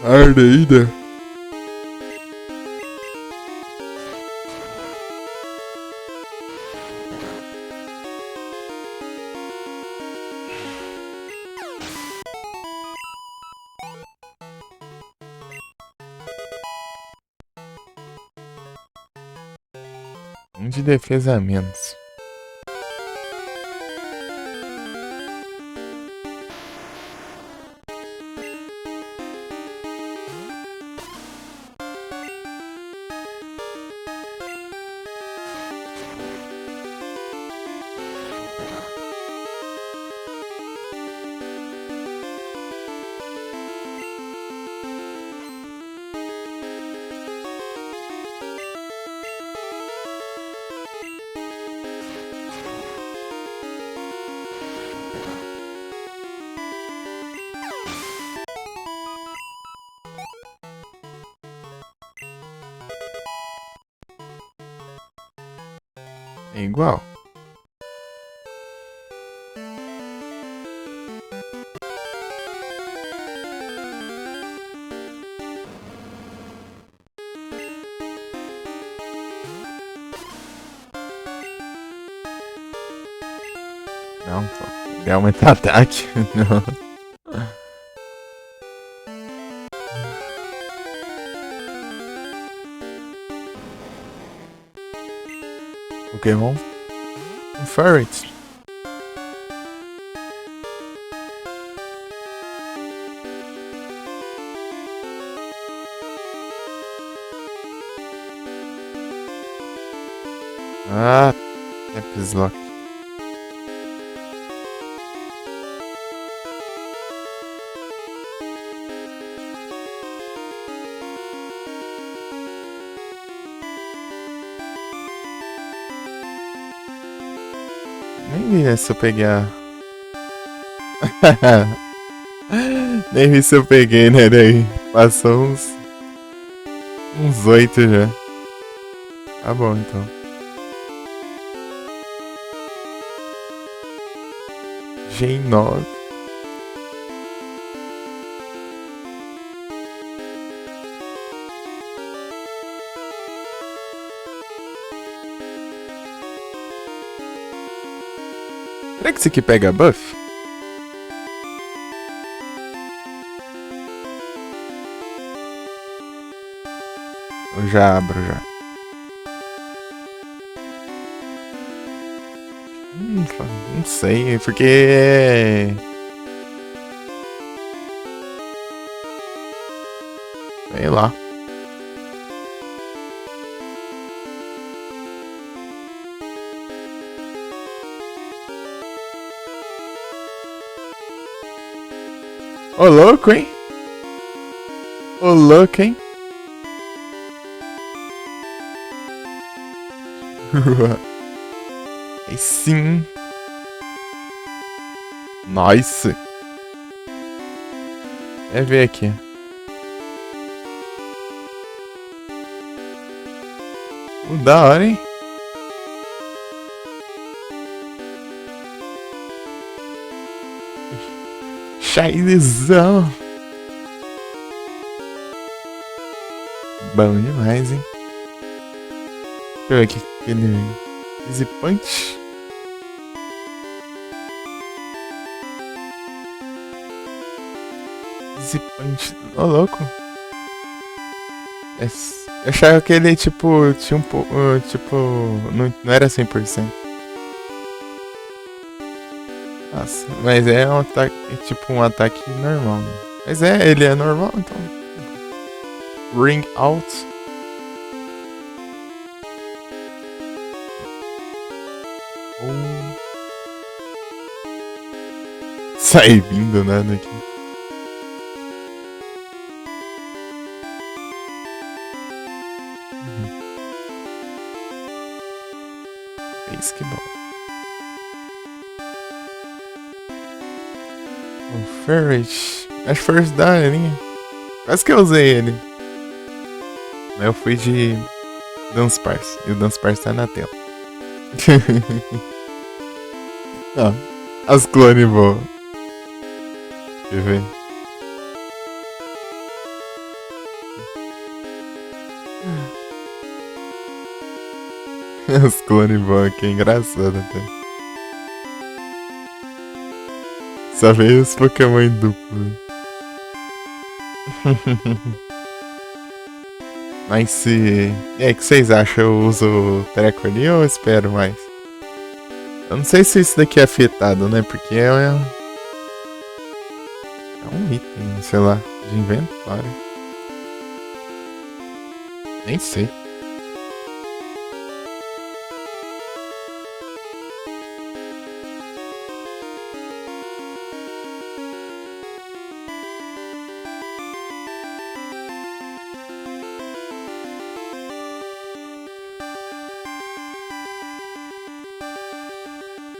Arda ainda. Um de defesa a menos. É igual. Não, pô. Ele aumenta ataque. Não. Pokémon. Um Furret. Ah, Capslock. Nem vi se eu peguei a... Nem vi se eu peguei, né, daí. Passou uns 8 já. Tá bom, então. G9. Será que isso aqui pega buff? Eu já abro já. Não sei, porque... Sei lá. Ô louco, hein? Ô louco, hein? Aí sim. Nice. É ver aqui. Da hora, hein? Chaizão. Bom demais, hein? Deixa eu ver aqui. Aquele... Easy Punch. Easy Punch. Ô, louco. Eu achava que ele, tipo, tinha um pouco... Tipo... Não era 100%. Nossa, mas é um ataque... Tipo, um ataque normal. Mas ele é normal, então... Ring Out. Sai vindo nada aqui. Baseball. O Ferret. Acho que Ferret da linha. Quase que eu usei ele. Mas eu fui de Dunsparce. E o Dunsparce tá na tela. Ó, as clones voam. Quer ver? As clones voam aqui, é engraçado até. Só veio os Pokémon duplos. Mas se... E aí, o que vocês acham? Eu uso o treco ali ou eu espero mais? Eu não sei se isso daqui é afetado, né? Porque é um item, sei lá, de inventário. Nem sei.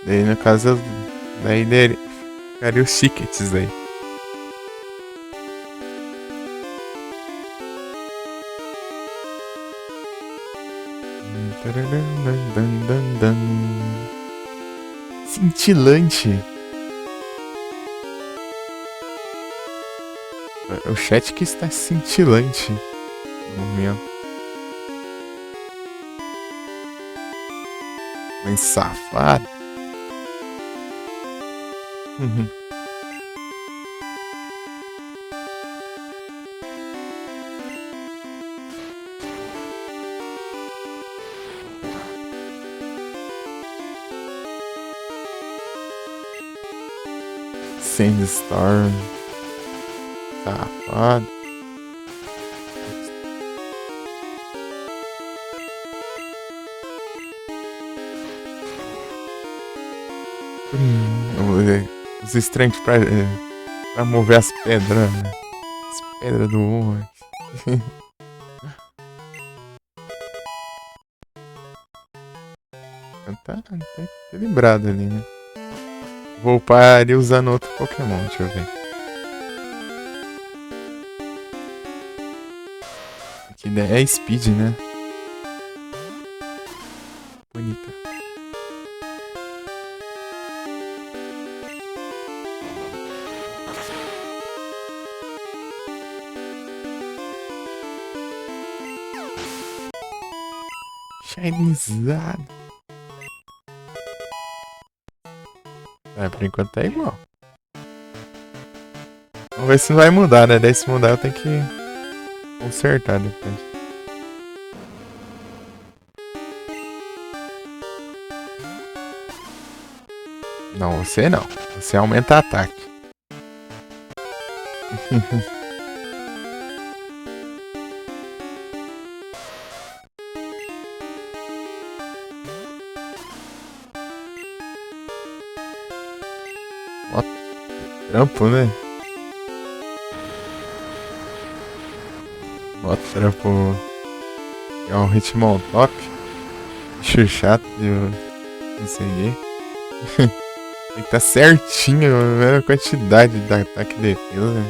Daí no caso, daí ficaria os tickets aí. Cintilante. O chat que está cintilante no momento. Mas safado. Sandstorm. Safado. Vamos ver. Os estranhos pra mover as pedras. As pedras do homem. Tá? Tá equilibrado ali, né? Vou upar ali usando outro Pokémon, deixa eu ver. Aqui é Speed, né? Bonita. Shinizado. Por enquanto tá igual. Vamos ver se não vai mudar, né? Daí se mudar eu tenho que consertar depois. Não, você não. Você aumenta ataque. Ó, trampo, né? Ó, trampo. É um ritmo top. Bicho chato de conseguir. Tem que tá certinho a mesma quantidade de ataque e defesa.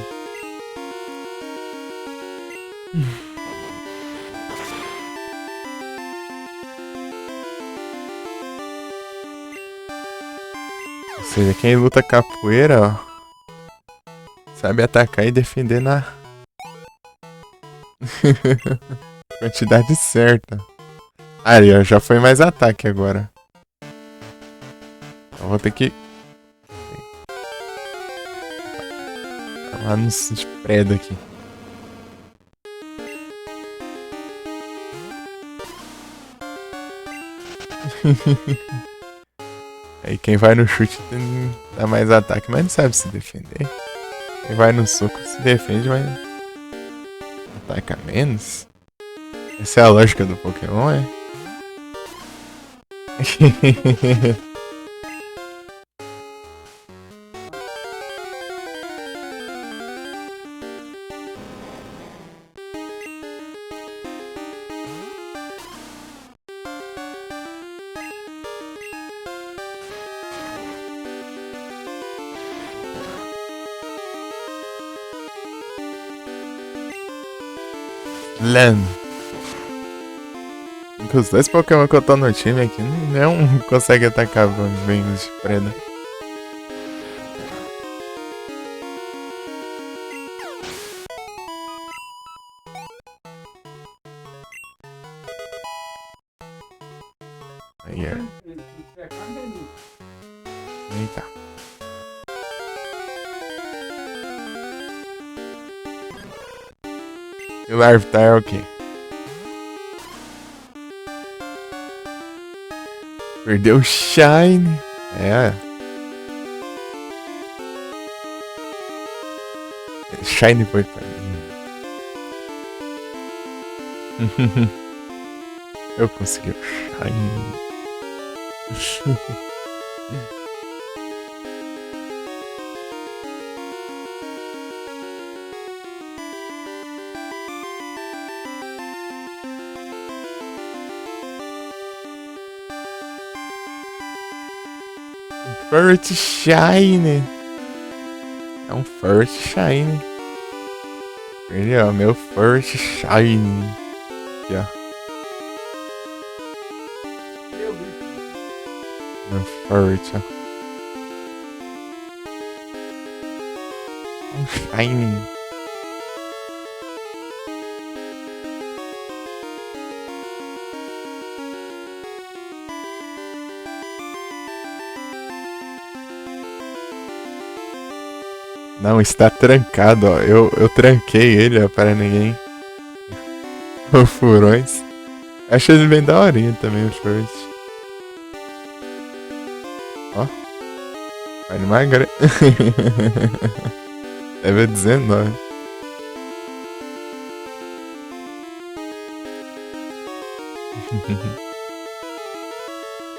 Ou seja, quem luta capoeira, ó, sabe atacar e defender na quantidade certa. Aí, ó, já foi mais ataque agora. Então vou ter que lá no spread aqui. Aí quem vai no chute dá mais ataque, mas não sabe se defender. Quem vai no soco se defende, mas ataca menos. Essa é a lógica do Pokémon, é? Lan. Os dois Pokémon que eu tô no time aqui, não consegue atacar bem os de preda. Aí é. Eita. E o Larvitar é o quê? Perdeu o Shine. É. Shine foi pra mim. Eu consegui o Shine. First Shine. É um First Shine. Ele é o meu First Shine. Aqui, ó. Meu First, ó. Um Shine. Não, está trancado, ó. Eu tranquei ele, ó, para ninguém. O Furões. Acho ele bem daorinha também, o First. Ó. Vai no magre. Level 19.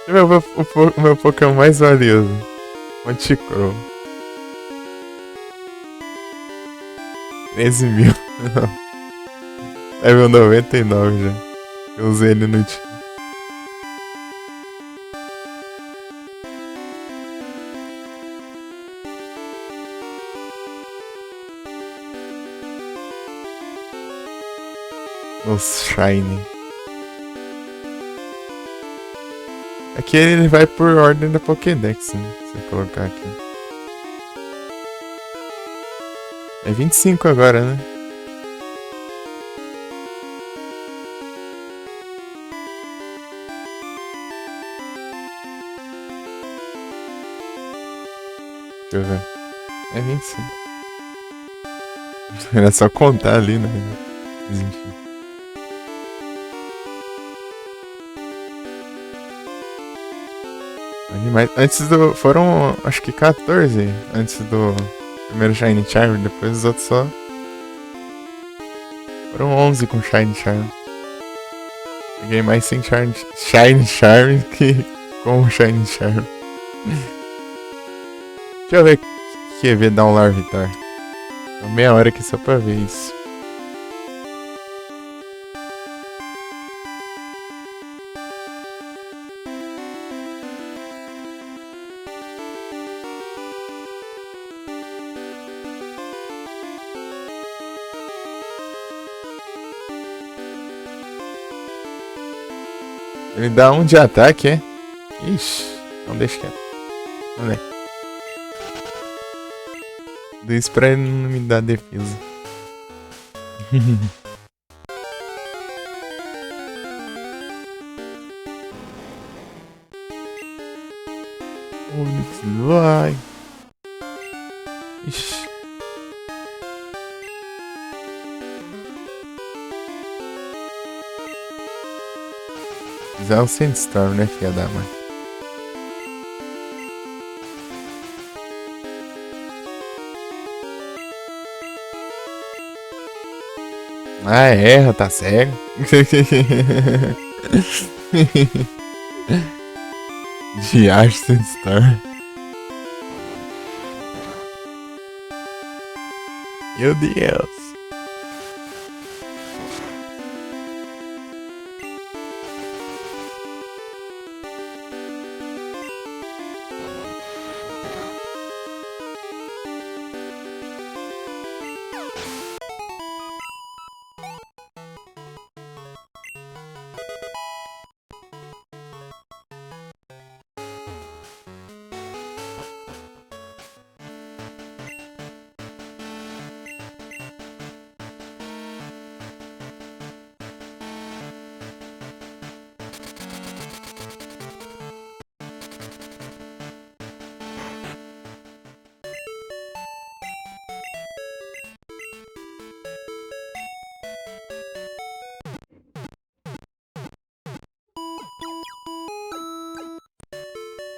O meu Pokémon mais valioso. Manticrow. 13 mil. Level 99 já. Eu usei ele no time. Os Shine. Aqui ele vai por ordem da Pokédex, né? Se eu colocar aqui. É 25 agora, né? Deixa eu ver. É 25. Era só contar ali, né? Mas enfim. Animais. Antes do. Foram acho que 14 antes do primeiro Shine Charm, depois os outros só. Foram 11 com Shine Charm. Peguei mais sem Shine Charm que com Shine Charm. Deixa eu ver o que é ver dar um Larvitar. Tô meia hora aqui só pra ver isso. Ele dá 1 de ataque, é? Ixi, não deixa quieto. Vamos ver. Deu isso pra ele não me dar defesa. Onix vai. Ixi. Já é o Sandstorm, né, filha da mãe? Ah, erra, tá cego. Diacho Sandstorm. Meu Deus.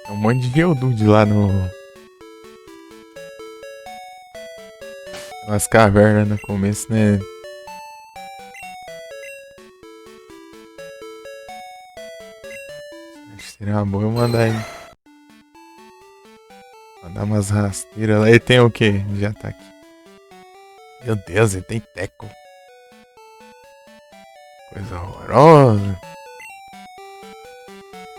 Um monte de Geodude lá no... Nas cavernas no começo, né? Acho que seria uma boa eu mandar ele. Mandar umas rasteiras lá. Ele tem o que de ataque? Meu Deus, ele tem teco. Coisa horrorosa.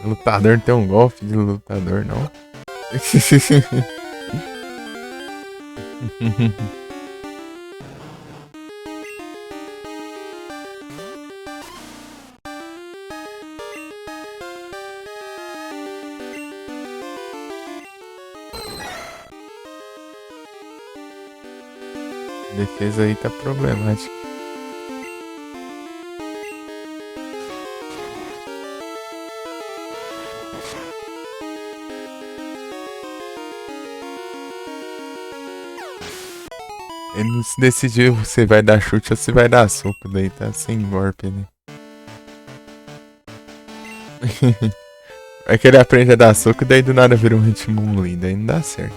Lutador não tem um golfe de lutador, não. A defesa aí tá problemática. Ele não se decidiu se você vai dar chute ou se vai dar soco, daí tá sem golpe, né? É que ele aprende a dar soco, daí do nada vira um Hitmonlee, daí não dá certo.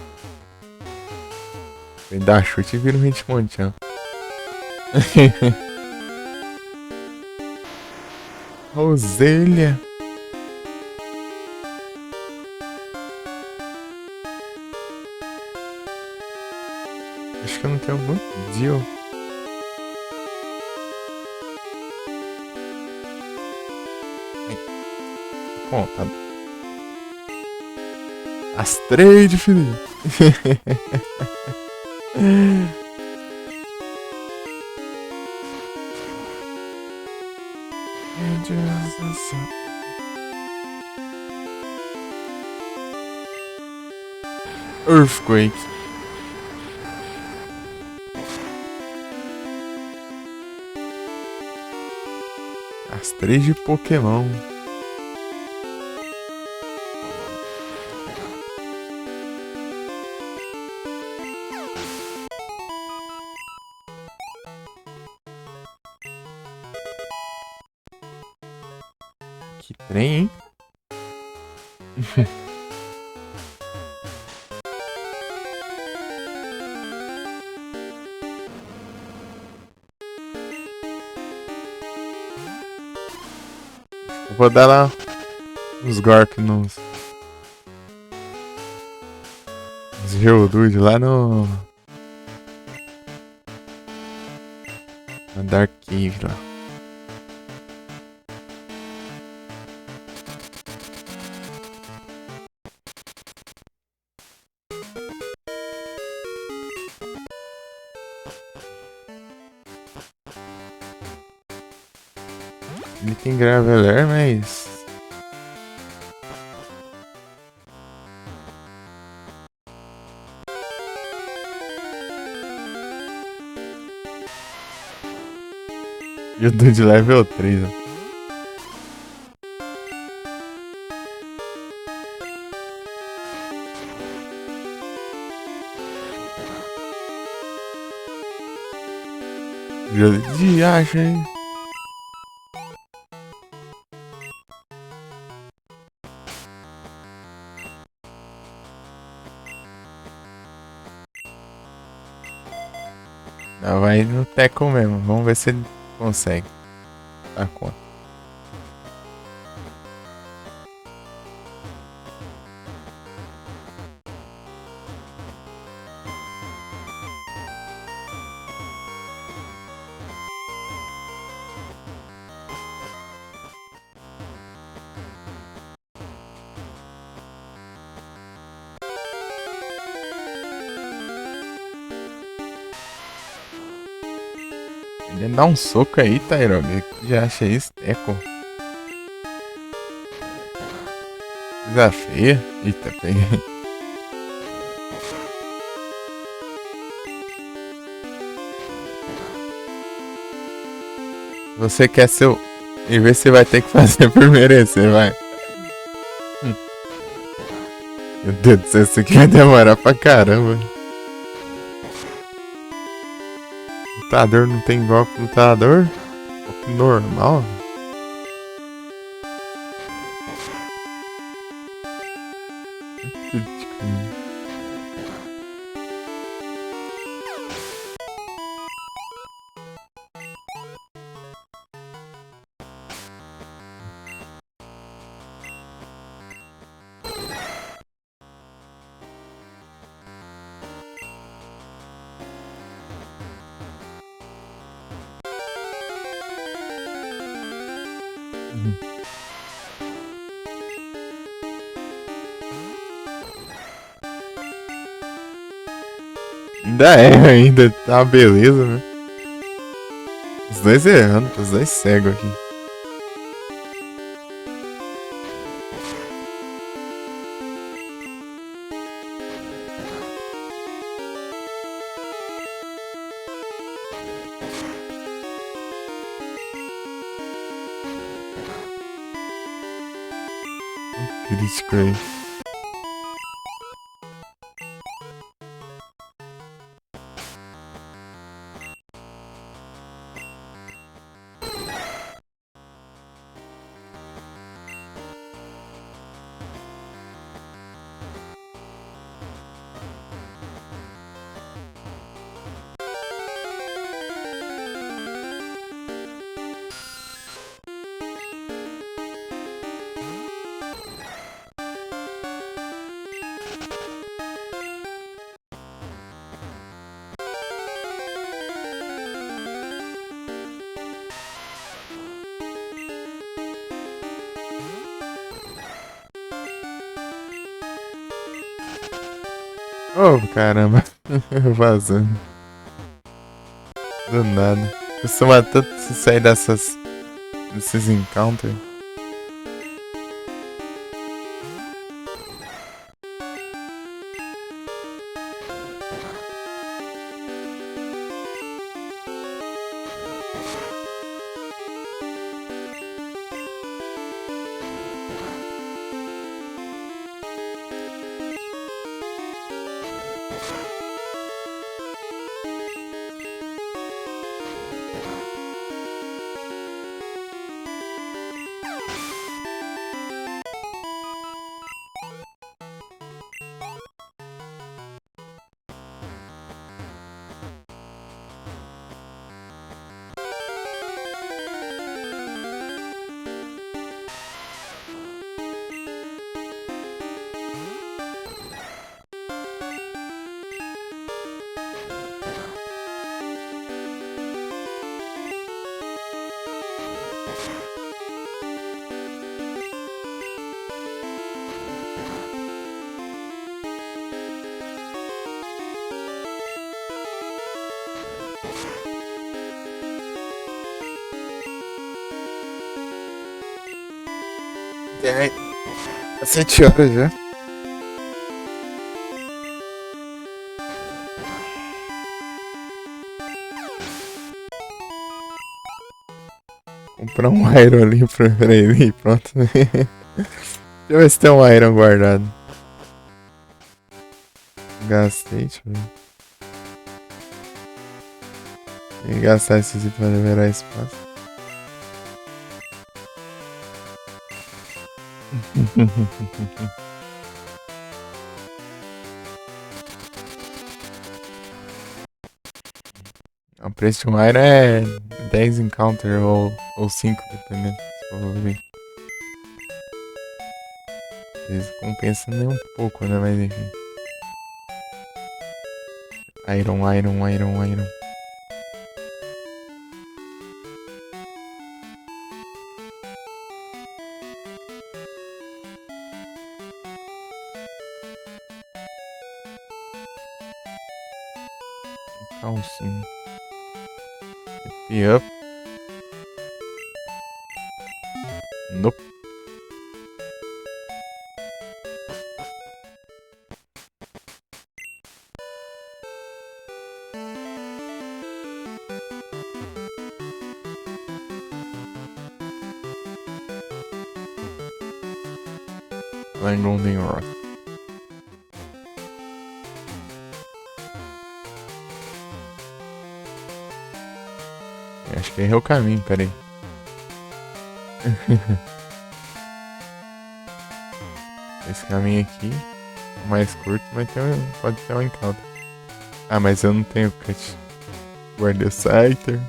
Ele dá chute e vira um Hitmonchan. Roselha. Acho que eu não tenho algum deal. Bom, tá. Astrade, Felipe. Earthquake. As 3 de Pokémon. Que trem, hein? Eu vou dar lá uns golpes nos Geodude lá no Dark Cave lá. Ele tem Graveler, mas... Eu dou de level 3, ó. De acha, hein? Não, vai no teco mesmo. Vamos ver se ele consegue dar conta. Ele dá um soco aí, Tairoga. Já acha isso? Teco. Coisa feia. Eita, peguei. Você quer seu... E ver se vai ter que fazer por merecer, vai. Meu Deus do céu, isso aqui vai demorar pra caramba. Lutador não tem golpe lutador? Golpe normal? Ainda é, ainda tá uma beleza, né? Os dois errando, os dois cegos aqui. Crítico aí. Oh, caramba. Vazando. Do nada. Costuma tanto sair Desses encounter. Tem 7 horas já. Comprar um iron ali pra ele e pronto. Deixa eu ver se tem um iron guardado. Gastei, deixa eu ver. Tem que gastar esse item pra liberar espaço. O preço de um iron é 10 encounter ou 5, dependendo. Se for ver. Às vezes compensa nem um pouco, né? Mas enfim. Iron. Calcinha. Yup. Nope. Lá em Golden Rock. Acho que errei o caminho, peraí. Esse caminho aqui, o mais curto, mas pode ter um encounter. Ah, mas eu não tenho cut. Guardei o Scyther.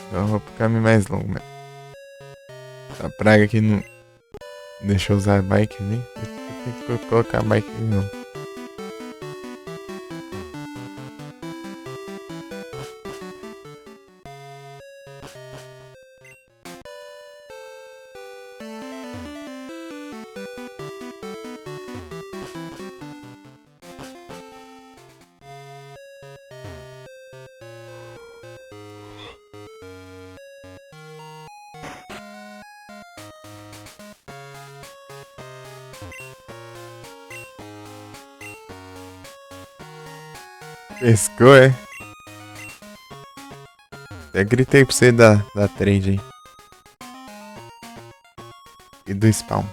Então eu vou pro caminho mais longo, mano. A praga aqui não deixa eu usar a bike ali. Eu tenho que colocar a bike ali não. Pescou, é? Até gritei pra você da trade aí. E do spawn.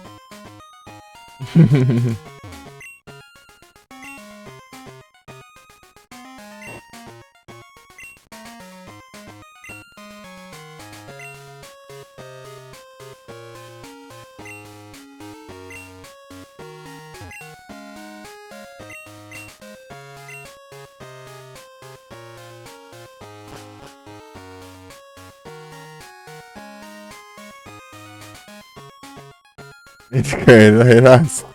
Relaxa.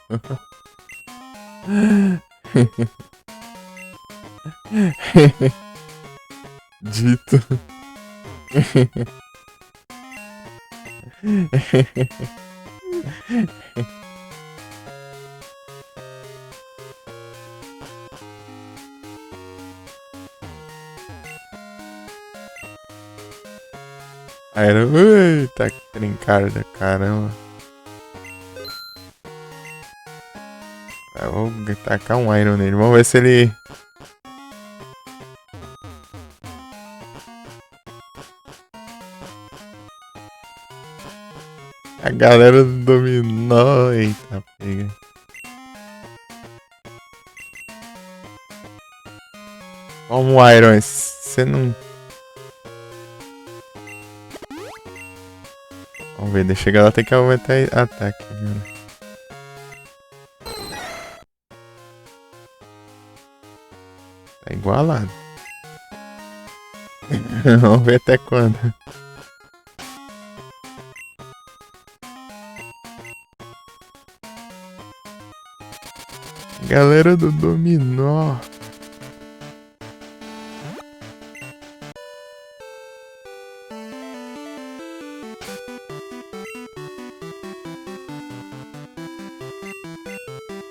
Dito. Iron. Eita, trincarda, caramba. Eu vou tacar um Iron nele. Vamos ver se ele. A galera do dominó. Eita, pega. Vamos, Iron. Você não. Vamos ver, deixa eu chegar lá, tem que aumentar ataque. Viu? Tá igualado. Vamos ver até quando. Galera do dominó.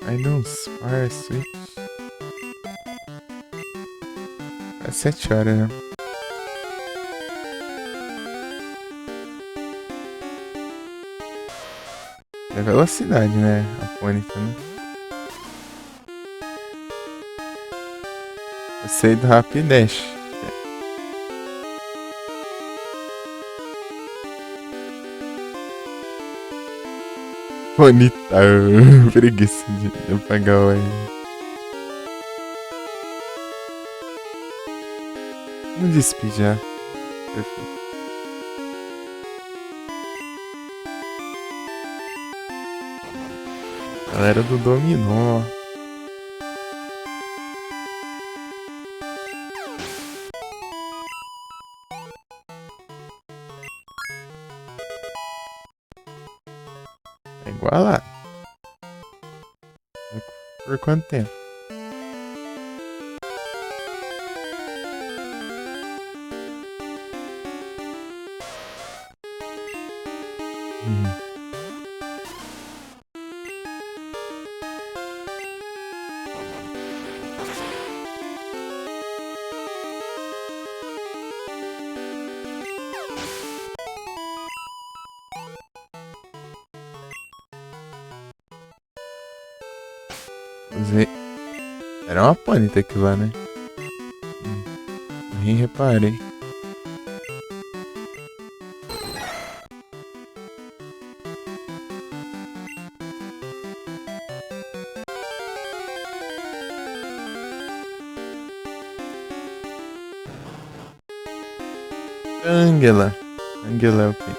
I don't spare switch. É 7 horas, né? É velocidade, né? A Pônica, né? Eu sei do Rapidash. Bonita. Preguiça de apagar o aí. Vamos despedir já. Perfeito. Galera do dominó. É igualado. Por quanto tempo? Usei. Era uma Ponyta aquilo lá, né? Nem reparei. Angela. Angela é o quê?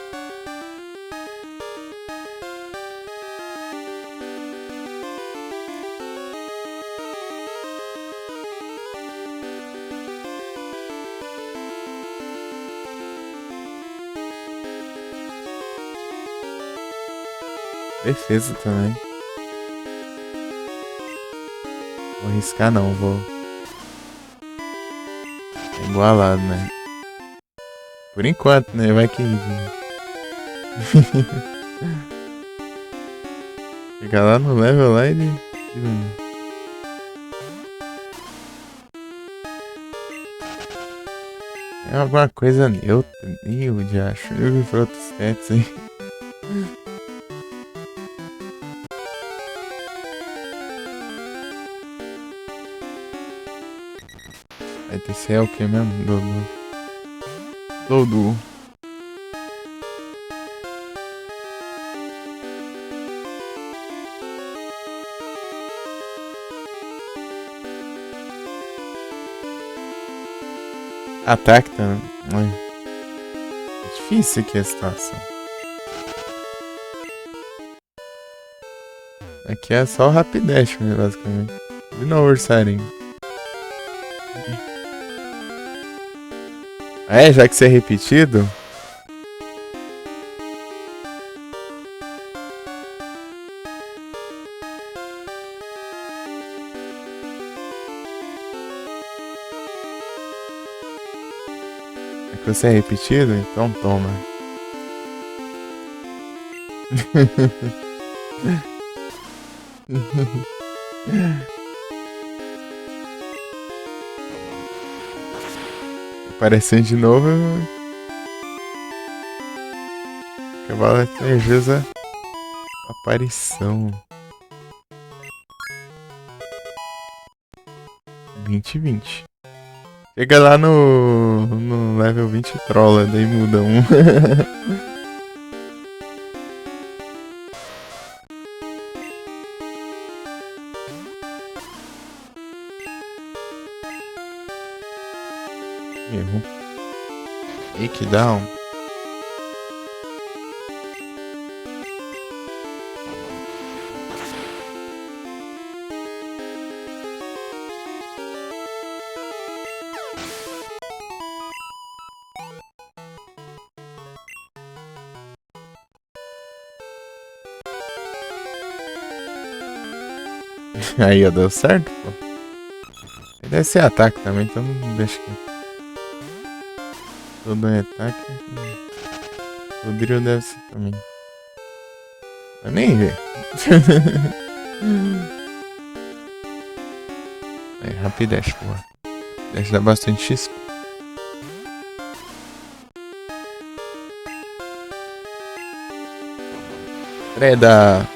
Defesa também. Vou arriscar não, vou. É igualado, né? Por enquanto, né? Vai que. Chegar lá no level lá e. É alguma coisa neutra. Ih, o diacho. Eu vi pra outros stats aí. Vai ter que ser o que mesmo? Dodu. Ataque também. É difícil aqui a situação. Aqui é só o Rapidash, basicamente. De novo, Ursarinho. É, já que você é repetido. É que você é repetido? Então toma. Aparecendo de novo. Cavalo corajosa aparição. 20 20. Chega lá no level 20 trola, daí muda um. Erro. Takedown. Aí, ó, deu certo, pô. Deve ser ataque também, então não deixa que. Todo é ataque. O drill deve ser também. Eu nem vi. É, rapidez, porra. Rapidez dá bastante XP. Preda.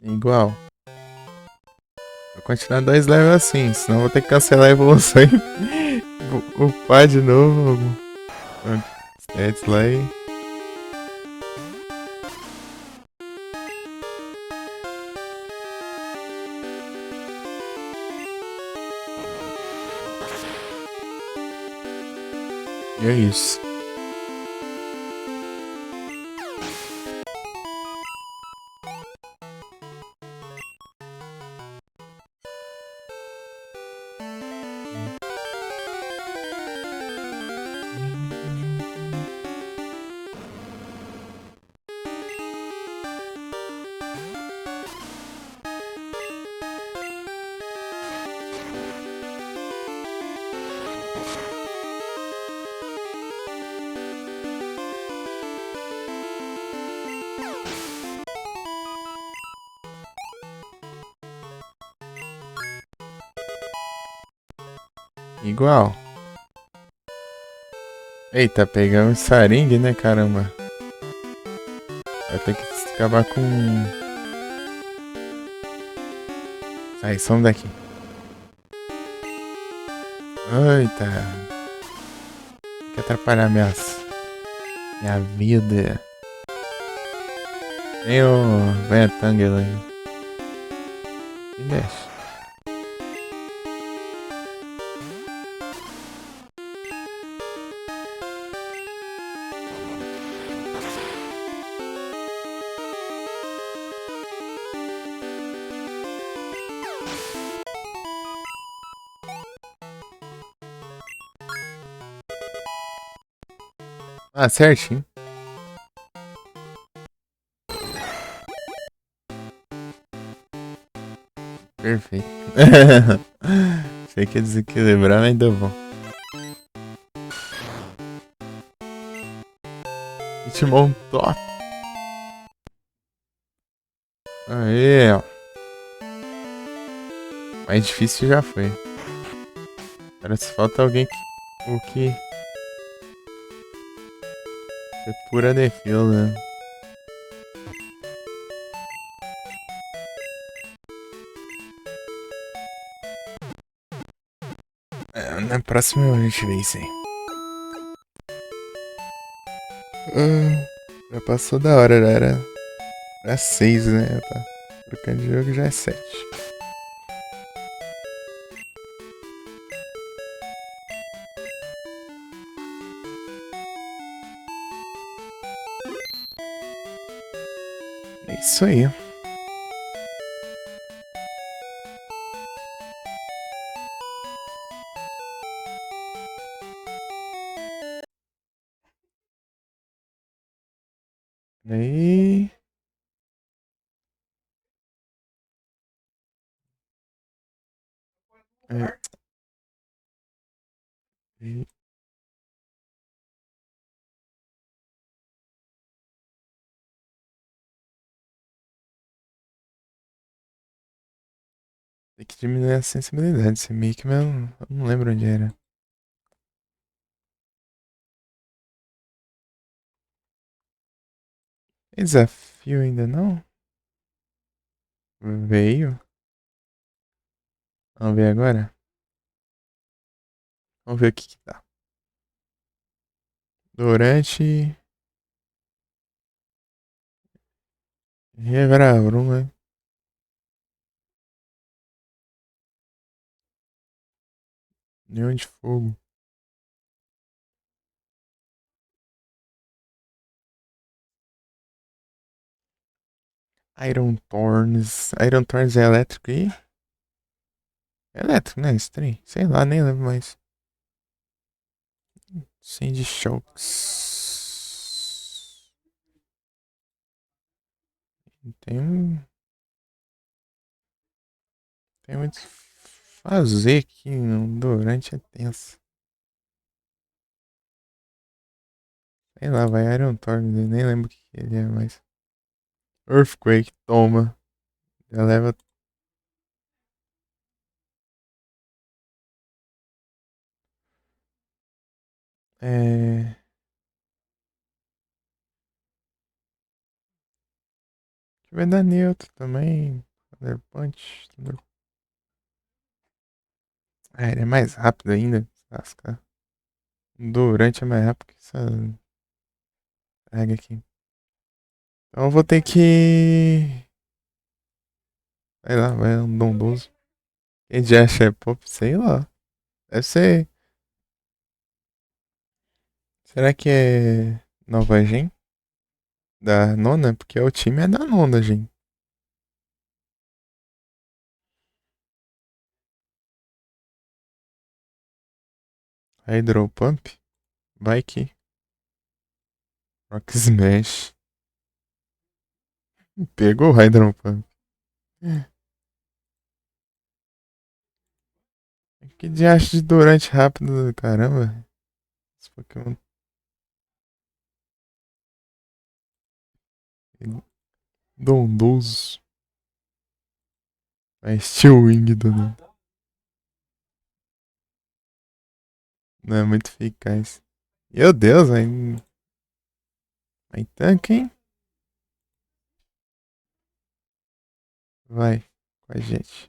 Igual. Vou continuar 2 levels assim, senão vou ter que cancelar a evolução e upar de novo. Stats lá e. E é isso. Igual. Eita, pegamos Saring, né, caramba? Vai ter que acabar com. Sai, some daqui. Eita. Quer atrapalhar minha vida. Tem o Ventangelo aí. E mexe. Ah, certinho. Perfeito. Sei que ia desequilibrar, mas deu bom. Hitmon top. Aê, ó. Mais difícil já foi. Agora se falta alguém que é pura defesa, né? Na próxima a gente vê isso aí. Já passou da hora, já era 6, né? Tá trocando de jogo já é 7. É isso aí. Aí. É. Tem que diminuir a sensibilidade desse mic, mas eu não lembro onde era. Tem desafio ainda não? Veio. Vamos ver agora? Vamos ver o que que tá. Durante. E agora, Bruno, Neon de fogo. Iron Thorns. Iron Thorns é elétrico e. É elétrico, né? Esse trem. Sei lá, nem lembro mais. Sandy Shocks. Tem um. Tem muito o que fazer aqui. Durante é tenso. Sei lá, vai Iron Thorns. Eu nem lembro o que que ele é mais. Earthquake, toma. Já leva. É. Que vai dar neutro também. Thunder Punch. Ah, ele é mais rápido ainda. Lasca. Durante é mais rápido que essa praga aqui. Então eu vou ter que. Sei lá, vai um dondoso. Quem já acha é pop? Sei lá. Deve ser. Será que é Nova Gen? Da nona? Porque o time é da nona, Gen. Hydro Pump? Vai que. Rock Smash. Pegou o Hydro Pump. Que diacho de Durante rápido, caramba. Esse Pokémon. Dondoso. É Steel Wing do nada. Não é muito eficaz. Meu Deus, vai tanque, hein? Vai com a gente.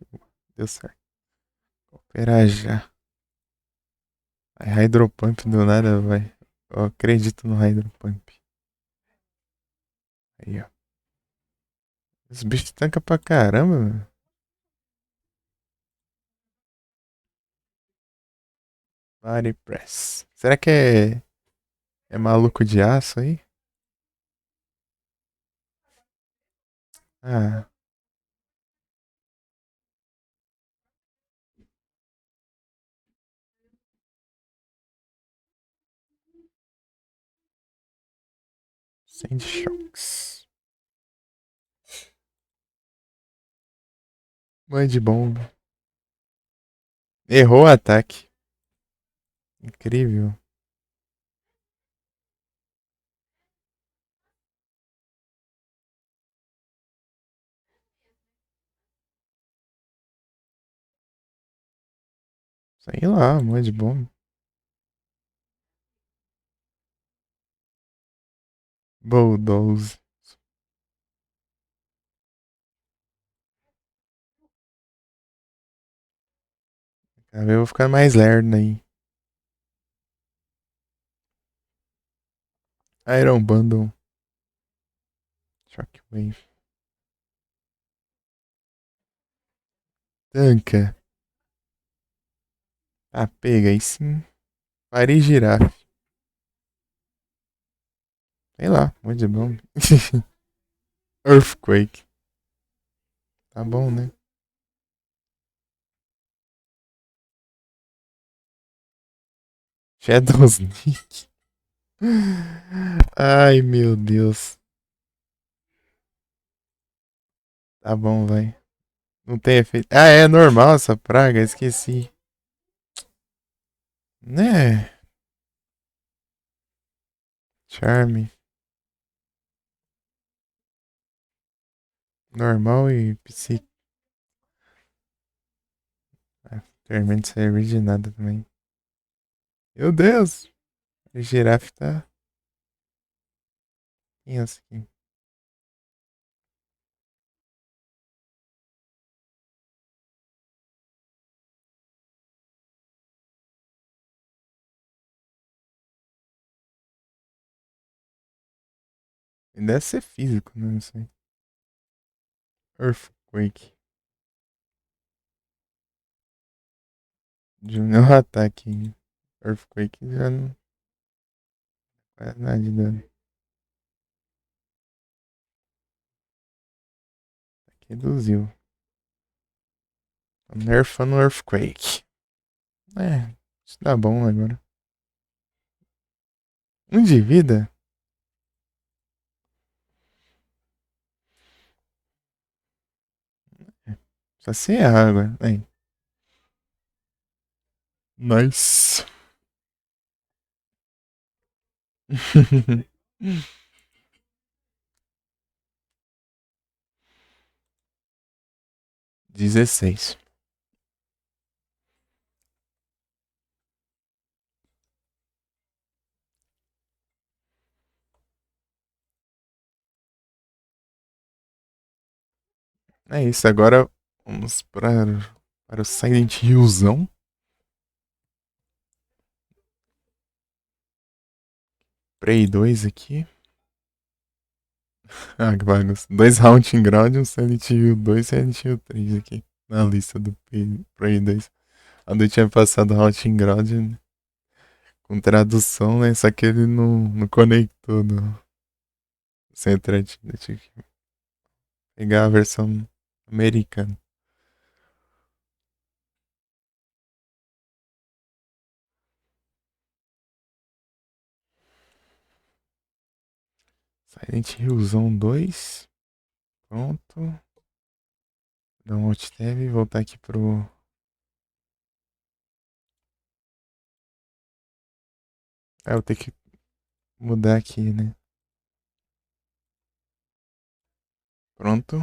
Deu certo. Operar já. Aí Hydro Pump do nada, vai. Eu acredito no Hydro Pump. Aí, ó. Os bichos tancam pra caramba, mano. Body Press. Será que é maluco de aço aí? Ah, Sand Shocks. Mande bom. Errou o ataque. Incrível. Sei lá, mande bom. Bulldoze. Cara, eu vou ficar mais lerdo aí. Iron Bundle. Shockwave. Tanca. Ah, pega aí sim. Paris Girafa. Sei lá, mande bom. Earthquake. Tá bom, né? Shadows Nick. Ai, meu Deus. Tá bom, vai. Não tem efeito. Ah, é normal essa praga, esqueci. Né? Charme. Normal e psíquico. Experimento serve de nada também. Meu Deus! A girafa tá tensa aqui. E deve ser físico, né? Não sei. Earthquake. Junior ataque. Earthquake já não faz nada de dano. Reduziu. Tô nerfando o Earthquake. É, isso dá bom agora. Um de vida? É, só se é água. É. Nice. 16. É isso, agora vamos para o Silent Hillzão. Prey 2 aqui. Ah, que bagunça. 2 Haunting Ground e um Silent Hill 2 e Silent Hill 3 aqui. Na lista do Prey 2. A do tinha passado Haunting Ground, né, com tradução, né? Só que ele não conectou no Centrante. Deixa eu pegar a versão americana. Silent Hillzão 2. Pronto. Dar um Alt Tab e voltar aqui pro. Ah, eu tenho que mudar aqui, né? Pronto.